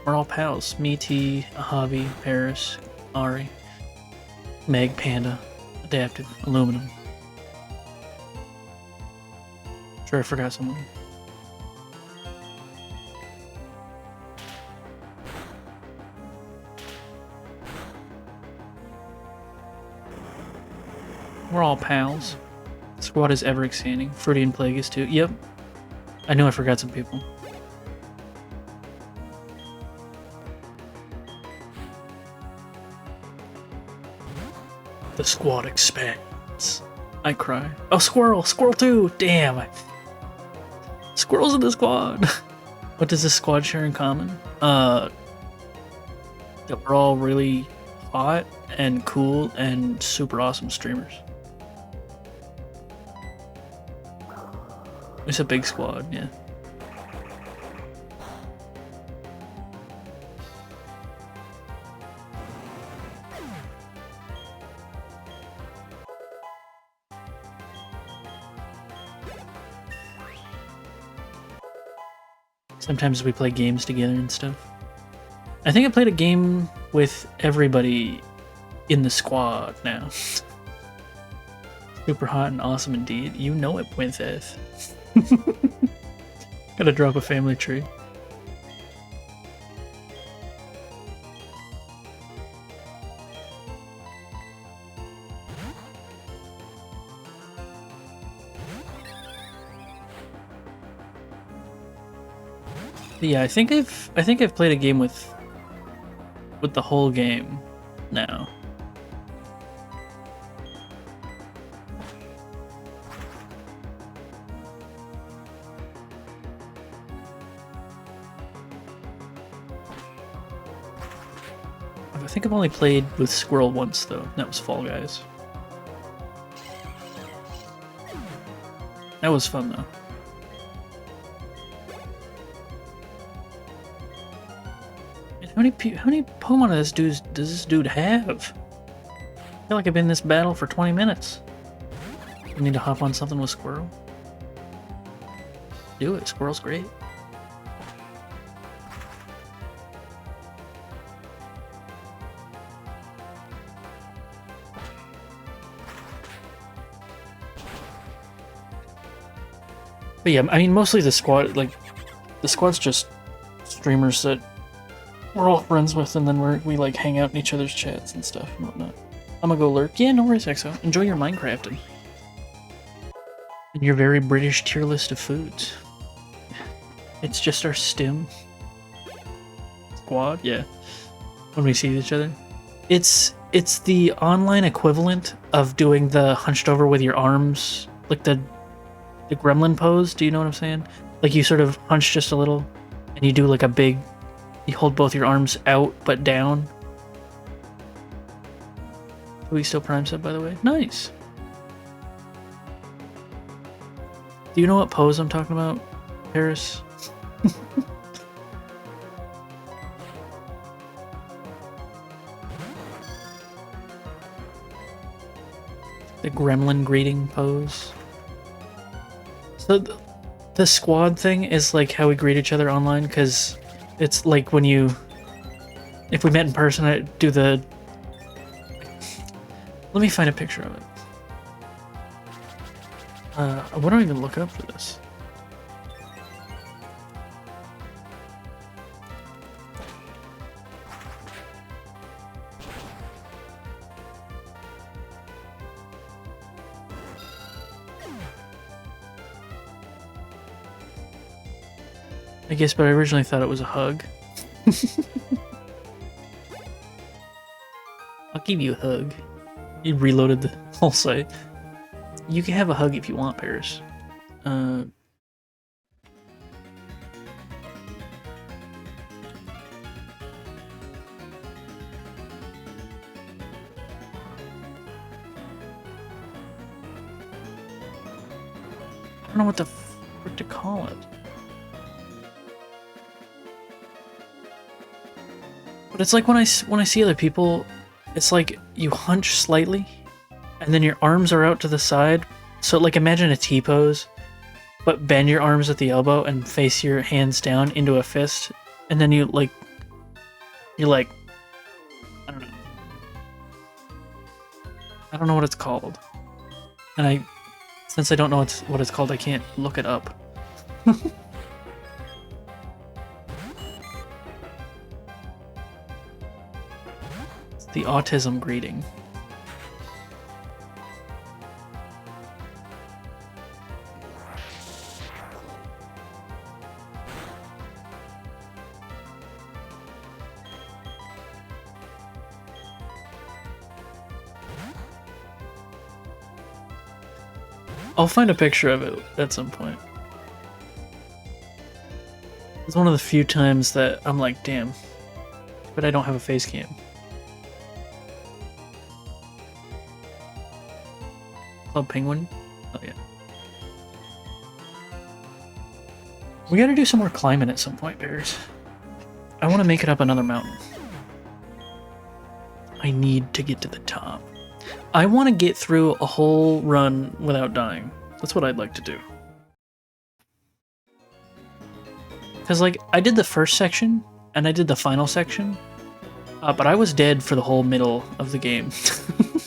We're all pals. Me, T, Javi, Paris, Ari, Meg, Panda, Adaptive, Aluminum. Sure, I forgot someone. We're all pals. Squad is ever expanding. Fruity and Plagueis too. Yep. I know I forgot some people. The squad expands. I cry. Oh, Squirrel! Squirrel too! Damn! Squirrel's in the squad! What does this squad share in common? That we're all really hot and cool and super awesome streamers. It's a big squad, yeah. Sometimes we play games together and stuff. I think I played a game with everybody in the squad now. Super hot and awesome indeed. You know it, Princess. Gotta drop a family tree. Yeah, I think I've played a game with the whole game now. I think I've only played with Squirrel once though. That was Fall Guys. That was fun though. How many Pokemon does this dude have? I feel like I've been in this battle for 20 minutes. I need to hop on something with Squirrel. Do it. Squirrel's great. But yeah, I mean, mostly the squad, like, the squad's just streamers that we're all friends with, and then we like hang out in each other's chats and stuff and whatnot. I'm gonna go lurk. Yeah, no worries, Exo. Enjoy your Minecrafting. And your very British tier list of foods. It's just our stim squad, yeah. When we see each other. It's the online equivalent of doing the hunched over with your arms, like the gremlin pose, do you know what I'm saying? Like you sort of hunch just a little, and you do like a big, you hold both your arms out but down. Are we still prime sub, by the way? Nice! Do you know what pose I'm talking about, Paris? The gremlin greeting pose. So the squad thing is like how we greet each other online, because it's like when if we met in person, I'd do the... Let me find a picture of it. What do I even look up for this? I guess, but I originally thought it was a hug. I'll give you a hug. You reloaded the whole site. You can have a hug if you want, Paris. I don't know what the frick to call it. But it's like when I see other people, it's like you hunch slightly, and then your arms are out to the side. So like imagine a T-pose, but bend your arms at the elbow and face your hands down into a fist, and then you're like, I don't know. I don't know what it's called. And since I don't know what it's called, I can't look it up. The autism greeting. I'll find a picture of it at some point. It's one of the few times that I'm like, damn, but I don't have a face cam. Club Penguin? Oh yeah. We gotta do some more climbing at some point, Bears. I want to make it up another mountain. I need to get to the top. I want to get through a whole run without dying. That's what I'd like to do. Because, like, I did the first section, and I did the final section, but I was dead for the whole middle of the game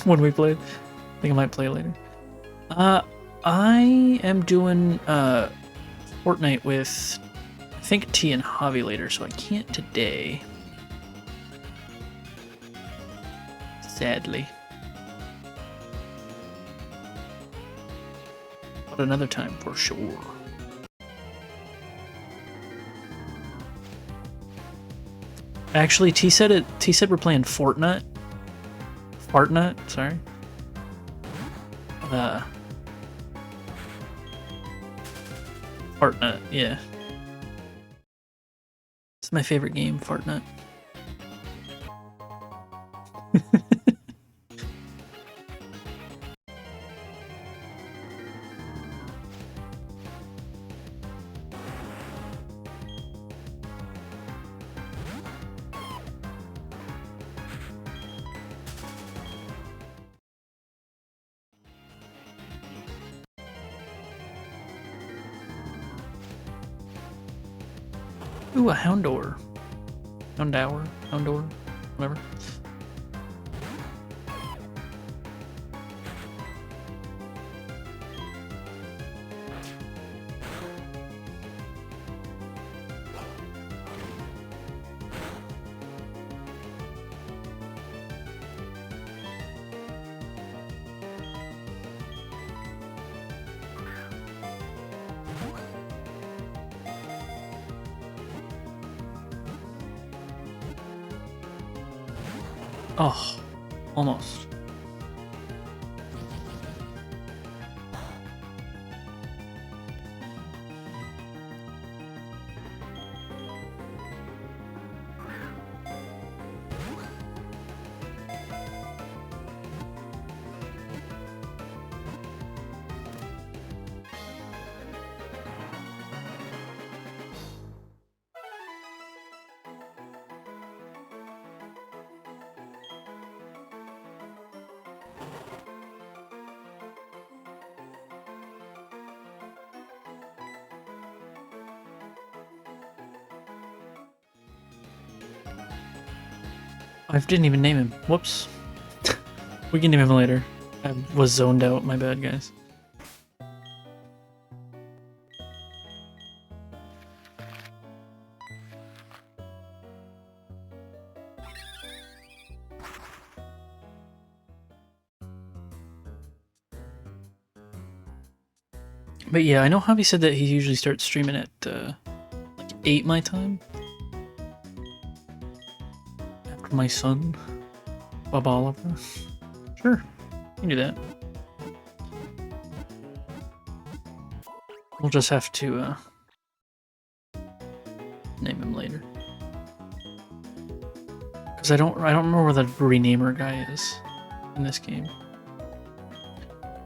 when we played. I think I might play later. I am doing Fortnite with, I think, T and Javi later, so I can't today. Sadly. But another time for sure. Actually, T said we're playing Fortnite. Fartnite, sorry. Fartnite, yeah. It's my favorite game, Fartnite. Ooh, a Houndour. Houndour, whatever. Oh, almost. I didn't even name him. Whoops. We can name him later. I was zoned out. My bad, guys. But yeah, I know Javi said that he usually starts streaming at like 8 my time. After my son, Bob Oliver. Sure, you can do that. We'll just have to name him later. Because I don't remember where the renamer guy is in this game.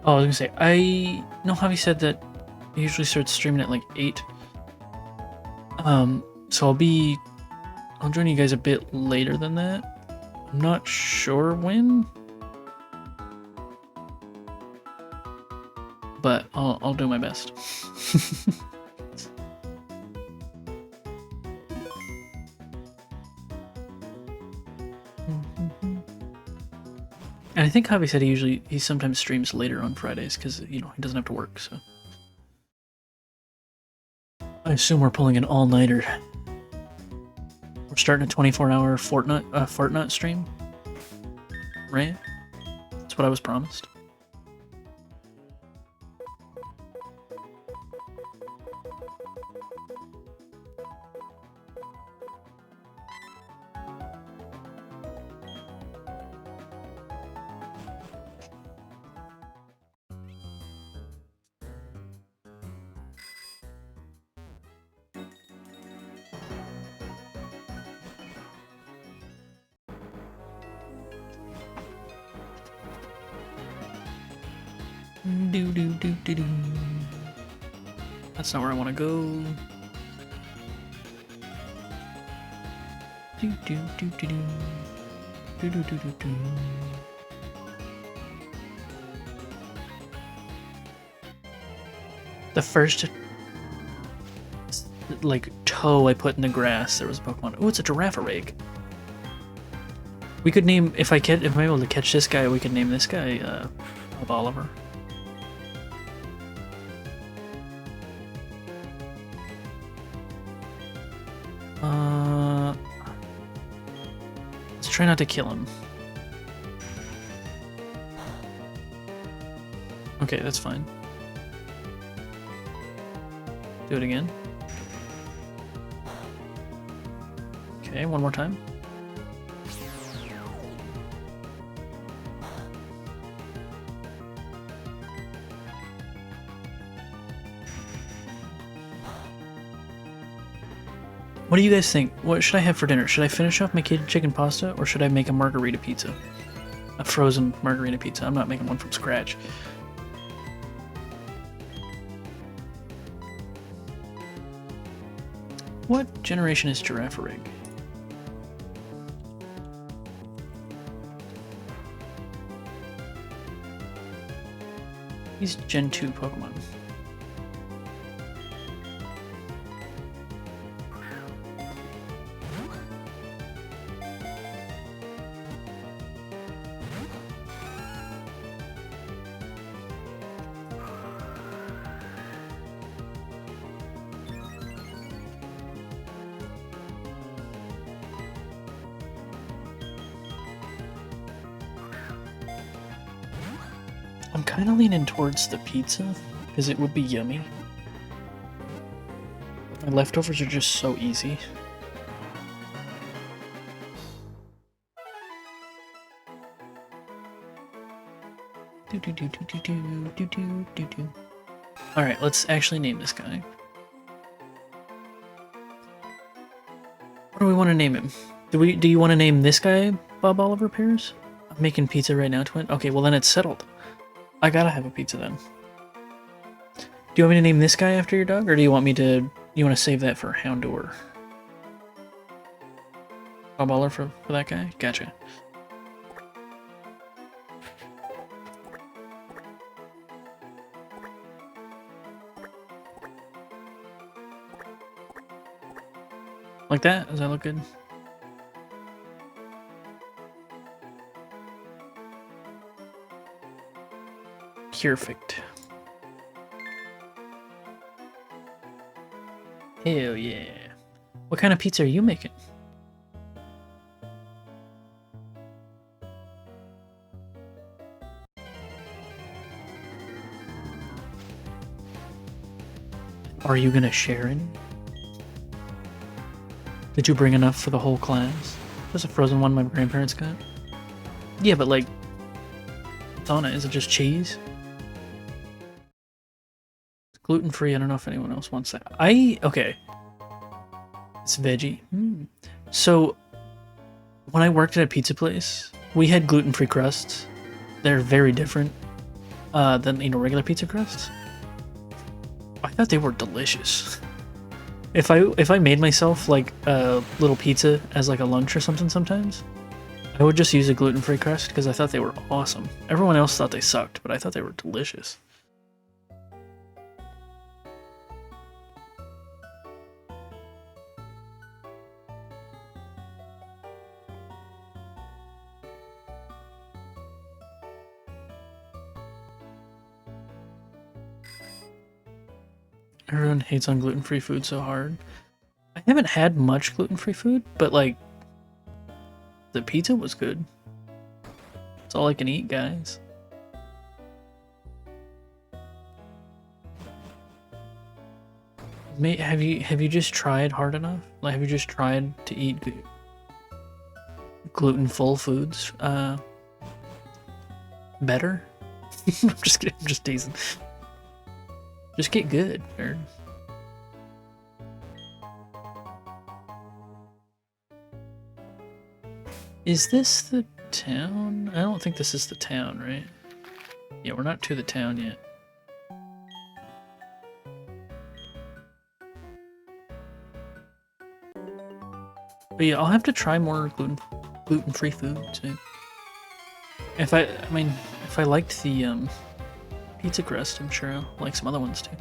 Oh, I was gonna say, I know Javi said that he usually starts streaming at like 8. So I'll join you guys a bit later than that. I'm not sure when, but I'll do my best. And I think Javi said he sometimes streams later on Fridays because, you know, he doesn't have to work, so. I assume we're pulling an all-nighter. We're starting a 24-hour Fortnite stream, right? That's what I was promised. Do. That's not where I want to go. Do. The first like toe I put in the grass, there was a Pokemon. Oh, it's a Girafarig. We could name if I'm able to catch this guy, we could name this guy Bob Oliver. Let's try not to kill him. Okay, that's fine. Do it again. Okay, one more time. What do you guys think? What should I have for dinner? Should I finish off my chicken pasta, or should I make a margarita pizza? A frozen margarita pizza. I'm not making one from scratch. What generation is Girafarig? He's Gen 2 Pokemon. I'm kind of leaning towards the pizza, because it would be yummy. My leftovers are just so easy. Alright, let's actually name this guy. What do we want to name him? Do you want to name this guy Bob Oliver Pears? I'm making pizza right now, twin. Okay, well then it's settled. I gotta have a pizza then. Do you want me to name this guy after your dog, or do you want to save that for Houndor? Bob Oliver for that guy? Gotcha. Like that? Does that look good? Perfect. Hell yeah. What kind of pizza are you making? Are you gonna share any? Did you bring enough for the whole class? Just a frozen one my grandparents got? Yeah, but like, what's on it? Is it just cheese? It's gluten-free. I don't know if anyone else wants that. Okay. It's veggie. So, when I worked at a pizza place, we had gluten-free crusts. They're very different than, regular pizza crusts. I thought they were delicious. If I made myself like a little pizza as like a lunch or something sometimes, I would just use a gluten-free crust because I thought they were awesome. Everyone else thought they sucked, but I thought they were delicious. Everyone hates on gluten-free food so hard. I haven't had much gluten-free food, but like, the pizza was good. It's all I can eat, guys. Have you just tried hard enough? Like, have you just tried to eat gluten-full foods better? I'm just kidding. I'm just teasing. Just get good, nerd. Is this the town? I don't think this is the town, right? Yeah, we're not to the town yet. But yeah, I'll have to try more gluten-free food too. If I liked the pizza crust, I'm sure I'll like some other ones too.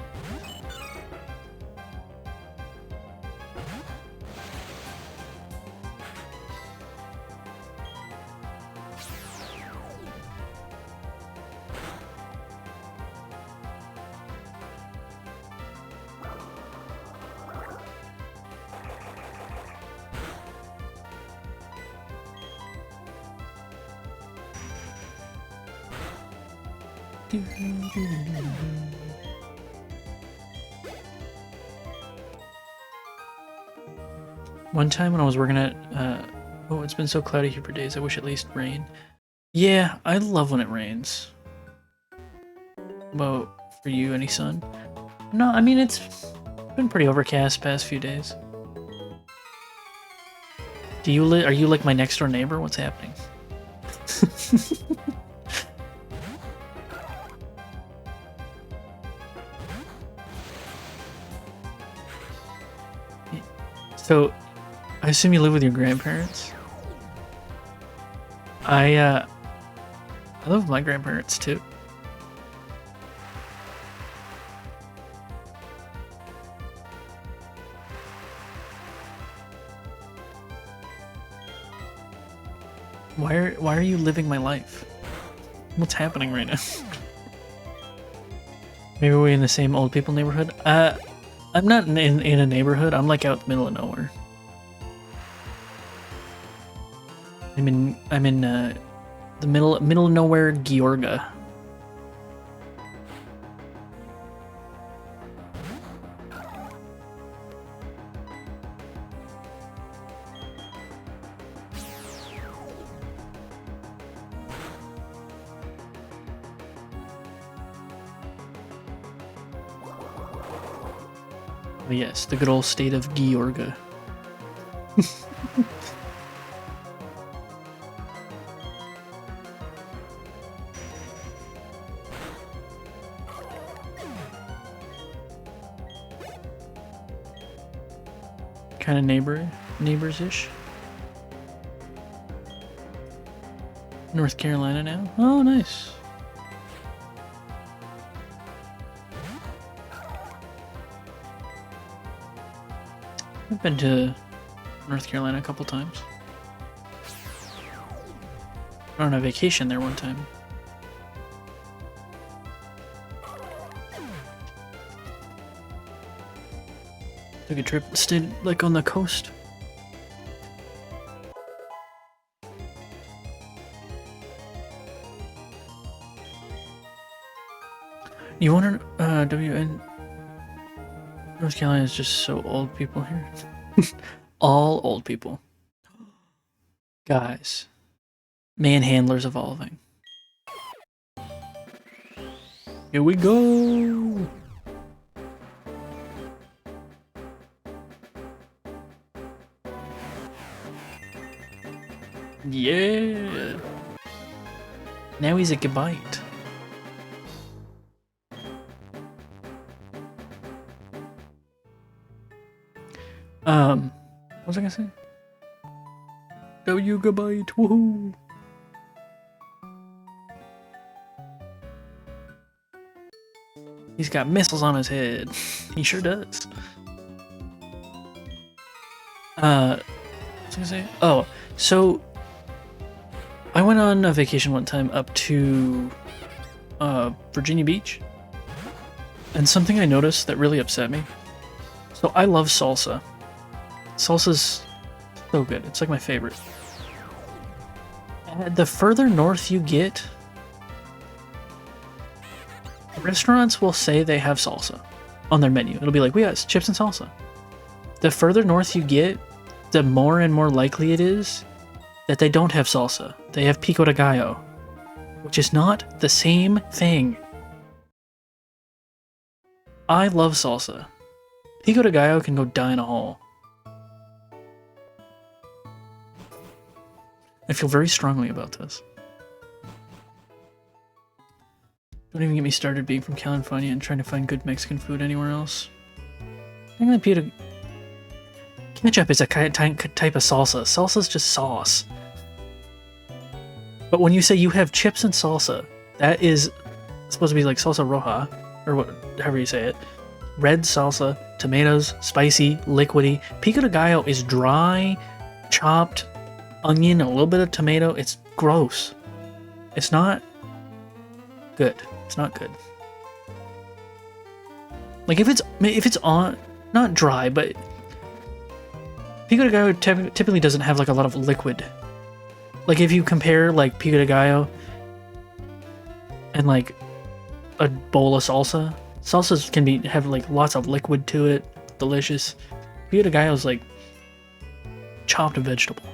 One time when I was working at, oh, it's been so cloudy here for days, I wish at least rain. Yeah, I love when it rains. Well, for you, any sun? No, I mean, it's been pretty overcast past few days. Are you like my next door neighbor? What's happening? So, I assume you live with your grandparents? I live with my grandparents too. Why are you living my life? What's happening right now? Maybe we're in the same old people neighborhood? I'm not in a neighborhood. I'm like out in the middle of nowhere. I'm in the middle of nowhere, Georgia. Oh yes, the good old state of Georgia. Kind of neighbors-ish. North Carolina now? Oh, nice. I've been to North Carolina a couple times. I went on a vacation there one time. Took a trip, stayed like on the coast. You wonder, WN North Carolina is just so old people here. All old people. Guys. Manhandlers evolving. Here we go! Yeah! Now he's a Gabite. What was I gonna say? W Gabite, woohoo! He's got missiles on his head. He sure does. What was I gonna say? Oh, so I went on a vacation one time up to Virginia Beach, and something I noticed that really upset me. So I love salsa. Salsa's so good. It's like my favorite. The further north you get, restaurants will say they have salsa on their menu. It'll be like, we got chips and salsa. The further north you get, the more and more likely it is that they don't have salsa. They have pico de gallo, which is not the same thing. I love salsa. Pico de gallo can go die in a hole. I feel very strongly about this. Don't even get me started being from California and trying to find good Mexican food anywhere else. I think that ketchup is a type of salsa. Salsa's just sauce. But when you say you have chips and salsa, that is supposed to be like salsa roja, or however you say it. Red salsa, tomatoes, spicy, liquidy. Pico de gallo is dry, chopped onion, a little bit of tomato. It's gross. It's not good. It's not good. Like if it's on, not dry, but pico de gallo typically doesn't have like a lot of liquid. Like if you compare like pico de gallo and like a bowl of salsa, salsas can have like lots of liquid to it, delicious. Pico de gallo is like chopped vegetable.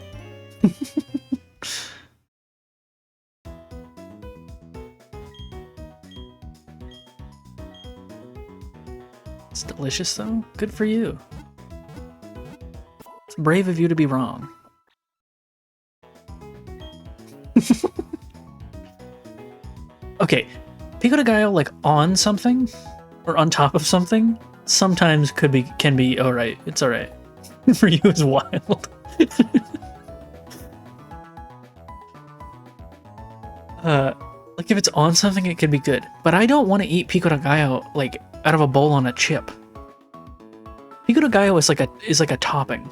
It's delicious though. Good for you. It's brave of you to be wrong. Okay, pico de gallo like on something or on top of something sometimes can be alright. It's alright. For you it's wild. Like if it's on something it could be good. But I don't want to eat pico de gallo like out of a bowl on a chip. Pico de gallo is like a topping.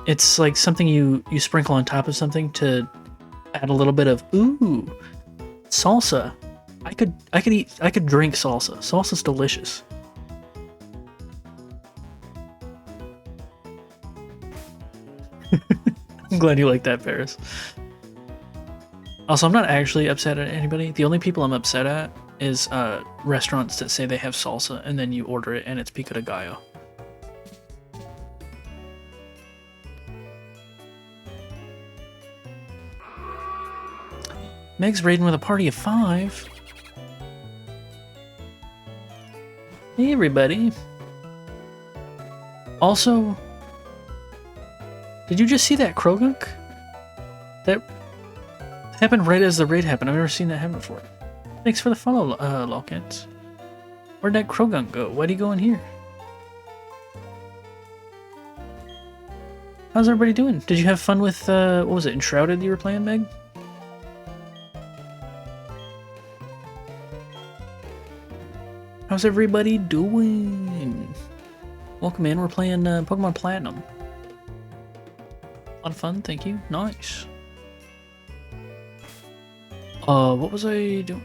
It's like something you sprinkle on top of something to add a little bit of salsa. I could drink salsa. Salsa's delicious. I'm glad you like that, Paris. Also, I'm not actually upset at anybody. The only people I'm upset at is restaurants that say they have salsa and then you order it and it's pico de gallo. Meg's raiding with a party of 5. Hey, everybody. Also, did you just see that Krogunk? That happened right as the raid happened. I've never seen that happen before. Thanks for the follow, Lolcats. Where'd that Krogunk go? Why'd he go in here? How's everybody doing? Did you have fun with, what was it, Enshrouded you were playing, Meg? How's everybody doing? Welcome in, we're playing Pokemon Platinum. A lot of fun, thank you. Nice. What was I doing?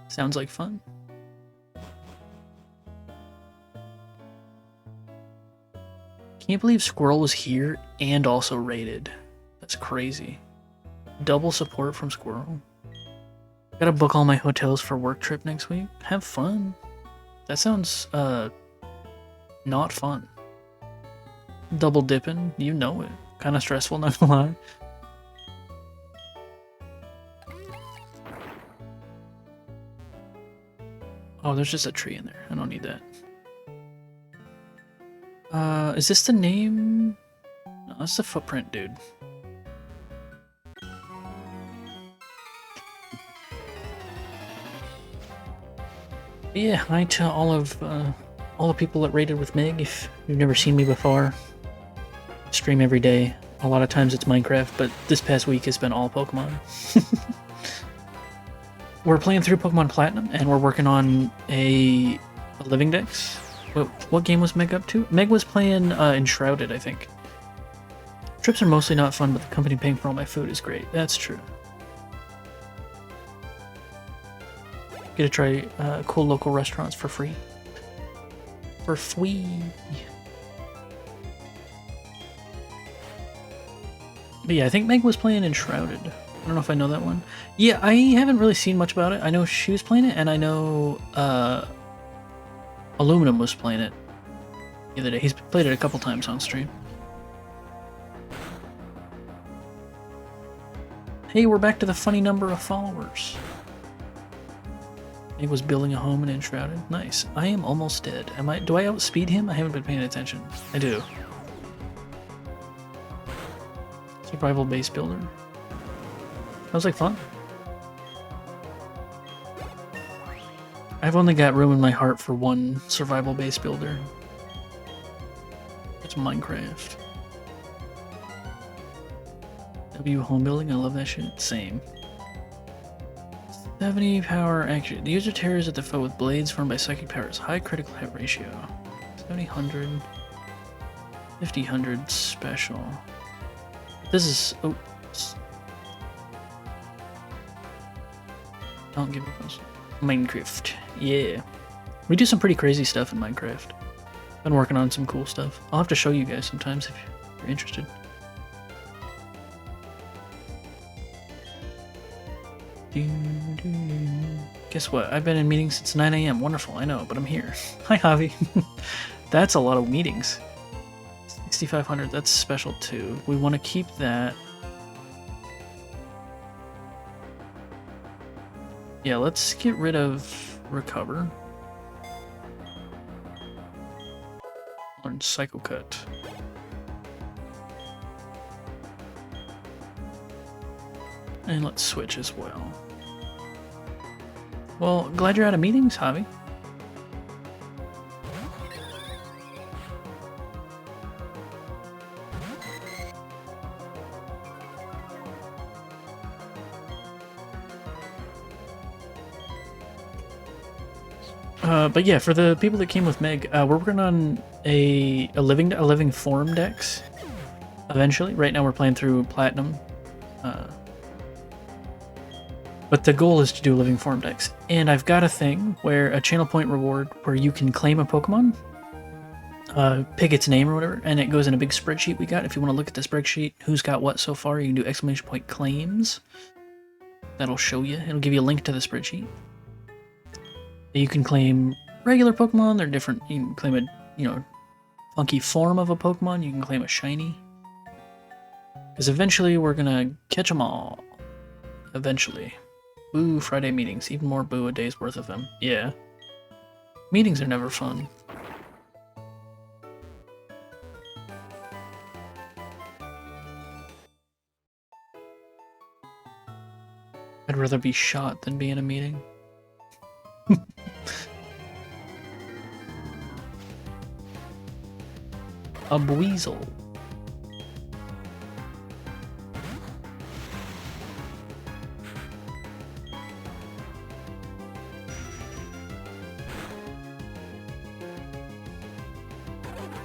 Sounds like fun. Can't believe Squirrel was here and also raided. That's crazy. Double support from Squirrel. Gotta book all my hotels for work trip next week. Have fun. That sounds, not fun. Double dipping, you know it. Kinda stressful, not gonna lie. Oh, there's just a tree in there. I don't need that. Is this the name? No, that's the footprint, dude. But yeah, hi to all the people that raided with Meg. If you've never seen me before, I stream every day. A lot of times it's Minecraft, but this past week has been all Pokemon. We're playing through Pokemon Platinum, and we're working on a Living Dex. What game was Meg up to? Meg was playing Enshrouded, I think. Trips are mostly not fun, but the company paying for all my food is great. That's true. Get to try cool local restaurants for free. For free. But yeah, I think Meg was playing Enshrouded. I don't know if I know that one. Yeah, I haven't really seen much about it. I know she was playing it, and I know Aluminum was playing it the other day. He's played it a couple times on stream. Hey, we're back to the funny number of followers. He was building a home in Enshrouded. Nice. I am almost dead. Do I outspeed him? I haven't been paying attention. I do. Survival base builder. Sounds like fun. I've only got room in my heart for one survival base builder. It's Minecraft. W home building, I love that shit. Same. 70 power action. The user tears at the foe with blades formed by psychic powers. High critical hit ratio. 70, 100, 50, 100 special. This is... Oh. Don't give me those. Minecraft. Yeah. We do some pretty crazy stuff in Minecraft. Been working on some cool stuff. I'll have to show you guys sometimes if you're interested. Guess what? I've been in meetings since 9 AM. Wonderful, I know, but I'm here. Hi, Javi. That's a lot of meetings. 6,500, that's special too. We want to keep that. Yeah, let's get rid of Recover. Learn Psycho Cut. And let's switch as well. Well, glad you're out of meetings, Javi. But yeah, for the people that came with Meg, we're working on a living form dex. Eventually, right now we're playing through Platinum. But the goal is to do a living form dex. And I've got a thing where a channel point reward where you can claim a Pokemon, pick its name or whatever, and it goes in a big spreadsheet we got. If you want to look at the spreadsheet, who's got what so far, you can do exclamation point claims. That'll show you. It'll give you a link to the spreadsheet. You can claim regular Pokemon. They're different. You can claim a, funky form of a Pokemon. You can claim a shiny. Because eventually we're gonna catch them all. Eventually. Boo, Friday meetings. Even more boo, a day's worth of them. Yeah. Meetings are never fun. I'd rather be shot than be in a meeting. A Buizel.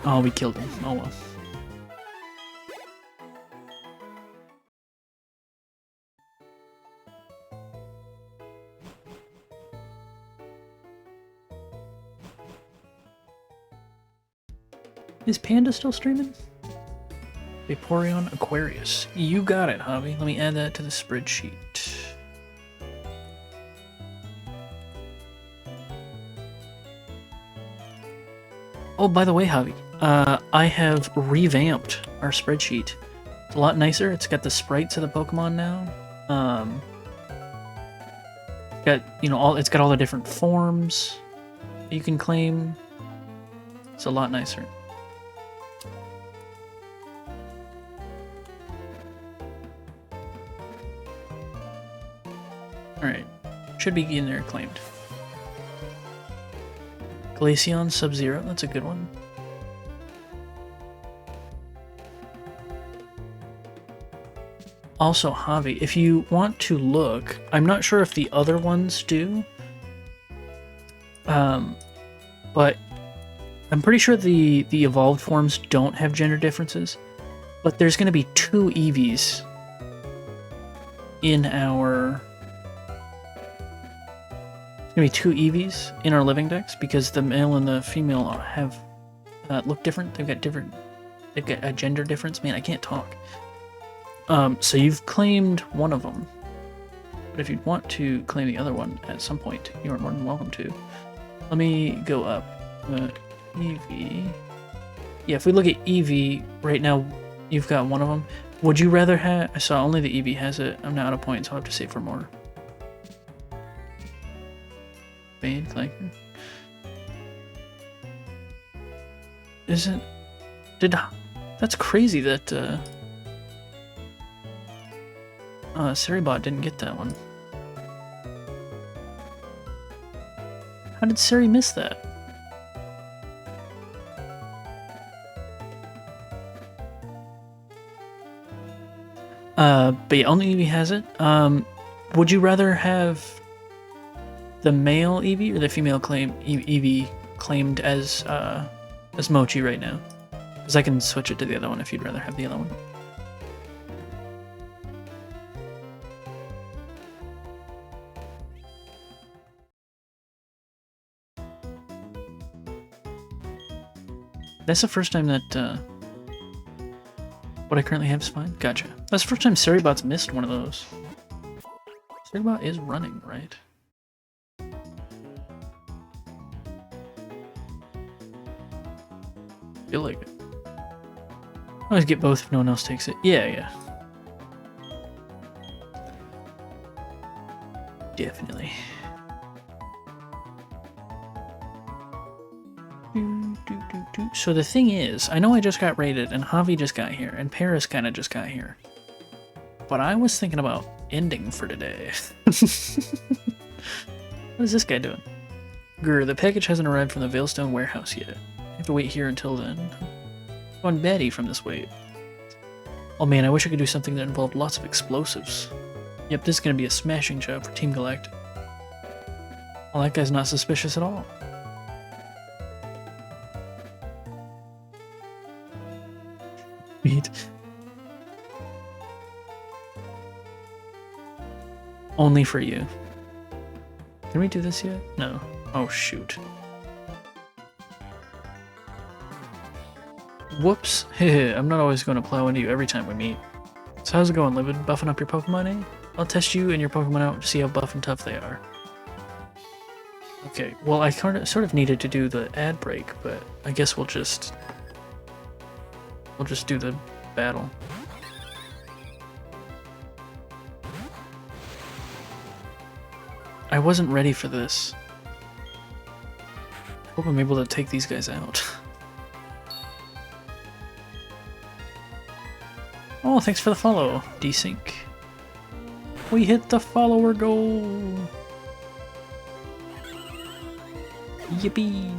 Oh, we killed him. Oh well. Is Panda still streaming? Vaporeon Aquarius. You got it, Javi. Let me add that to the spreadsheet. Oh, by the way, Javi, I have revamped our spreadsheet. It's a lot nicer. It's got the sprites of the Pokemon now. It's got all the different forms that you can claim. It's a lot nicer. Alright. Should be in there claimed. Glaceon Sub-Zero, that's a good one. Also, Javi, if you want to look, I'm not sure if the other ones do, but I'm pretty sure the evolved forms don't have gender differences, but there's going to be 2 Eevees in our... There's going to be 2 Eevees in our living decks because the male and the female have look different. They've got a gender difference. Man, I can't talk. So you've claimed one of them, but if you want to claim the other one at some point, you are more than welcome to. Let me go up. Eevee. Yeah, if we look at Eevee right now, you've got one of them. Would you rather have? I saw only the Eevee has it. I'm now out of points. I'll have to save for more. Bane Clanker. Isn't? That's crazy that Seribot didn't get that one. How did Seri miss that? But yeah, only Eevee has it. Would you rather have the male Eevee or the female Eevee claimed as Mochi right now? Because I can switch it to the other one if you'd rather have the other one. That's the first time that what I currently have is fine? Gotcha. That's the first time Seribot's missed one of those. Seribot is running, right? Feel like it. I always get both if no one else takes it. Yeah. Definitely. So the thing is, I know I just got raided, and Javi just got here, and Paris kind of just got here. But I was thinking about ending for today. What is this guy doing? Grr, the package hasn't arrived from the Veilstone warehouse yet. I have to wait here until then. I'm going batty from this wait. Oh man, I wish I could do something that involved lots of explosives. Yep, this is going to be a smashing job for Team Galactic. Well, that guy's not suspicious at all. Only for you. Can we do this yet? No. Oh, shoot. Whoops. I'm not always going to plow into you every time we meet. So how's it going, Livid? Buffing up your Pokemon, eh? I'll test you and your Pokemon out to see how buff and tough they are. Okay, well I sort of needed to do the ad break, but I guess we'll just do the battle. . I wasn't ready for this. I hope I'm able to take these guys out. Oh, thanks for the follow, Desync. We hit the follower goal. Yippee!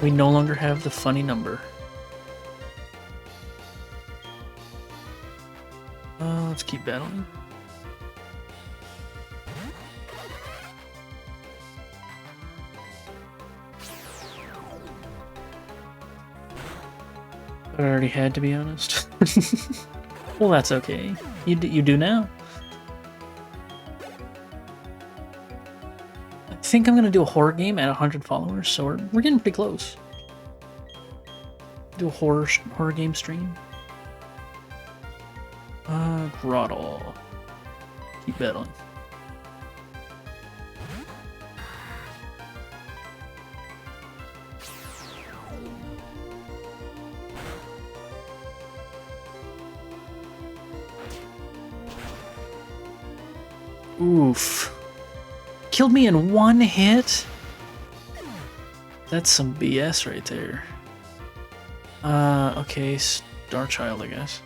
We no longer have the funny number. Let's keep battling. I already had, to be honest. Well, that's okay. You do now. I think I'm gonna do a horror game at 100 followers, so we're getting pretty close. Do a horror game stream. Grottle. Keep battling. Oof. Killed me in one hit? That's some BS right there. Okay, Star Child, I guess.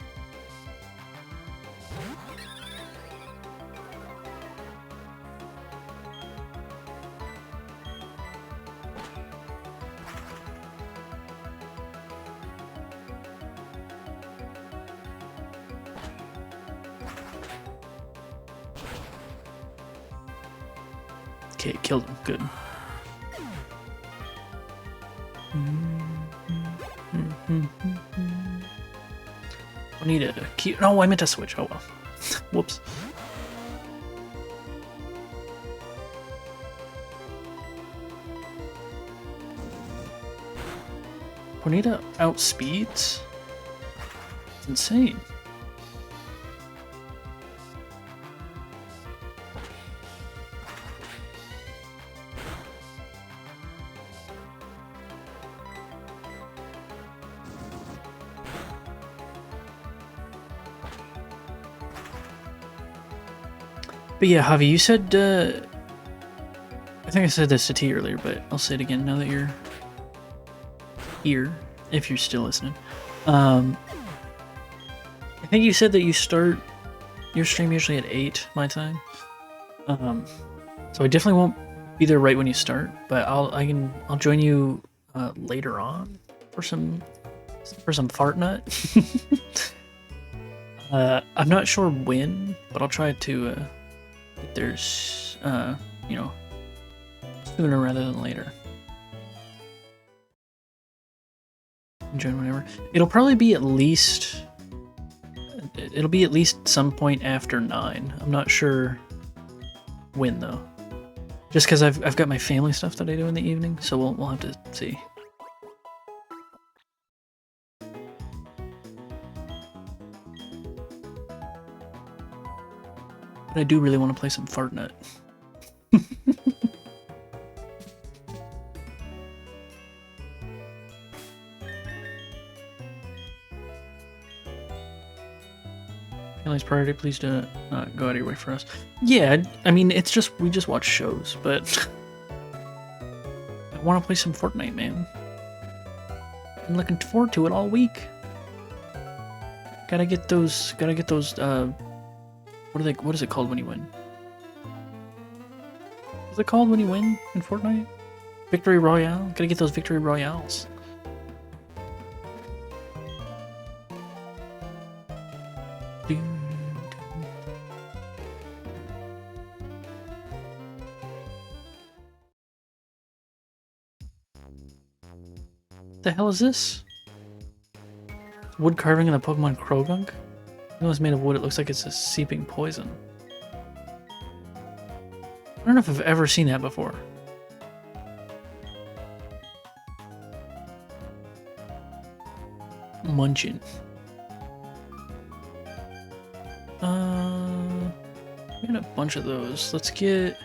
Okay, killed him. Good. I need a key. No, I meant to switch. Oh well. Whoops. Bonita outspeeds? It's insane. But yeah, Javi, you said, I think I said this to T earlier, but I'll say it again now that you're here, if you're still listening. I think you said that you start your stream usually at 8 my time. So I definitely won't be there right when you start, but I'll join you later on for some fart nut. I'm not sure when, but I'll try to get there, you know, sooner rather than later. Join whenever. It'll probably be at least. It'll be at least some point after 9. I'm not sure when though. Just because I've got my family stuff that I do in the evening, so we'll have to see. But I do really want to play some Fartnut. Family's priority, please do not go out of your way for us. Yeah, I mean, it's just, we just watch shows, but I want to play some Fortnite, man. I'm looking forward to it all week. Gotta get those, what is it called when you win? What's it called when you win in Fortnite? Victory Royale? Gotta get those Victory Royales. What the hell is this? Wood carving in the Pokemon Krogunk? Even though it's made of wood, it looks like it's a seeping poison. I don't know if I've ever seen that before. Munchin. We got a bunch of those. Let's get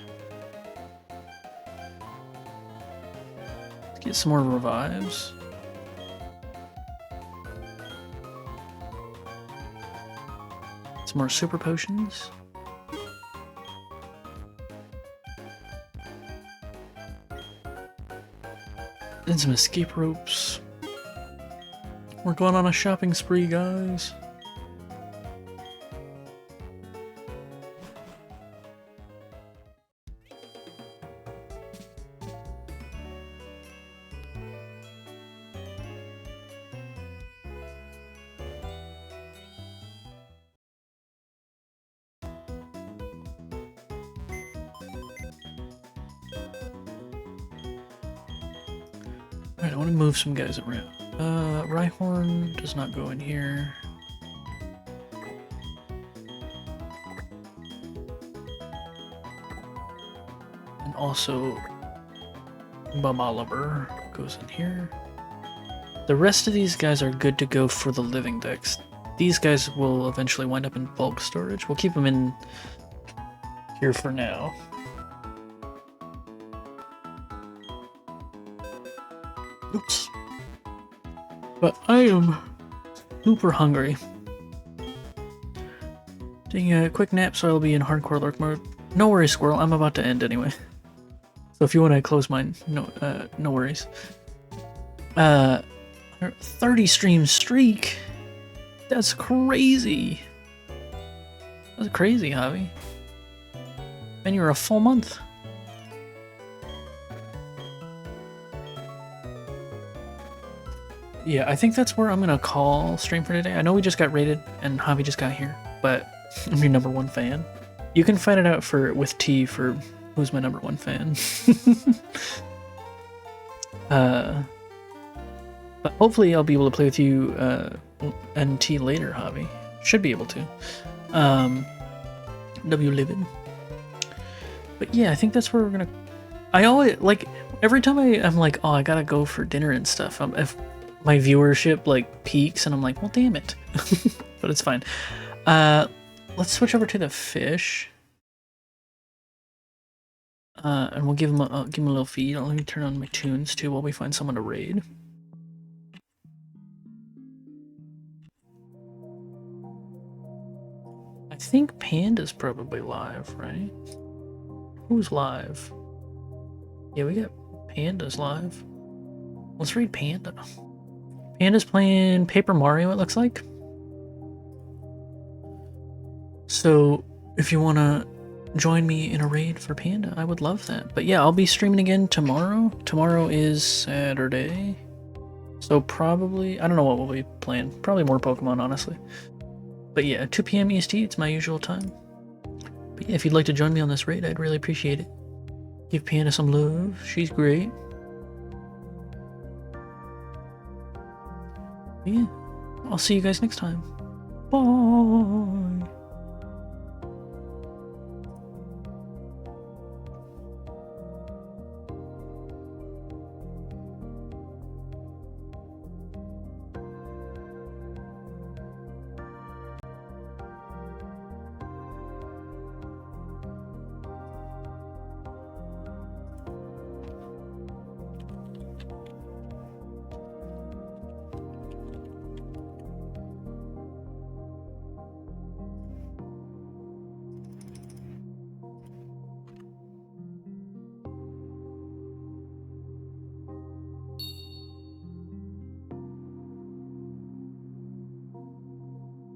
some more revives. Some more super potions. And some escape ropes. We're going on a shopping spree, guys. Alright, I want to move some guys around. Rhyhorn does not go in here. And also, Bum Oliver goes in here. The rest of these guys are good to go for the living decks. These guys will eventually wind up in bulk storage. We'll keep them in here for now. Oops. But I am super hungry. Taking a quick nap so I'll be in hardcore lurk mode. No worries, Squirrel. I'm about to end anyway. So if you want to close mine, no worries. 30 stream streak. That's crazy. That's crazy, Javi. And you're a full month. Yeah, I think that's where I'm gonna call stream for today. I know we just got rated and Javi just got here, but I'm your #1 fan. You can find it out with T for who's my #1 fan. But hopefully I'll be able to play with you and T later, Javi. Should be able to. W Livid. But yeah, I think that's where we're gonna. I always like every time I'm like, oh, I gotta go for dinner and stuff. If my viewership like peaks, and I'm like, well, damn it. But it's fine. Let's switch over to the fish. And we'll give him a little feed. Let me turn on my tunes too while we find someone to raid. I think Panda's probably live, right? Who's live? Yeah, we got Panda's live. Let's read Panda. Panda's playing Paper Mario, it looks like. So, if you want to join me in a raid for Panda, I would love that. But yeah, I'll be streaming again tomorrow. Tomorrow is Saturday. So probably, I don't know what we'll be playing. Probably more Pokemon, honestly. But yeah, 2 PM EST, it's my usual time. But yeah, if you'd like to join me on this raid, I'd really appreciate it. Give Panda some love. She's great. But yeah, I'll see you guys next time. Bye.